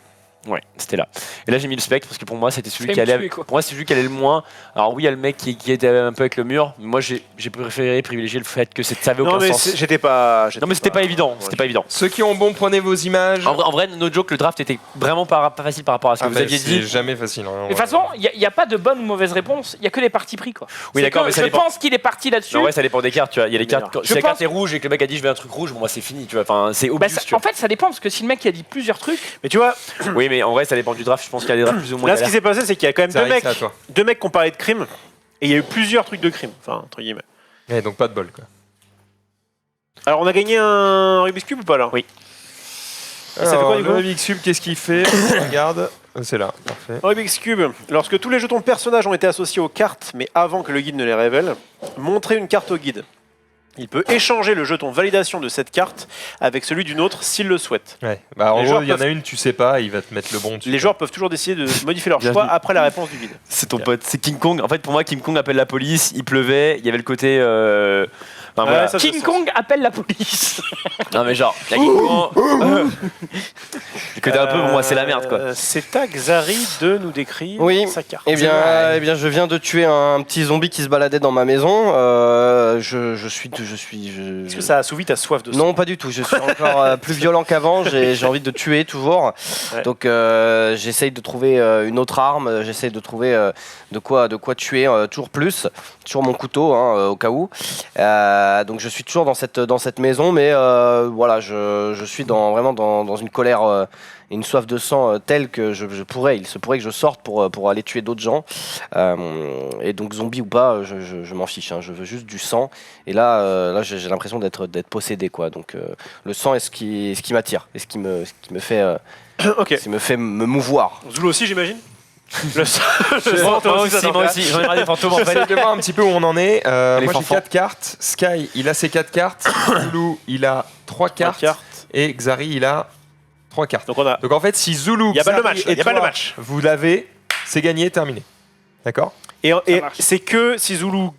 Ouais, c'était là. Et là, j'ai mis le spectre parce que pour moi, c'était celui Fais qui me allait. tuer, quoi. Pour moi, c'est celui qui allait le moins. Alors oui, il y a le mec qui était un peu avec le mur. Mais moi, j'ai préféré privilégier le fait que ça avait Non, aucun mais sens. j'étais pas. Non, mais c'était pas évident. Ouais, C'était pas évident. Ceux qui ont bon, prenez vos images. En vrai, no joke, le draft était vraiment pas facile par rapport à ce que Ah vous bah, aviez c'est dit. jamais facile. hein, Mais de toute façon, il n'y a pas de bonne ou mauvaise réponse, il y a que les parties pris quoi. Oui, C'est d'accord, que mais ça je dépend. pense qu'il est parti là-dessus. Non, ouais, ça dépend des cartes, tu vois. Il y a les cartes. Meilleur. Si la carte pense- est rouge et que le mec a dit je veux un truc rouge, bon, moi c'est fini, tu vois. Enfin, c'est Bah, obvious, ça- tu vois. en fait, ça dépend parce que si le mec a dit plusieurs trucs, Mais tu vois, Oui, mais en vrai, ça dépend du draft. Je pense qu'il y a des drafts plus ou moins. là, ce qui s'est passé, c'est qu'il y a quand même Ça deux arrive, mecs, c'est à toi. qui ont parlé de crime. Et il y a eu plusieurs trucs de crime. Enfin, entre guillemets. Ouais, donc pas de bol, quoi. Alors, on a gagné un Rubik's Cube ou pas là Oui. ça fait quoi, du le coup Rubik's Cube, qu'est-ce qu'il fait? Regarde, c'est là, parfait. Rubik's Cube, lorsque tous les jetons personnages ont été associés aux cartes, mais avant que le guide ne les révèle, montrez une carte au guide. Il peut échanger le jeton validation de cette carte avec celui d'une autre s'il le souhaite. Ouais. Bah, en Les gros, joueurs il y en a peuvent- une, tu sais pas, il va te mettre le bon dessus. Les joueurs peuvent toujours décider de modifier leur choix Bienvenue. après la réponse du guide. C'est ton pote, c'est King Kong. En fait, pour moi, King Kong appelle la police. Il pleuvait. Il y avait le côté. Enfin, voilà. ça, King Kong appelle la police. Non, mais genre, il y a King Kong. Le côté un peu, pour moi, c'est la merde, quoi. C'est à Xari de nous décrire Oui. sa carte. Eh bien, je viens de tuer un petit zombie qui se baladait dans ma maison. Est-ce que ça a assouvi ta soif de sang? Non, pas du tout. Je suis encore plus violent qu'avant. J'ai envie de tuer toujours. Ouais. Donc, j'essaye de trouver une autre arme. J'essaye de trouver de quoi tuer toujours plus. Toujours mon couteau, au cas où. Donc, je suis toujours dans cette maison, mais voilà, je suis vraiment dans une colère. Une soif de sang telle que il se pourrait que je sorte pour aller tuer d'autres gens. Et donc zombie ou pas, je m'en fiche. Je veux juste du sang. Et là j'ai l'impression d'être possédé, quoi. Donc le sang est ce qui m'attire, et ce qui me fait, Ok. ce qui me fait me mouvoir. Zulu aussi, j'imagine. Le sang, Moi aussi, j'en ai marre des fantômes en fait. J'essaie de voir un petit peu où on en est. Moi j'ai fanfans. 4 cartes. Sky, il a ses 4 cartes. Zulu, il a 3 cartes. Et Xari, il a 3 cartes. Donc on a. Donc en fait, si Zulu, Il y a balle de Xari match. et Il y a balle de toi, match. vous l'avez, c'est gagné, terminé. D'accord? Et marche. c'est que si Zulu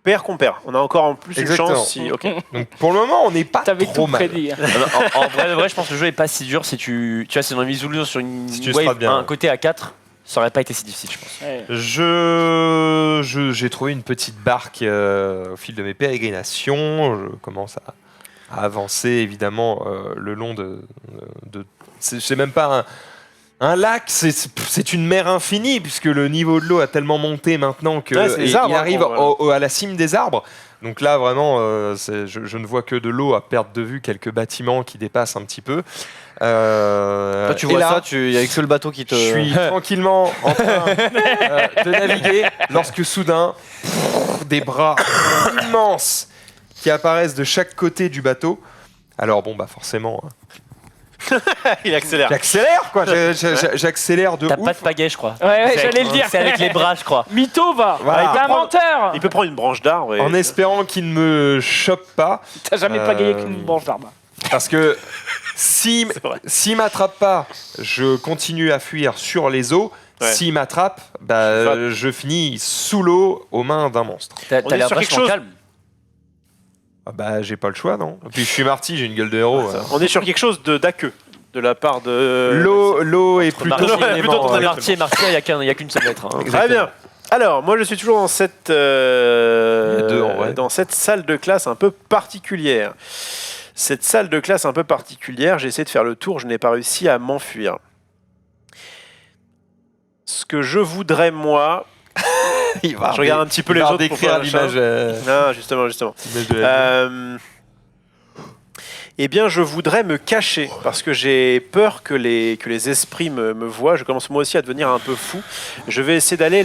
perd qu'on perd. On a encore en plus Exactement. une chance. Si... Ok. Donc pour le moment, on n'est pas T'avais trop tout mal. prédit. En vrai, de vrai, je pense que le jeu est pas si dur si tu vois, si on a mis Zulu sur une Si tu wave, strates bien, un ouais. côté à 4, ça aurait pas été si difficile, je pense. Ouais. J'ai trouvé une petite barque au fil de mes pérégrinations. Je commence à avancer évidemment le long de c'est même pas un lac, c'est une mer infinie puisque le niveau de l'eau a tellement monté maintenant que Ouais, c'est les arbres, il arrive voilà. à la cime des arbres. Donc là vraiment, je ne vois que de l'eau à perte de vue, quelques bâtiments qui dépassent un petit peu. Toi, tu et vois là, ça, il y a que le bateau qui te. je suis tranquillement en train de naviguer lorsque soudain, des bras immenses qui apparaissent de chaque côté du bateau. Alors bon, bah forcément, Il accélère. j'accélère quoi, j'accélère de T'as ouf. pas de pagaie, je crois. Ouais, C'est j'allais avec- le dire. C'est avec les bras, je crois. Mytho va. Voilà. T'es un menteur. Il peut prendre une branche d'arbre. Et... En espérant qu'il ne me chope pas, T'as jamais pas gagné qu'une branche d'arbre. parce que s'il C'est vrai. m'attrape pas, je continue à fuir sur les eaux. Ouais. S'il m'attrape, bah, je finis sous l'eau aux mains d'un monstre. T'as On est l'air sur quelque vachement chose- calme. Ah bah j'ai pas le choix, non. Et puis je suis Marty, j'ai une gueule de héros. On est sur quelque chose d'aqueux de la part de. L'eau est plutôt Marty, un élément, plutôt ton ouais. élément. Marty, il y a qu'une seule lettre. hein. Très bien. Alors, moi, je suis toujours dans cette, deux, en vrai. dans cette salle de classe un peu particulière. Cette salle de classe un peu particulière, j'ai essayé de faire le tour, je n'ai pas réussi à m'enfuir. Ce que je voudrais, moi, Il va je regarde un petit peu les autres pour décrire faire l'image. Non, justement. l'image de la vie. Eh bien, je voudrais me cacher parce que j'ai peur que les esprits me voient. Je commence moi aussi à devenir un peu fou. Je vais essayer d'aller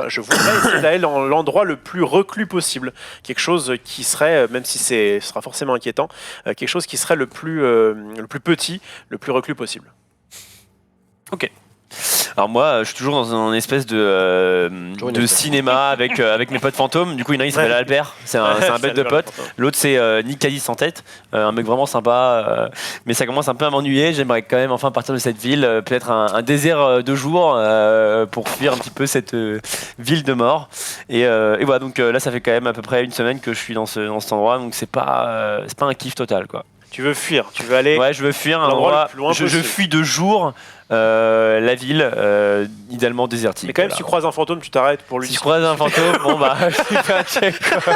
je voudrais essayer d'aller dans l'endroit le plus reclus possible. Quelque chose qui serait, même si ce sera forcément inquiétant, quelque chose qui serait le plus petit, le plus reclus possible. Alors moi, je suis toujours dans une espèce de cinéma avec mes potes fantômes. Du coup, il y en a un qui s'appelle Ouais. Albert, c'est un bête de pote. L'autre, c'est Nick Cadiz en tête, un mec vraiment sympa. Mais ça commence un peu à m'ennuyer. J'aimerais quand même enfin partir de cette ville, peut-être un désert de jour pour fuir un petit peu cette ville de mort. Et voilà, donc là, ça fait quand même à peu près une semaine que je suis dans cet endroit, donc c'est pas un kiff total, quoi. Tu veux fuir, tu veux aller. Ouais, je veux fuir un l'endroit endroit. le plus loin Je possible. fuis de jour la ville, idéalement désertique. Mais quand même, voilà. si tu croises un fantôme, tu t'arrêtes pour lui Si dire. je croise un fantôme, bon bah, je suis pas check, quoi.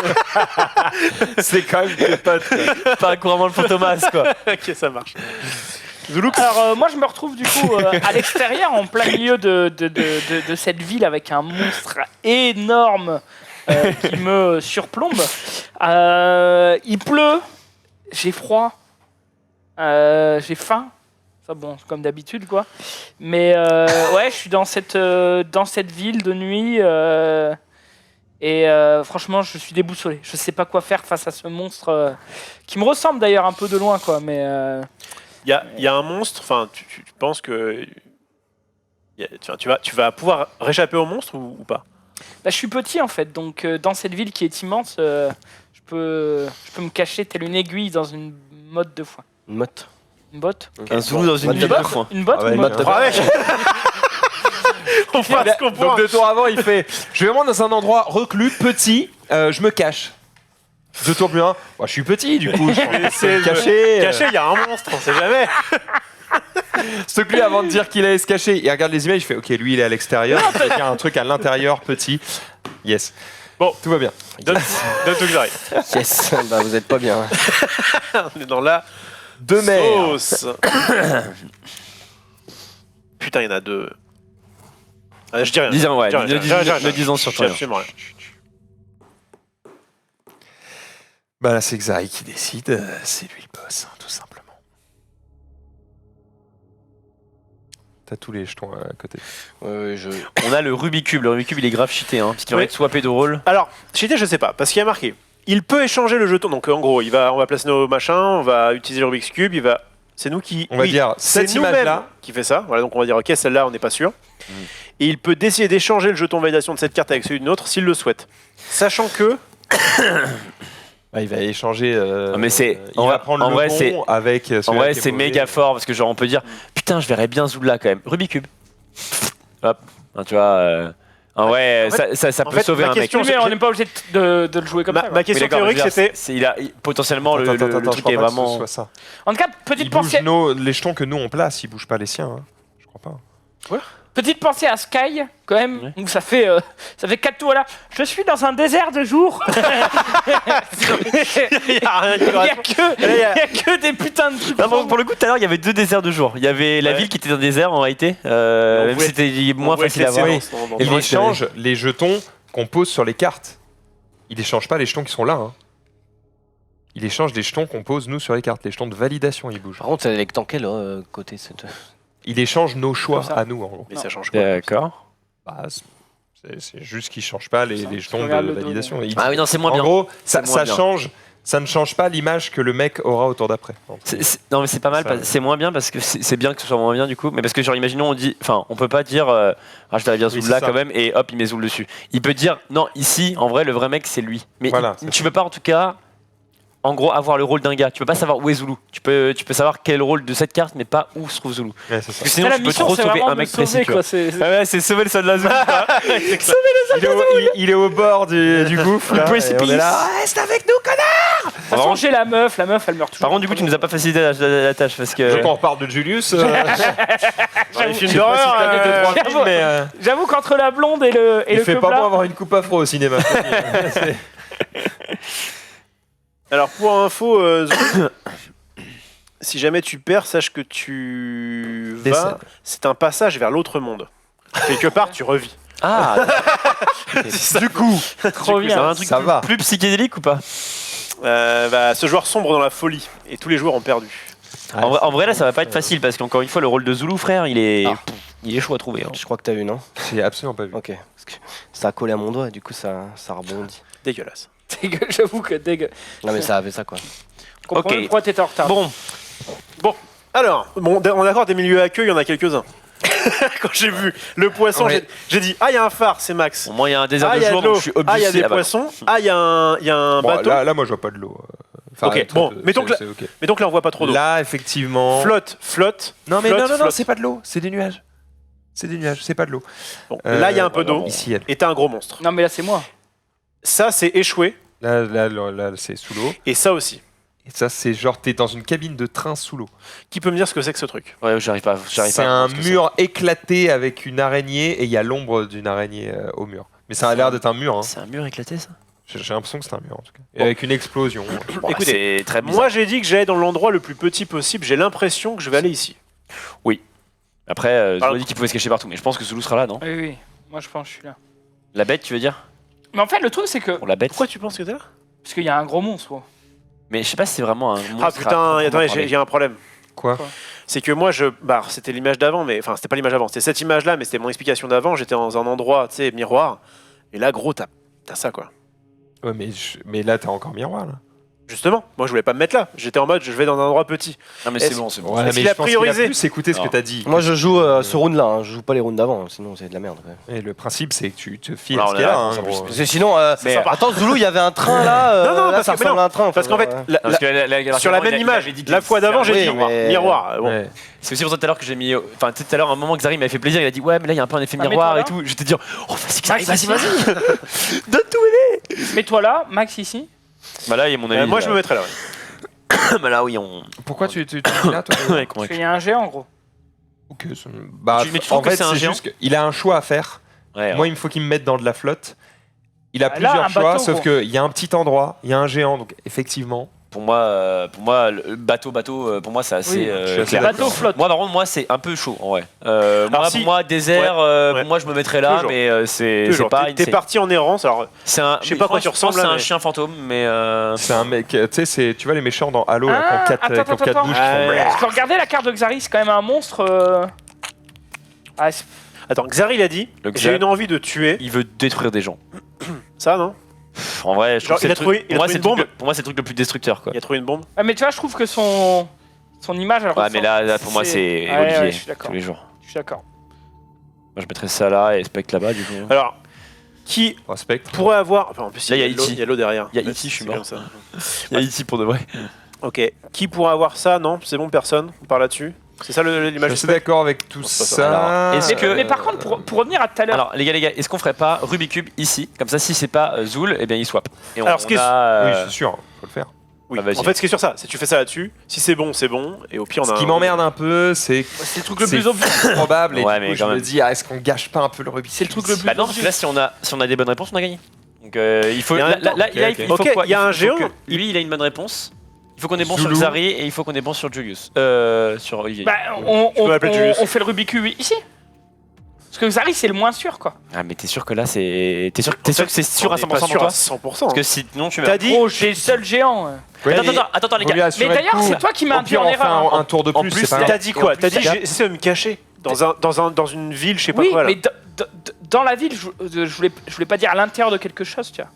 C'est quand même des potes. Pas couramment le fantomas, quoi. Ok, ça marche. Zulu, Alors moi je me retrouve du coup à l'extérieur en plein milieu de cette ville avec un monstre énorme qui me surplombe. Il pleut, j'ai froid, j'ai faim. Ça bon, comme d'habitude quoi. Mais ouais, je suis dans cette ville de nuit et franchement je suis déboussolé. Je sais pas quoi faire face à ce monstre qui me ressemble d'ailleurs un peu de loin quoi. Mais il y a un monstre, enfin, tu penses que. Tu vas pouvoir réchapper au monstre ou pas? bah, je suis petit en fait, donc dans cette ville qui est immense, je peux me cacher telle une aiguille dans une motte de foin. Une motte. Une botte. Un Zoulou dans une Motte ville de de bœuf. foin. Une botte Ah ou ouais, une une motte motte de de foin. On voit ce qu'on Donc voit. 2 tours avant, il fait je vais vraiment dans un endroit reclus, petit, je me cache. 2 tours plus loin, je suis petit du coup, je C'est suis caché. Caché, il y a un monstre, on sait jamais. Ce que lui, avant de dire qu'il allait se cacher, il regarde les images, il fait ok, lui il est à l'extérieur, il y a un truc à l'intérieur, petit. Yes. Bon. Tout va bien. Donne tout que j'arrive. Yes, bah vous êtes pas bien. On est dans la De mer. sauce. Putain, il y en a deux. Ah, je dis rien. Disons, ouais, Je dis rien. ne disons Je surtout dis rien. absolument rien. Bah là, c'est Xari qui décide. C'est lui le boss, tout simplement. T'as tous les jetons à côté. On a le Rubik's Cube. Le Rubik's Cube, il est grave cheaté, hein, parce qu'il va Oui. être swappé de rôle. Alors, cheaté, je sais pas, parce qu'il y a marqué. Il peut échanger le jeton. Donc, en gros, on va placer nos machins, on va utiliser le Rubik's Cube, c'est nous qui. On va dire, c'est cette nous-mêmes image-là. qui fait ça. Voilà, donc on va dire, ok, celle-là, on n'est pas sûr. Et il peut décider d'échanger le jeton validation de cette carte avec celui d'une autre s'il le souhaite. Sachant que. Ah, il va échanger. mais c'est- il en va vrai- prendre en le vrai, bon c'est- avec. En vrai, c'est méga fort, parce que genre, on peut dire, putain, je verrais bien Zoula quand même. Rubik's Cube. Hop. Hein, tu vois. En vrai, En fait- ça en peut fait, sauver ma un mec. question, Oui, mais on n'est pas obligé de le jouer comme ça. Ma quoi. question Oui, d'accord, théorique, je veux dire, c'était. Potentiellement, le truc est vraiment. ça. En tout cas, petite pensée, Les jetons que nous on place, ils bougent pas les siens. Hein. Je crois pas. petite pensée à Sky, quand même, Ouais. où ça fait 4 tours là. Je suis dans un désert de jour. Il y a rien qui Il n'y a, correspond. il y a que des putains de trucs. Non, pour le coup, tout à l'heure, il y avait 2 déserts de jour. Il y avait la Ouais. ville qui était un désert en réalité, On même voulait- si c'était moins facile à voir. Et Et il moi, échange les jetons qu'on pose sur les cartes. Il échange pas les jetons qui sont là. Hein. Il échange les jetons qu'on pose nous sur les cartes. Les jetons de validation, ils bougent. Par contre, elle est dans quel côté cette... Il échange nos choix Comme ça. à nous, en gros. Mais ça change quoi D'accord. Bah, c'est juste qu'il change pas les jetons regarde de le dos, validation. mais- Il- Ah oui, non, c'est moins en bien. gros, ça moins bien. change. Ça ne change pas l'image que le mec aura au tour d'après. Non, mais c'est pas mal, Ça- c'est moins bien parce que c'est bien que ce soit moins bien du coup, mais parce que genre imaginons on peut pas dire ah je verrais bien Oui, Zoul là c'est ça. quand même et hop il met Zoul dessus. Il peut dire non ici en vrai le vrai mec c'est lui. Mais Voilà, tu peux pas en tout cas en gros avoir le rôle d'un gars. Tu peux pas savoir où est Zoulou. Tu peux savoir quel rôle de cette carte mais pas où se trouve Zoulou. Ouais, c'est ça. Parce que sinon la tu peux mission, trop c'est sauver vraiment un de mec sauver, précis. Tu quoi. vois. Ouais, c'est sauver le soldat Zoul. Il est au bord du gouffre. Le là, et précipice. on est là, reste avec nous, connard. De toute façon, j'ai la meuf, elle meurt toujours. Par contre du coup tu nous as pas facilité la tâche parce que Donc on reparle de Julius. Dans les films d'horreur, J'avoue qu'entre la blonde et le il fait pas quebla- bon avoir une coupe afro au cinéma. Alors pour info, si jamais tu perds, sache que tu vas. Décède. C'est un passage vers l'autre monde. Quelque part, tu revis. ah Du coup, Trop c'est bien. un truc ça va. plus psychédélique ou pas? Ce joueur sombre dans la folie et tous les joueurs ont perdu. En vrai là ça va pas être facile parce qu'encore une fois le rôle de Zoulou frère il est chaud à trouver. Hein. Je crois que t'as vu, non? J'ai absolument pas vu. Ok. Parce que ça a collé à mon doigt, du coup ça rebondit. Dégueulasse. J'avoue que dégueu. Non mais ça avait ça quoi. Comprends Ok. pourquoi t'étais en retard. Bon, Alors, on est d'accord, des milieux à queue, il y en a quelques-uns. Quand j'ai vu le poisson, Ouais. j'ai dit ah il y a un phare, c'est Max. au moins il y a un désert Ah il de y a jour de l'eau. donc je suis Ah il y a obligé. des poissons. Ah il y a un Bon, bateau. là, moi, je vois pas de l'eau. Enfin, Ok, bon, mettons que c'est ok. Mais donc là on voit pas trop d'eau. Là, effectivement. Flotte. Non, mais flotte, non, flotte. c'est pas de l'eau. C'est des nuages. C'est des nuages, c'est pas de l'eau. Bon, là il y a un peu voilà, d'eau. Ici, elle. Et t'as un gros monstre. Non mais là c'est moi. Ça c'est échoué. Là, c'est sous l'eau. Et ça aussi. Et ça, c'est genre, t'es dans une cabine de train sous l'eau. Qui peut me dire ce que c'est que ce truc? Ouais, j'arrive pas. C'est un mur éclaté avec une araignée et il y a l'ombre d'une araignée au mur. Mais ça a l'air d'être un mur. Hein. C'est un mur éclaté ça. J'ai l'impression que c'est un mur en tout cas. Et Bon. avec une explosion. Bon, Écoutez, c'est très bizarre. Moi j'ai dit que j'allais dans l'endroit le plus petit possible. J'ai l'impression que je vais aller ici. Après, Pardon. Zoulou dit qu'il pouvait se cacher partout, mais je pense que Zoulou sera là, non? Oui, oui. Moi je pense que je suis là. La bête, tu veux dire? Mais en fait le truc c'est que Pour la bête. Pourquoi tu penses que t'es là? parce qu'il y a un gros monstre. Quoi. Mais je sais pas si c'est vraiment un monstre. Ah à putain, proprement attendez, parler. j'ai un problème. Quoi? C'est que moi, c'était l'image d'avant, mais enfin, c'était pas l'image d'avant, c'était cette image-là, mais c'était mon explication d'avant. J'étais dans un endroit, tu sais, miroir. Et là, gros, t'as ça, quoi. Ouais, mais là, t'as encore miroir là. Justement, moi, je voulais pas me mettre là. J'étais en mode, je vais dans un endroit petit. Non, mais Est-ce- c'est bon, c'est bon. Ouais, Est-ce mais qu'il a je pense priorisé plus écouter ce que Non. t'as dit. Moi je joue ce round là, hein. Je joue pas les rounds d'avant, sinon c'est de la merde. Ouais. Et le principe, c'est que tu te fies Non, à ce on qu'il y est a là, là. hein, en plus, gros. Parce que sinon, Mais- attends Zoulou, il y avait un train là. Non, non, là, parce ça que- ressemble à un train. Parce qu'en fait, Non, parce que sur la même image, la fois d'avant, j'ai dit Oui, mais- miroir. Bon. Ouais. C'est aussi pour ça tout à l'heure que j'ai mis. Enfin, tu sais, tout à l'heure, à un moment, Xari m'a fait plaisir. Il a dit ouais, mais là, il y a un peu un effet Ah, miroir mets-toi et là. tout. Je vais te dire oh, vas-y, Xari, Max, vas-y, ici. vas-y. Donne tout. Mets-toi là, Max ici. Bah là, il y a mon avis. Moi, je me mettrais là. ouais. Bah là, oui, on. Pourquoi tu es là, toi Ouais, Parce convaincu. qu'il y a un géant en gros. Ok, bah, Mais tu en trouves que fait, c'est un c'est géant juste qu'il a un choix à faire. Ouais, Moi, il me faut qu'il me mette dans de la flotte. Il a Là, plusieurs un choix, bateau, sauf gros. qu'il y a un petit endroit, il y a un géant, donc effectivement. Pour moi, le bateau, pour moi, c'est assez Oui, je suis assez clair. d'accord. Bateau flotte. Moi, par contre, moi, c'est un peu chaud, en vrai. si- Pour moi, désert, ouais. pour moi, je me mettrais là, Toujours. mais c'est Toujours. pas. T'es parti en errance, alors C'est un. je sais pas à quoi tu ressembles, C'est là, un mais- chien fantôme, mais. C'est un mec, tu sais, tu vois les méchants dans Halo, là, qui ont quatre attends. bouches qui font. Ouais. Je peux regarder la carte de Xari, c'est quand même un monstre. Ah, c'est- Attends, Xari il a dit Le j'ai Xari. une envie de tuer. Il veut détruire des gens. Ça, non? En vrai, je Genre, trouve que il a c'est le trouvé- truc- il a pour moi, trouvé c'est une le truc bombe le- pour moi, c'est le truc le plus destructeur, quoi. Il a trouvé une bombe. Ah, mais tu vois, je trouve que son image. Elle Ouais, mais là, pour moi, c'est Ouais, Olivier, ouais, je suis d'accord. tous les jours. Je suis d'accord. Moi, je mettrais ça là et Spec là-bas, du coup. Alors, qui Respect. pourrait avoir. Enfin, en plus, Là, il y a l'eau- E.T.. il y a l'eau derrière. Il y a Ouais, E.T., je suis c'est mort. comme ça. Il y a E.T. pour de vrai. Ok. Qui pourrait avoir ça? Non, c'est bon, personne. On parle là-dessus. C'est ça Je l'image suis assez d'accord avec tout Non, c'est pas ça. ça. Alors, est-ce Mais, que- mais par contre, pour revenir à tout à l'heure, Alors, les gars, est-ce qu'on ferait pas Rubik's Cube ici? Comme ça, si c'est pas Zool, eh bien, il swap. Et Alors, ce qui est- Oui, c'est sûr, faut le faire. Oui. Ah, vas-y. En fait, ce qui est sur ça, c'est que tu fais ça là-dessus. Si c'est bon, c'est bon. Et au pire, on a. Ce qui m'emmerde un peu, c'est que c'est le truc le c'est plus obvious. probable et Ouais, du mais coup, je quand me même. dis, est-ce qu'on gâche pas un peu le Rubik's C'est le truc le plus Bah non, parce que là, si on a des bonnes réponses, on a gagné. Donc, il faut. Mais en Là, même temps- là, ok, là, ok. il faut Ok, quoi? il y a un faut géant. que- Lui, il a une bonne réponse. Il faut qu'on est bon sur Zoulou. Xari et il faut qu'on est bon sur Julius. Sur Olivier. Bah, on, peux l'appeler Julius. on fait le Rubik's Cube ici. Parce que Xari, c'est le moins sûr, quoi. Ah, mais t'es sûr que là, c'est. T'es sûr que c'est sûr à 100% pas pour sûr toi? à 100%. Parce que sinon, tu mets. T'as dit. Oh, j'ai le seul géant. Attends, les Faut lui gars. assurer Mais le d'ailleurs, coup. c'est toi qui m'as Au induit pire, en on fait erreur. un tour de En plus, plus, c'est pas T'as grave. dit quoi? Et en T'as plus, dit j'essaie de me cacher dans une ville, je sais pas Oui, quoi là. mais dans la ville, je voulais pas dire à l'intérieur de quelque chose, tu vois.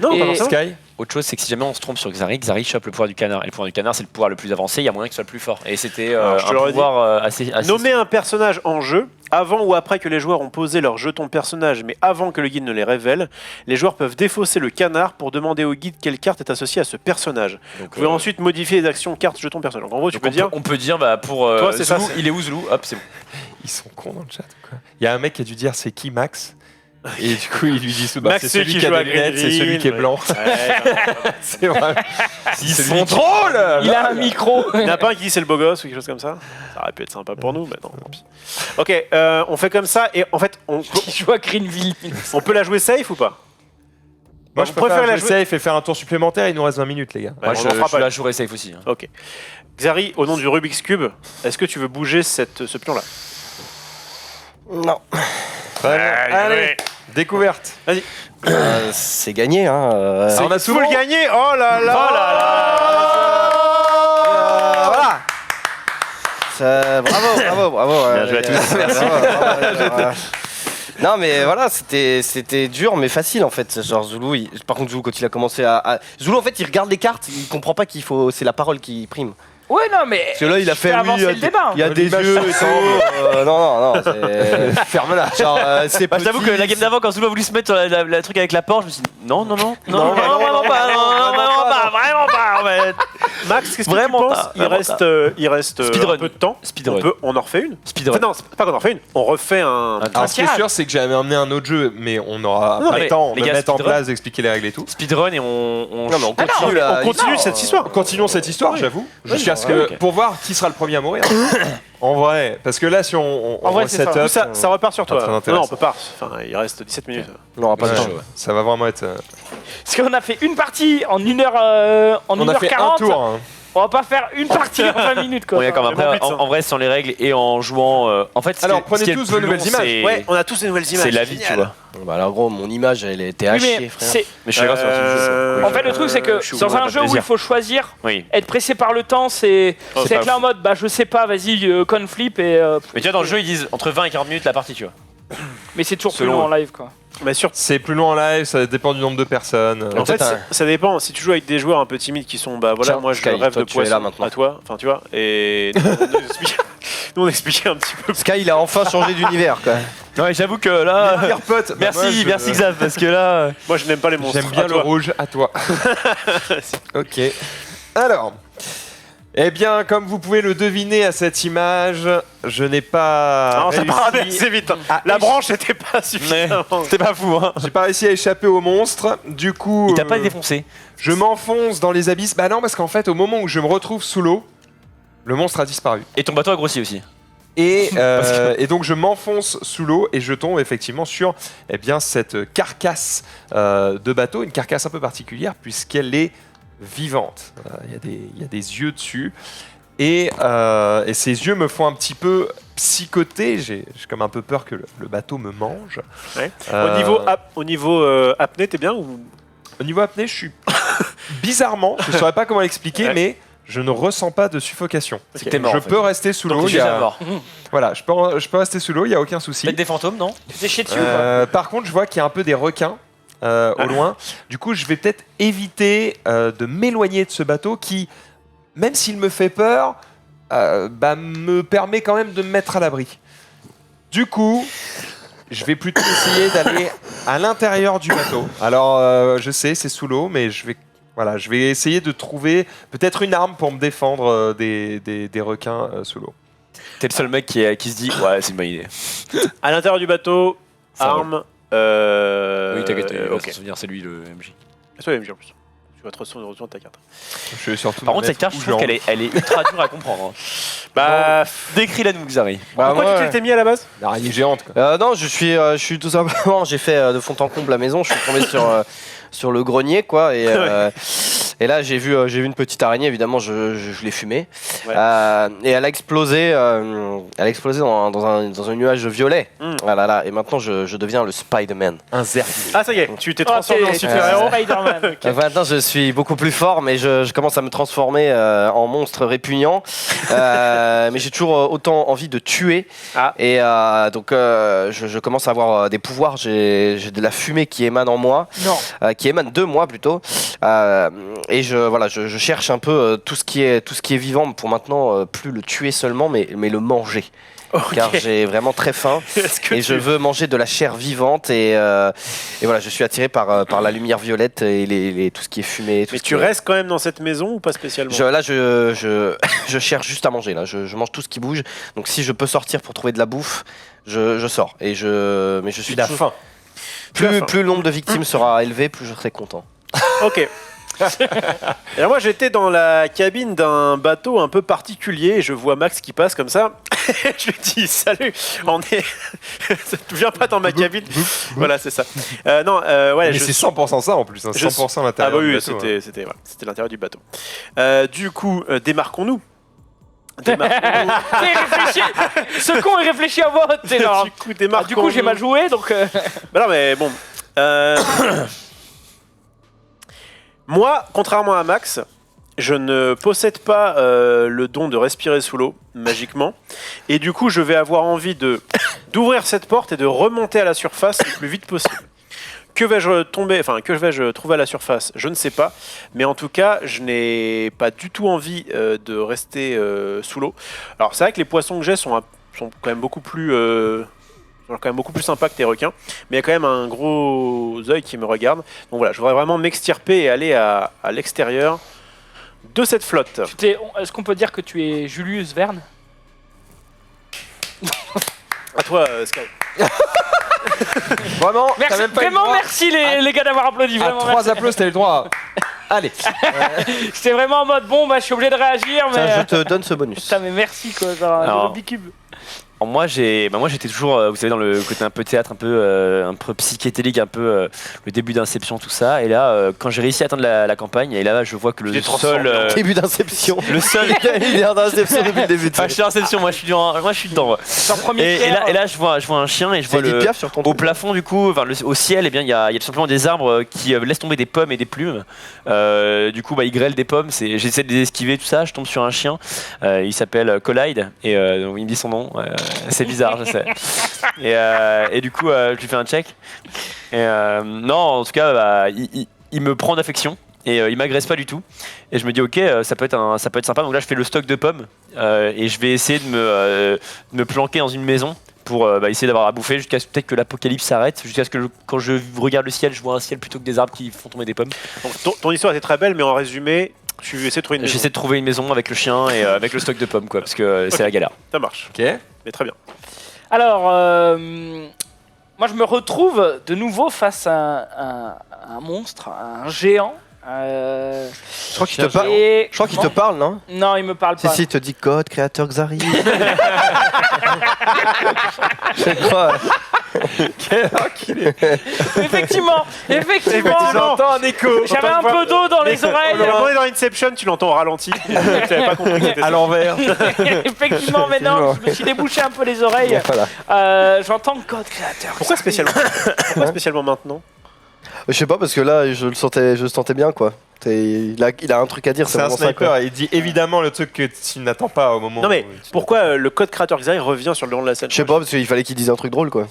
Non, Et- pas forcément. Sky. Autre chose, c'est que si jamais on se trompe sur Xari chope le pouvoir du canard. Et le pouvoir du canard, c'est le pouvoir le plus avancé. Il y a moyen qu'il soit le plus fort. Et c'était Alors, je te un l'aurais pouvoir assez. Nommer un personnage en jeu avant ou après que les joueurs ont posé leur jeton personnage, mais avant que le guide ne les révèle. Les joueurs peuvent défausser le canard pour demander au guide quelle carte est associée à ce personnage. Vous Donc, pouvez ensuite modifier les actions carte jeton personnage. Donc en gros, tu donc peux dire. on peut dire bah, pour Toi, c'est ça, Zoulou, c'est- il est où Zoulou? Hop, c'est bon. Ils sont cons dans le chat. Quoi. Il y a un mec qui a dû dire c'est qui Max et du coup il lui dit Max, c'est c'est celui qui qui a joue à des lunettes, c'est Green celui qui est Hill, blanc. Ouais, C'est vrai. Ils C'est sont lui qui- drôles. Il a un micro. Il n'y en a pas un qui dit c'est le beau gosse ou quelque chose comme ça. Ça aurait pu être sympa pour nous, mais non, tant pis. Ok, on fait comme ça et en fait, Il joue à Greenville. on peut la jouer safe ou pas? Moi je Vous préférez préfère la la jouer safe et faire un tour supplémentaire, il nous reste 20 minutes les gars. Moi, on je en fera suis pas. là, je jouerai safe aussi. hein. Ok. Xari, au nom du Rubik's Cube, est-ce que tu veux bouger ce pion-là? Non. Très bien. Allez, découverte. C'est gagné, hein. On a Faut le gagner. Oh là là. Oh là là. Voilà. Bravo. Bien joué à tous. Merci. Non mais voilà, c'était dur mais facile en fait. Genre Zoulou, par contre Zoulou quand il a commencé Zoulou en fait il regarde les cartes, il comprend pas qu'il faut, c'est la parole qui prime. Ouais, non, mais. Parce que là il a je fait fais oui, avancer le débat. il y a des L'image yeux et ressemble. tout. Non, c'est ferme-la. Genre c'est Bah, je t'avoue que la game d'avant, quand Zoulou a voulu se mettre sur la truc avec la porte, je me suis dit non, vraiment pas, en fait. Max, qu'est-ce que Vraiment tu penses? pas, Il vraiment reste Speedrun. un peu de temps. Speedrun. On en refait une. Speedrun. Enfin, non, c'est pas qu'on en refait une. On refait un. Alors ce qui est tirage. sûr c'est que j'avais amené un autre jeu mais on n'aura Non, pas mais le temps les de gars, mettre en speedrun. place, d'expliquer les règles et tout. Speedrun et on Non mais on Ah non, continue là. on continue cette histoire. Continuons cette histoire, j'avoue. Jusqu'à ce que ok. pour voir qui sera le premier à mourir. En vrai, parce que là si on En vrai, c'est set ça. up, Tout ça repart sur Pas très toi. Non, intéressant. on peut pas. Enfin, il reste 17 minutes. On n'aura pas ouais, le temps. ça va vraiment être. Parce qu'on a fait une partie en 1h, en On a fait 1h40. un tour. Hein. On va pas faire une partie en 20 minutes, quoi. Bon, d'accord, mais Mais bon, après, but, ça. en vrai, sans les règles et en jouant. En fait, Alors, ce qui prenez est le tous plus vos nouvelles long, images. c'est- Ouais, on a tous des nouvelles images. C'est la vie, tu vois. Bah alors gros, mon image elle était à Oui, chier mais frère. c'est. Mais je suis d'accord sur Euh, En fait, le truc, c'est que je suis dans obligé un de jeu où plaisir. il faut choisir, Oui. être pressé par le temps, c'est c'est être pas là en mode, bah je sais pas, vas-y, conflip et. Mais tu vois, dans le jeu, ils disent entre 20 et 40 minutes la partie, tu vois. Mais c'est toujours plus Selon long en live, quoi. Mais sur C'est plus long en live, ça dépend du nombre de personnes. En fait, Peut-être ça dépend. Si tu joues avec des joueurs un peu timides qui sont, bah voilà, Tiens, moi je Sky, rêve toi, de tu es là poisson maintenant. à toi, enfin tu vois, et nous on expliquait un petit peu. Sky il a enfin changé d'univers quoi. Ouais, j'avoue que là. Pire pote. Bah, moi, je- Merci Xav, parce que là. Moi je n'aime pas les monstres. J'aime bien À le toi. rouge, à toi. Ok. Alors. Eh bien, comme vous pouvez le deviner à cette image, je n'ai pas Non, ça part réussi, assez vite. à La éch- branche n'était pas suffisamment. C'était pas fou, hein. j'ai pas réussi à échapper au monstre. Du coup, Il t'a pas défoncé. je m'enfonce dans les abysses. Bah non, parce qu'en fait, au moment où je me retrouve sous l'eau, le monstre a disparu. Et ton bateau a grossi aussi. Et donc je m'enfonce sous l'eau et je tombe effectivement sur cette carcasse de bateau, une carcasse un peu particulière puisqu'elle est vivante. Il y a des yeux dessus et ces yeux me font un petit peu psychoter. J'ai comme un peu peur que le bateau me mange. Ouais. Au niveau apnée, t'es bien ou... Au niveau apnée, je suis bizarrement, je ne saurais pas comment l'expliquer, mais je ne ressens pas de suffocation. C'est que t'es mort, Je en fait. peux rester sous l'eau. Donc, t'es déjà mort. Voilà, je peux rester sous l'eau, il n'y a aucun souci. Peut-être des fantômes, non? Tu t'es chié dessus ou pas Par contre, je vois qu'il y a un peu des requins au loin. Du coup, je vais peut-être éviter de m'éloigner de ce bateau qui, même s'il me fait peur, me permet quand même de me mettre à l'abri. Du coup, je vais plutôt essayer d'aller à l'intérieur du bateau. Alors, je sais, c'est sous l'eau, mais je vais essayer de trouver peut-être une arme pour me défendre des requins sous l'eau. T'es le seul mec qui se dit ouais, c'est une bonne idée. À l'intérieur du bateau, Ça arme... Oui, t'inquiète, il va ok. s'en souvenir, c'est lui le MJ. C'est toi, MJ en plus. Tu vas te retourner ta carte. Je vais surtout Par me contre, cette mettre carte, je où trouve j'ai qu'elle est ultra dure à comprendre. Bah... Décris-la nous, Xari. Pourquoi tu t'étais mis à la base? L'araignée géante, quoi. Non, je suis tout simplement, j'ai fait de fond en comble la maison, je suis tombé sur le grenier, quoi, et là j'ai vu une petite araignée, évidemment je l'ai fumée, Ouais. et elle a explosé dans un nuage violet. Voilà, là, et maintenant je deviens le Spider-Man. Un zerg. Ah, ça y est, tu t'es transformé en super-héros. Spider-Man. Maintenant je suis beaucoup plus fort, mais je commence à me transformer en monstre répugnant, mais j'ai toujours autant envie de tuer, et donc je commence à avoir des pouvoirs, j'ai de la fumée qui émane en moi. Non. Qui émane de moi plutôt, et je cherche un peu tout ce qui est vivant pour maintenant plus le tuer seulement, mais le manger. Ok. Car j'ai vraiment très faim Est-ce que et je veux manger de la chair vivante, et voilà, je suis attiré par la lumière violette et tout ce qui est fumé. Mais tu restes quand même dans cette maison ou pas spécialement? Je cherche juste à manger là. Je mange tout ce qui bouge. Donc si je peux sortir pour trouver de la bouffe, je sors. Mais je suis Tu as toujours- faim. Plus le nombre de victimes sera élevé, plus je serai content. Ok. Et alors moi j'étais dans la cabine d'un bateau un peu particulier et je vois Max qui passe comme ça. Je lui dis salut, on est... Tu viens pas dans ma cabine. Voilà, c'est ça. Non, ouais, Mais c'est 100% ça en plus, hein, 100% Ah l'intérieur. bah du oui, bateau, hein. c'était l'intérieur du bateau. Du coup, démarquons-nous. T'es réfléchi. Ce con est réfléchi à vote. T'es là. Du coup, démarquons-nous. Du coup, j'ai mal joué, donc. Bah non, mais bon. Moi, contrairement à Max, je ne possède pas le don de respirer sous l'eau, magiquement. Et du coup, je vais avoir envie d'ouvrir cette porte et de remonter à la surface le plus vite possible. Que vais-je trouver à la surface? Je ne sais pas. Mais en tout cas, je n'ai pas du tout envie de rester sous l'eau. Alors, c'est vrai que les poissons que j'ai sont quand même beaucoup plus... sympa que tes requins, mais il y a quand même un gros œil qui me regarde. Donc voilà, je voudrais vraiment m'extirper et aller à l'extérieur de cette flotte. Est-ce qu'on peut dire que tu es Julius Verne? À toi, Sky. Vraiment, t'as Merci, même pas eu le vraiment droit merci les gars d'avoir applaudi. à Vraiment, 3 merci. applaudissements, t'as eu le droit. Allez. J'étais vraiment en mode bon, bah je suis obligé de réagir, mais. Tiens, je te donne ce bonus. Putain, mais merci quoi, genre, Alors, le Rubik's Cube. Alors moi j'étais toujours, vous savez, dans le côté un peu théâtre, un peu psychédélique, un peu le début d'Inception, tout ça. Et là, quand j'ai réussi à atteindre la campagne, et là je vois que le t'es transformé seul, en Début d'Inception. le seul, Il est en Inception depuis le début. ah, je suis Inception, moi je suis dedans. Moi. C'est en premier Et là je vois un chien et je vois C'est Edith le Piaf sur ton au truc. plafond du coup, enfin, au ciel, et bien il y a tout simplement des arbres qui laissent tomber des pommes et des plumes. Du coup, ils grêlent des pommes. J'essaie de les esquiver, tout ça. Je tombe sur un chien. Il s'appelle Collide et donc, il me dit son nom. C'est bizarre, je sais. Et du coup, je lui fais un check. Non, en tout cas, il me prend d'affection. Et il m'agresse pas du tout. Et je me dis ok, ça peut être sympa. Donc là, je fais le stock de pommes et je vais essayer de me planquer dans une maison pour essayer d'avoir à bouffer jusqu'à peut-être que l'apocalypse s'arrête, jusqu'à ce que quand je regarde le ciel, je vois un ciel plutôt que des arbres qui font tomber des pommes. Donc, ton histoire était très belle, mais en résumé, tu essaies de trouver une maison. J'essaie de trouver une maison avec le chien et avec le stock de pommes, quoi, parce que c'est la galère. Ça marche, Ok. mais très bien. Alors, moi je me retrouve de nouveau face à un monstre, à un géant Je crois qu'il te parle. Et- Je crois qu'il te parle, non? Non, il me parle Si, pas. si, il te dit code créateur Xari. Je crois. Effectivement, J'entends un écho. j'avais un peu d'eau dans les oreilles. On est dans Inception, tu l'entends au ralenti. J'avais pas compris que c'était À ça. l'envers. Effectivement, maintenant, je me suis débouché un peu les oreilles. Voilà. J'entends code créateur. Pourquoi spécialement maintenant? Je sais pas, parce que là, je le sentais bien, quoi. Il a un truc à dire, c'est C'est un vraiment ça, sniper. quoi. Il dit évidemment le truc que tu n'attends pas au moment. Non mais où tu pourquoi le code créateur Xari revient sur le long de la scène? Je sais pas, parce qu'il fallait qu'il dise un truc drôle, quoi.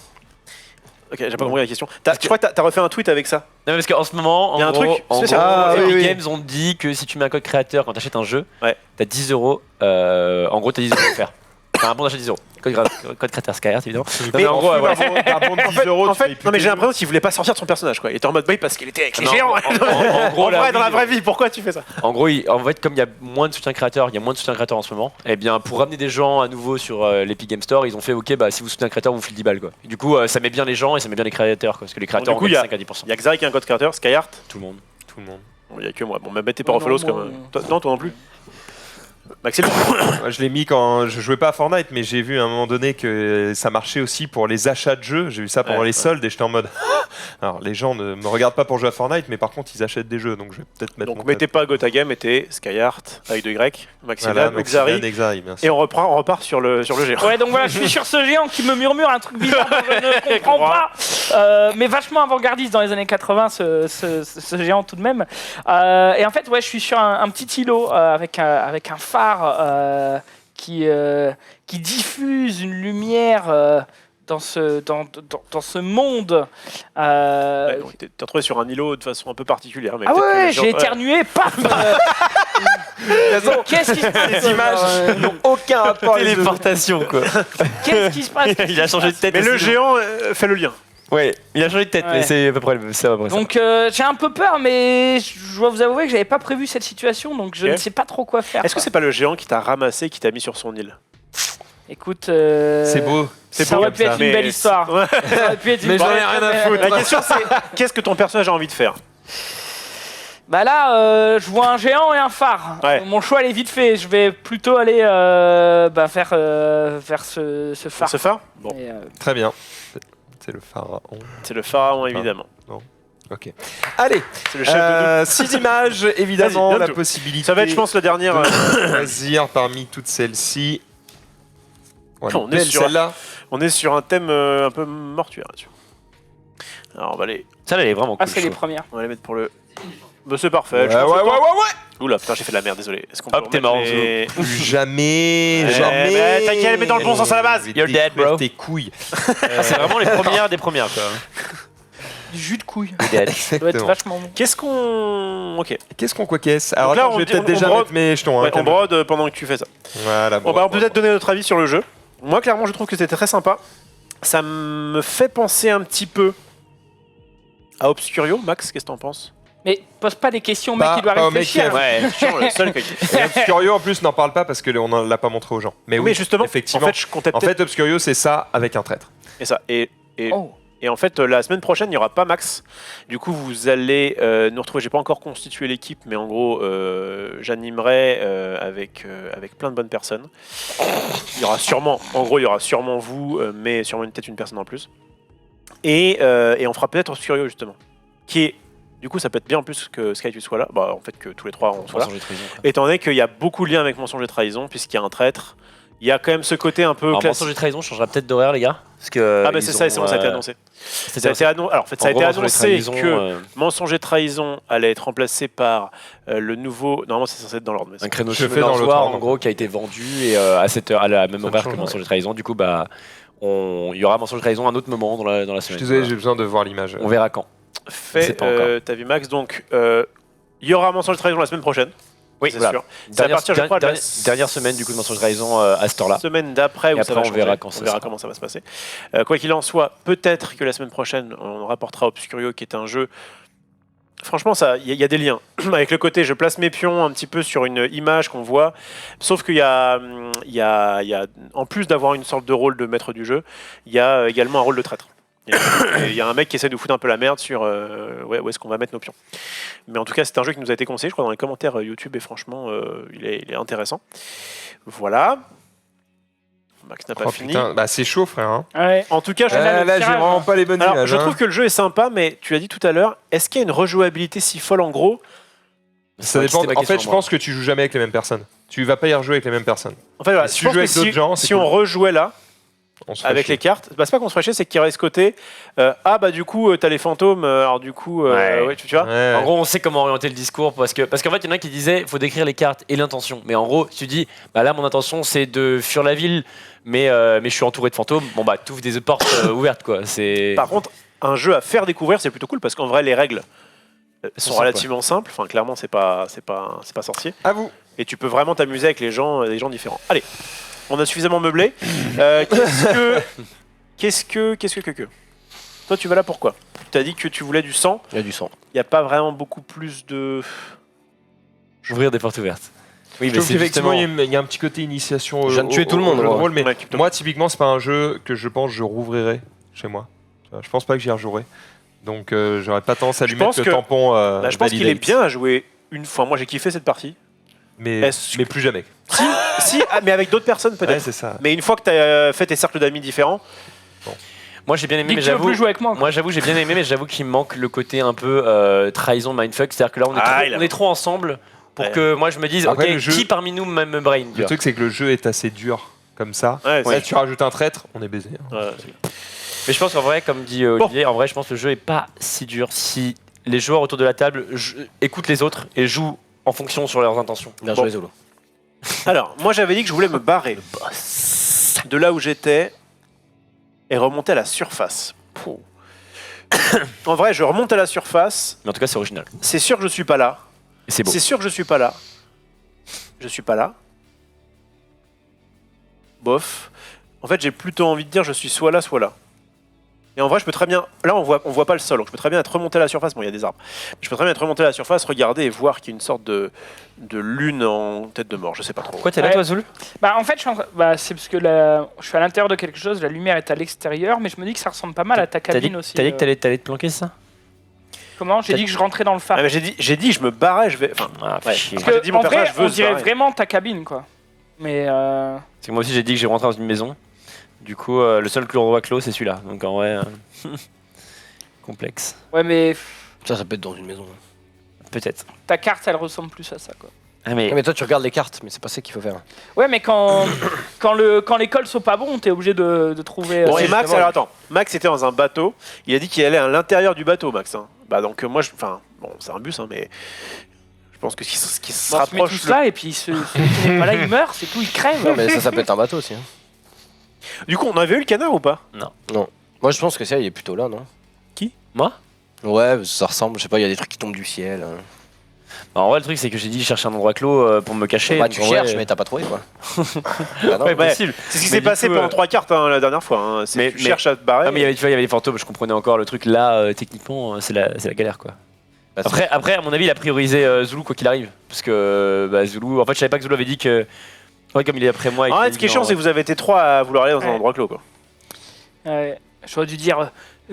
Ok, j'ai pas compris la question. Je crois que t'as refait un tweet avec ça. Non, parce qu'en ce moment, Il y a un en gros, truc spécial. Ah, Epic oui, oui. Games ont dit que si tu mets un code créateur quand t'achètes un jeu, Ouais. t'as 10 euros. En gros, t'as 10 euros à faire. Enfin, un bon d'achat 10 euros. Code créateur Skyheart, évidemment. Mais en gros, voilà. T'as bon de 10 euros. En tu fais fait, non mais j'ai l'impression qu'il voulait pas sortir de son personnage quoi. Il était en mode bail parce qu'il était avec les Non, géants. en gros, En là, vrai, dans oui, la vraie vie, pourquoi tu fais ça? En gros, en fait, comme il y a moins de soutien créateur, il y a moins de soutien créateur en ce moment, et bien pour ramener des gens à nouveau sur l'Epic Game Store, ils ont fait ok, bah si vous soutenez un créateur, on vous file 10 balles quoi. Et du coup, ça met bien les gens et ça met bien les créateurs quoi, parce que les créateurs du coup, en il y a- gagnent 5 à 10%. Il y a Xari qui a un code créateur, Skyheart. Tout le monde. Tout le monde. Bon, il y a que moi. Bon, même t'es pas Ophelos non, comme. moi, Non, toi non plus. Maxime. Moi, je l'ai mis quand je jouais pas à Fortnite, mais j'ai vu à un moment donné que ça marchait aussi pour les achats de jeux. J'ai vu ça pendant Ouais, les soldes et j'étais en mode. Alors les gens ne me regardent pas pour jouer à Fortnite, mais par contre ils achètent des jeux, donc je vais peut-être mettre. Donc mon mettez pas Gotagame, mettez Skyheart avec 2 Y, Maxime, voilà, Xari. Xari, bien sûr. Et on repart sur le géant. Ouais, donc voilà, je suis sur ce géant qui me murmure un truc bizarre dont je ne comprends pas. Mais vachement avant-gardiste dans les années 80, ce géant tout de même. Et en fait, ouais, je suis sur un petit îlot avec un phare qui diffuse une lumière dans ce monde. Ouais, donc t'es retrouvé sur un îlot de façon un peu particulière. Mais Ah peut-être que ouais, les gens- j'ai éternué, paf Qu'est-ce qui se passe Les images n'ont aucun rapport. avec les jeux. Téléportation quoi. Qu'est-ce qui se passe Il a changé de tête. Mais le aussi. géant fait le lien. Ouais, il a changé de tête, Ouais. mais c'est à peu près ça. Donc j'ai un peu peur, mais je dois vous avouer que j'avais pas prévu cette situation, donc je Ok. ne sais pas trop quoi faire. Est-ce que c'est pas le géant qui t'a ramassé, qui t'a mis sur son île? Écoute, C'est beau. C'est ça beau aurait pu être mais une belle histoire. Ouais. Ça aurait pu être une Mais j'en ai belle- rien à foutre. La question c'est qu'est-ce que ton personnage a envie de faire? Bah là, je vois un géant et un phare. Ouais. Mon choix il est vite fait. Je vais plutôt aller vers ce phare. Ce phare? Bon, Et, Très bien. C'est le pharaon. c'est le pharaon évidemment. Ok. Allez. C'est le chef de 6 images, évidemment, Vas-y, la donne tout. possibilité. Ça va être, je pense, la dernière. Choisir parmi toutes celles-ci. Ouais, On est belle, sur- celle-là. On est sur un thème un peu mortuaire là-dessus. Alors on va les Ça, elle est vraiment Ah, cool. c'est je les trouve. premières. on va les mettre pour le. Bah, c'est parfait. Ouais, je pense ouais, que ouais, toi- ouais. Oula, putain, j'ai fait de la merde, désolé. Est-ce qu'on Hop, peut t'es remettre mort, les- Plus jamais, Ouais, jamais. mais t'inquiète, mets dans le bon sens à la base. Je vais You're dead, détruire bro. tes couilles. Ah, c'est vraiment les premières des premières quoi. Du jus de couille. Dead. Ça doit être Exactement. vachement bon. Qu'est-ce qu'on. Ok. Qu'est-ce qu'on quoi qu'est-ce Alors là, attends, on je vais dit- peut-être on déjà brode- mettre mes jetons. hein, Ouais, on calme. brode pendant que tu fais ça. Voilà. Bon, bah, on peut peut-être donner notre avis sur le jeu. Moi, clairement, je trouve que c'était très sympa. Ça me fait penser un petit peu à Obscurio. Max, qu'est-ce que t'en penses? Mais pose pas des questions au mec Pas- qui doit pas au mec réfléchir. qui a- Ouais. Chiant, le seul qui- Et Obscurio en plus n'en parle pas parce qu'on ne l'a pas montré aux gens. Mais Oui, oui, justement. effectivement. En fait, je comptais En peut-être. fait, Obscurio, c'est ça avec un traître. Et ça. Oh. Et en fait, la semaine prochaine, il n'y aura pas Max. Du coup, vous allez nous retrouver. J'ai pas encore constitué l'équipe, mais en gros, j'animerai avec plein de bonnes personnes. Il y aura sûrement, en gros, il y aura sûrement vous, mais sûrement peut-être une personne en plus. Et on fera peut-être Obscurio justement, qui est, du coup, ça peut être bien en plus que Sky tu sois là. Bah, en fait, que tous les trois on soit là. Mensonge et trahison, quoi. Étant donné qu'il y a beaucoup de liens avec Mensonge et Trahison, puisqu'il y a un traître. Il y a quand même ce côté un peu Alors, classique. Mensonge et trahison changera peut-être d'horaire, les gars. Parce que Ah bah ils c'est ça, ont, c'est bon, ça a été annoncé. Ça a c'est-à-dire- été alors, en fait, ça a en été gros, Mensonge et annoncé trahison, que Mensonge et Trahison allait être remplacé par le nouveau. Normalement, c'est censé être dans l'ordre. Mais un créneau Je de fais dans le soir, temps, en gros, qui a été vendu et à cette heure, à la même Ça horaire change, que Mensonge ouais. et trahison. Du coup, bah, il y aura Mensonge et trahison à un autre moment dans la Je semaine. suis désolé, Voilà. j'ai besoin de voir l'image. On verra quand. fait, c'est pas encore. t'as vu Max, donc il y aura Mensonge et Trahison la semaine prochaine. Oui, c'est voilà. sûr. C'est à partir, je crois, de la Dernière semaine du coup de Mensonge et trahison à cette heure-là. semaine d'après où Et ça après, va on changer. verra quand ça On verra sera. comment ça va se passer. Quoi qu'il en soit, peut-être que la semaine prochaine, on rapportera Obscurio, qui est un jeu. Franchement, il y a des liens. Avec le côté, je place mes pions un petit peu sur une image qu'on voit. Sauf qu'il y a, en plus d'avoir une sorte de rôle de maître du jeu, il y a également un rôle de traître. Il y a un mec qui essaie de nous foutre un peu la merde sur où est-ce qu'on va mettre nos pions. Mais en tout cas, c'est un jeu qui nous a été conseillé, je crois, dans les commentaires YouTube, et franchement, il est intéressant. Voilà. Max n'a pas Oh, fini. putain, bah, c'est chaud, frère. Hein. Ouais. En tout cas, je, Ouais. Là, j'ai tirage, vraiment hein. pas les bonnes alors, images. je hein. trouve que le jeu est sympa, mais tu l'as dit tout à l'heure, est-ce qu'il y a une rejouabilité si folle en gros? Ça dépend. En fait, je pense que tu joues jamais avec les mêmes personnes. Tu vas pas y rejouer avec les mêmes personnes. En fait, voilà, si je tu pense joues que avec d'autres gens, c'est si cool. on rejouait là, On se ferait avec chier. les cartes, bah, c'est pas qu'on se ferait chier, c'est qu'il y aurait ce côté bah du coup t'as les fantômes, alors du coup Ouais. tu vois. Ouais. En gros, on sait comment orienter le discours parce qu'en fait, il y en a qui disaient faut décrire les cartes et l'intention. Mais en gros, tu dis bah là, mon intention c'est de fuir la ville, mais je suis entouré de fantômes. Bon bah, t'ouvres des portes ouvertes quoi. C'est. Par contre, un jeu à faire découvrir, c'est plutôt cool parce qu'en vrai les règles sont simples, relativement simples. Enfin, clairement, c'est pas sorcier. À vous. Et tu peux vraiment t'amuser avec les gens différents. Allez, on a suffisamment meublé. Qu'est-ce que toi, tu vas là pourquoi? Tu t'as dit que tu voulais du sang. Il y a du sang. Il n'y a pas vraiment beaucoup plus de. Ouvrir des portes ouvertes. Oui, Je trouve qu'effectivement, il y a un petit côté initiation Je viens de tuer tout le monde, au jeu de moi. rôle, mais Ouais, moi, typiquement, c'est pas un jeu que je pense je rouvrirai chez moi. Tu vois, je pense pas que j'y rejouerai. Donc, j'aurais pas tendance à lui Je mettre pense le que- tampon. Bah, je pense qu'il est validate. bien à jouer une fois. Moi, j'ai kiffé cette partie. Mais, Est-ce mais plus jamais. Si, mais avec d'autres personnes peut-être. Ouais, c'est ça. Mais une fois que tu as fait tes cercles d'amis différents, Moi, j'ai bien aimé, Dis mais que tu veux j'avoue. plus jouer avec moi. quoi. Moi, j'avoue, j'ai bien aimé, mais j'avoue qu'il me manque le côté un peu trahison, mindfuck. C'est-à-dire que là, on est trop ensemble pour Ouais. que moi je me dise, Après, ok, le jeu- qui parmi nous me brain tu Le vois. truc, c'est que le jeu est assez dur comme ça. ouais, Là, tu rajoutes un traître, on est baisé. hein. Mais je pense qu'en vrai, comme dit Olivier, en vrai, je pense que le jeu est pas si dur si les joueurs autour de la table écoutent les autres et jouent en fonction sur leurs intentions. Bien Bon. joué, Zolo. Alors, moi j'avais dit que je voulais me barrer de là où j'étais et remonter à la surface. Pouh. En vrai, je remonte à la surface. Mais en tout cas, c'est original. C'est sûr que je suis pas là. Et c'est beau. C'est sûr que je suis pas là. Je suis pas là. Bof. En fait, j'ai plutôt envie de dire je suis soit là, soit là. Et en vrai, je peux très bien. Là, on voit pas le sol, donc je peux très bien être remonté à la surface. Bon, il y a des arbres. Je peux très bien être remonté à la surface, regarder et voir qu'il y a une sorte de lune en tête de mort. Je sais pas trop. Pourquoi t'es là, Ouais. toi, Zulu Bah, en fait, c'est parce que je suis à l'intérieur de quelque chose, la lumière est à l'extérieur, mais je me dis que ça ressemble pas mal à ta T'as dit, cabine aussi. t'as dit que t'allais te planquer, ça Comment? J'ai dit que je rentrais dans le phare. Ah, mais j'ai dit, je me barrais, je vais. Enfin, Ah, ouais. fais chier. Parce Moi, j'ai que, dit, mon en vrai, personnage veut on se dirait barrer. vraiment ta cabine, quoi. Mais Parce que moi aussi, j'ai dit que j'ai rentré dans une maison. Du coup, le seul couloir clos, c'est celui-là. Donc en vrai, complexe. ouais, mais Ça peut être dans une maison. Peut-être. ta carte, elle ressemble plus à ça, quoi. Ah, mais Mais toi, tu regardes les cartes, mais c'est pas ça qu'il faut faire. Ouais, mais quand les cols sont pas bons, t'es obligé de trouver. Bon, et justement. Max, alors attends. Max était dans un bateau. Il a dit qu'il allait à l'intérieur du bateau, Max. Hein. Bah, donc, moi, enfin, bon, c'est un bus, hein, mais. Je pense que ce qui se on se met rapproche. tous là et puis celui qui n'est pas là, il meurt, c'est tout, il crève. Non, mais ça peut être un bateau aussi. Hein. Du coup, on avait eu le canard ou pas? Moi, je pense que ça, il est plutôt là, non? moi Ouais, ça ressemble. Je sais pas, il y a des trucs qui tombent du ciel. Hein. En vrai, le truc, c'est que j'ai dit chercher un endroit clos pour me cacher. Bah, donc tu en vrai, cherches, mais t'as pas trouvé, quoi. Bah non. Ouais, Ouais. possible. C'est ce qui Mais s'est du passé coup, pendant 3 cartes la dernière fois. Hein. C'est mais- que tu cherches à te barrer. Ah, mais il y avait, tu vois, il y avait des fantômes, je comprenais encore le truc. Là, techniquement, c'est la galère, quoi. Bah, Après, à mon avis, il a priorisé Zulu quoi qu'il arrive. Parce que bah, Zulu, en fait, je savais pas que Zulu avait dit que. Ouais, comme il est après moi. et En qu'il fait, a ce dit qui est chiant, non, c'est que vous avez été 3 à vouloir aller dans un Ouais. endroit clos. Quoi. Ouais, j'aurais dû dire,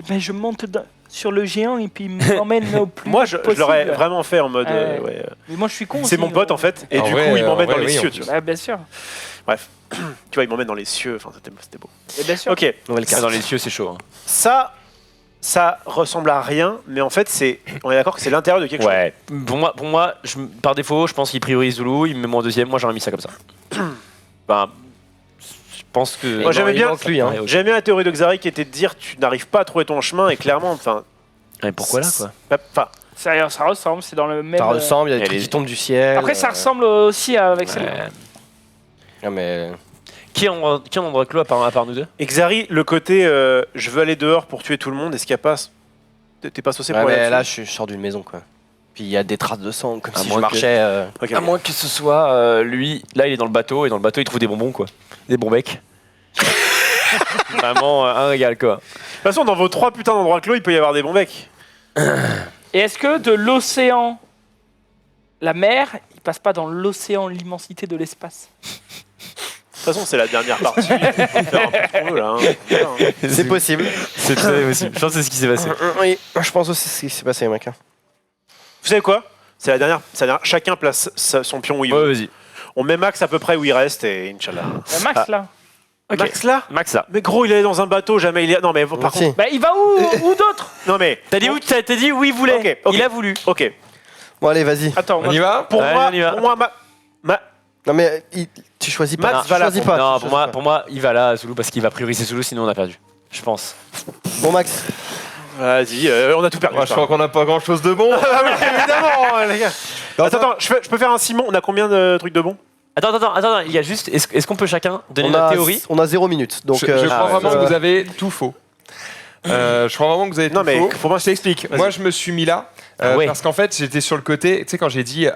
mais je monte sur le géant et puis il m'emmène au plus Moi, vite je possible. l'aurais vraiment fait en mode. Ouais. Ouais, Mais moi, je suis con. c'est aussi, mon pote en fait, et En du vrai, coup, il en m'emmène vrai, dans les oui, en cieux. plus. Tu vois. Bah, bien sûr. Tu vois, il m'emmène dans les cieux. Enfin, c'était beau. Et bien sûr. Ok, Nouvelle Ah, carte. dans les cieux, c'est chaud. Hein. ça ressemble à rien, mais en fait, on est d'accord que c'est l'intérieur de quelque chose. Ouais. Pour moi par défaut, je pense qu'il priorise Zulu. Il me met moi en deuxième. Moi, j'aurais mis ça comme ça. Ben, je pense que. Moi, j'aimais Il bien- manque lui, hein. Ouais, ok. J'aime bien la théorie de Xari qui était de dire tu n'arrives pas à trouver ton chemin, et clairement, enfin. Ouais, pourquoi là, quoi Enfin, Ça ressemble, c'est dans le même. Ça ressemble, il y a des elle trucs est- qui tombent du ciel. Après, ça ressemble aussi avec celle-là. Ouais. Ah, mais. Qui est en endroit clos à part nous deux Xari, le côté je veux aller dehors pour tuer tout le monde, est-ce qu'il n'y a pas. T'es pas saucé Ouais, pour aller mais là, là-dessus je sors d'une maison, quoi. Puis il y a des traces de sang, comme À si je moins que- marchais. Ok. À moins que ce soit lui, là il est dans le bateau et dans le bateau il trouve des bonbons quoi. Des bons becs. Vraiment un régal quoi. De toute façon, dans vos 3 putains d'endroits clos, il peut y avoir des bons becs. Et est-ce que de l'océan, la mer, il passe pas dans l'océan, l'immensité de l'espace? façon, c'est la dernière partie. On peut faire un peu ce qu'on veut, là, hein. Voilà, hein. C'est possible. C'est très possible. Je pense que c'est ce qui s'est passé. Oui, je pense aussi c'est ce qui s'est passé, mec. Vous savez quoi? C'est la dernière. Chacun place son pion où il veut. Ouais, vas-y. On met Max à peu près où il reste et Inch'Allah. Max là. Ok. Max là? Max, là. Mais gros, il est dans un bateau, jamais il est. Non, mais par Si. contre. Bah il va où d'autre? Non, mais. T'as dit où? T'as dit où il voulait. Ok, ok. Il a voulu. Ok. Bon, allez, vas-y. Attends, On y va? Pour Ouais, moi, on y va. Non, mais tu choisis pas. Max tu va là choisis pour pas. Non, tu choisis pas. pour moi, il va là, Zulu, parce qu'il va prioriser Zulu, sinon on a perdu. Je pense. Bon, Max. Vas-y, on a tout perdu. Moi, je crois qu'on n'a pas grand chose de bon. Ah oui, évidemment, les gars. Attends, je peux faire un Simon. On a combien de trucs de bons? Attends, il y a juste. Est-ce qu'on peut chacun donner On notre a, théorie? on a 0 minutes. Donc, Je crois vraiment ouais. que vous avez tout faux. Je crois vraiment que vous avez Non, tout mais faux. pour moi, je t'explique. Moi, je me suis mis là ouais. parce qu'en fait, j'étais sur le côté. Tu sais, quand j'ai dit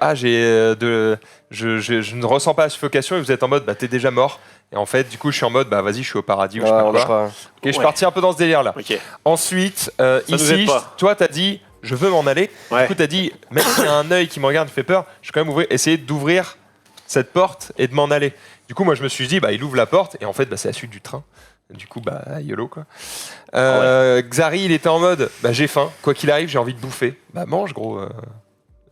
je ne ressens pas la suffocation, et vous êtes en mode, bah t'es déjà mort. Et en fait, du coup, je suis en mode, bah vas-y, je suis au paradis ou je sais pas on quoi. a pas. Ok, je suis Ouais. parti un peu dans ce délire-là. Ok. Ensuite, nous ici, aide pas. toi, t'as dit, je veux m'en aller. Ouais. Du coup, t'as dit, même s'il y a un œil qui me regarde, qui fait peur, je vais quand même essayer d'ouvrir cette porte et de m'en aller. Du coup, moi, je me suis dit, bah, il ouvre la porte et en fait, bah, c'est la suite du train. Du coup, bah, YOLO, quoi. Xari, il était en mode, bah, j'ai faim. Quoi qu'il arrive, j'ai envie de bouffer. Bah, mange, gros.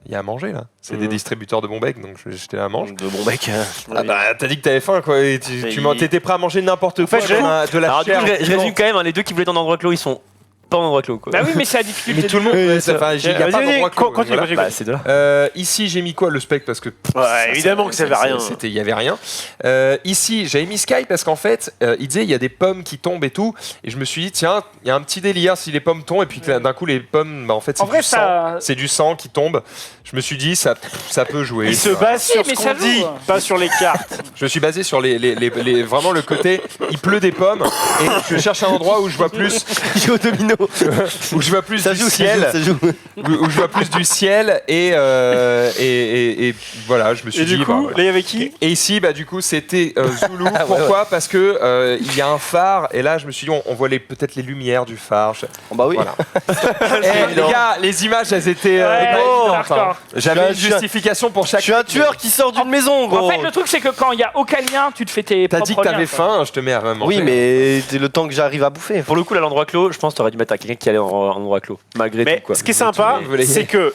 Il y a à manger, là. C'est des distributeurs de bons becs, donc j'étais là à manger. De bon mec. Ah bah, t'as dit que t'avais faim, quoi. Et t'étais prêt à manger n'importe quoi. fait, de la Alors, du chair. coup, je résume quand même, hein, les deux qui voulaient être en endroit clos, ils sont pas en endroit clos, quoi. Bah oui, mais c'est la difficulté. Mais tout le monde, Oui, enfin, il n'y a Vas-y, pas vas-y, d'endroit clos. continue, voilà. continue. Bah, c'est de là. Ici, j'ai mis quoi, le spec, parce que Ouais, évidemment que ça avait rien. Il y avait rien. Ici, j'avais mis Sky parce qu'en fait, il disait il y a des pommes qui tombent et tout, et je me suis dit tiens, il y a un petit délire si les pommes tombent et puis que d'un coup les pommes, bah, en fait, En vrai, c'est du sang qui tombe. Je me suis dit ça peut jouer. Il se base sur mais ce ça qu'on joue. dit, pas sur les cartes. Je me suis basé sur vraiment le côté il pleut des pommes et je cherche un endroit où je vois plus Il joue au domino. où je vois plus Ça du joue, ciel. ça joue. Où je vois plus du ciel et voilà, je me suis Et dit du coup, bah, là, il y avait qui? et ici, bah, du coup, c'était Zulu. Pourquoi? Parce que il y a un phare, et là, je me suis dit, on voit peut-être les lumières du phare. Bah oui. Voilà. Et les gars, les images, elles étaient Ouais, pas évidentes, hardcore. J'avais une Je suis justification pour Je chaque. suis un tueur qui sort d'une maison, gros. En fait, le truc, c'est que quand il n'y a aucun lien, tu te fais tes T'as propres dit que t'avais liens, quoi. faim, je te mets à manger. Oui, mais c'est le temps que j'arrive à bouffer. Pour le coup, là, l'endroit clos, je pense que t'aurais dû mettre à quelqu'un qui allait en endroit clos. Malgré Mais tout, quoi. ce qui est sympa, tout le monde veut c'est que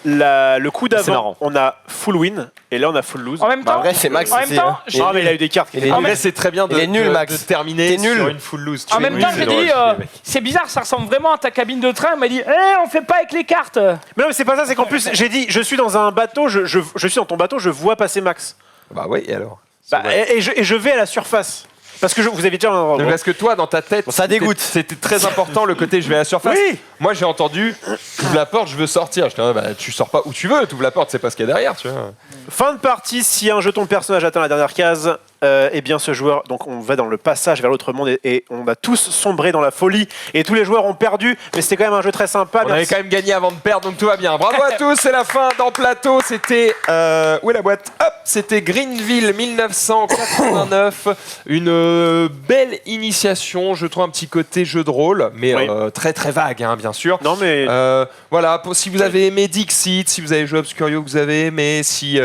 le coup C'est d'avant, marrant. on a full win, et là, on a full lose. En même Bah, temps, en vrai, c'est Max. en même c'est- temps, il est Ah, mais il a eu nul. des cartes. Il est En nul. vrai, c'est très bien Il est nul, Max. de terminer T'es nul. sur une full lose. en Tu es même nul, temps, c'est j'ai drôle, dit, les mecs. c'est bizarre, ça ressemble vraiment à ta cabine de train. Il m'a dit, on fait pas avec les cartes. Mais non, mais c'est pas ça, c'est qu'en plus, j'ai dit, je suis dans un bateau, je suis dans ton bateau, je vois passer Max. Bah oui, et alors. Bah, et je vais à la surface. Parce que vous avez déjà un endroit. Donc, parce que toi, dans ta tête, Bon, ça dégoûte. C'était très important le côté je vais à la surface. Oui. Moi, j'ai entendu, t'ouvres la porte, je veux sortir. Je dis, bah, tu sors pas où tu veux, t'ouvres la porte, c'est pas ce qu'il y a derrière, tu vois. Fin de partie, si un jeton de personnage atteint la dernière case, eh bien ce joueur, donc on va dans le passage vers l'autre monde et on a tous sombré dans la folie et tous les joueurs ont perdu, mais c'était quand même un jeu très sympa. On avait quand même gagné avant de perdre, donc tout va bien. Bravo à tous, c'est la fin dans Plateau. C'était où est la boîte? Hop, c'était Greenville 1989. Une belle initiation, je trouve un petit côté jeu de rôle, mais Oui. très très vague, hein, bien sûr. Non mais Voilà, si vous avez aimé Dixit, si vous avez joué Obscurio que vous avez aimé, si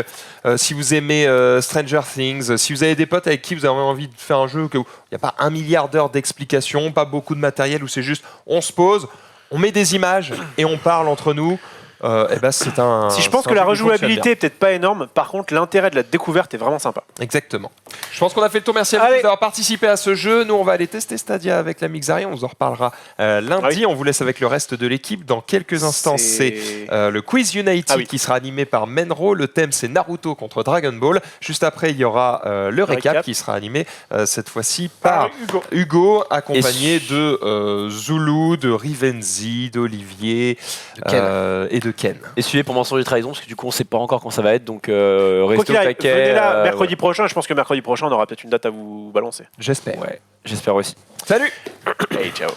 vous aimez Stranger Things, si vous avez des potes avec qui vous avez envie de faire un jeu où il n'y a pas 1 milliard d'heures d'explications, pas beaucoup de matériel, où c'est juste on se pose, on met des images et on parle entre nous, et ben c'est un. si je pense c'est que un la jeu qui fonctionne rejouabilité est peut-être pas énorme, par contre l'intérêt de la découverte est vraiment sympa. bien. Exactement. Je pense qu'on a fait le tour. Merci à vous Allez. d'avoir participé à ce jeu. Nous, on va aller tester Stadia avec la Mixari. On vous en reparlera lundi. Oui. On vous laisse avec le reste de l'équipe. Dans quelques instants, c'est le Quiz United Ah oui. qui sera animé par Menro. Le thème, c'est Naruto contre Dragon Ball. Juste après, il y aura le récap qui sera animé cette fois-ci par Hugo, accompagné de Zulu, de Rivenzi, d'Olivier et de Ken. Et suivez pour Mensonge et Trahison, parce que du coup, on sait pas encore quand ça va être, donc restez Quoi au qu'il arrive, taquet. venez là mercredi prochain, je pense que mercredi prochain on aura peut-être une date à vous balancer. J'espère. Ouais, j'espère aussi. Salut! Hey ciao.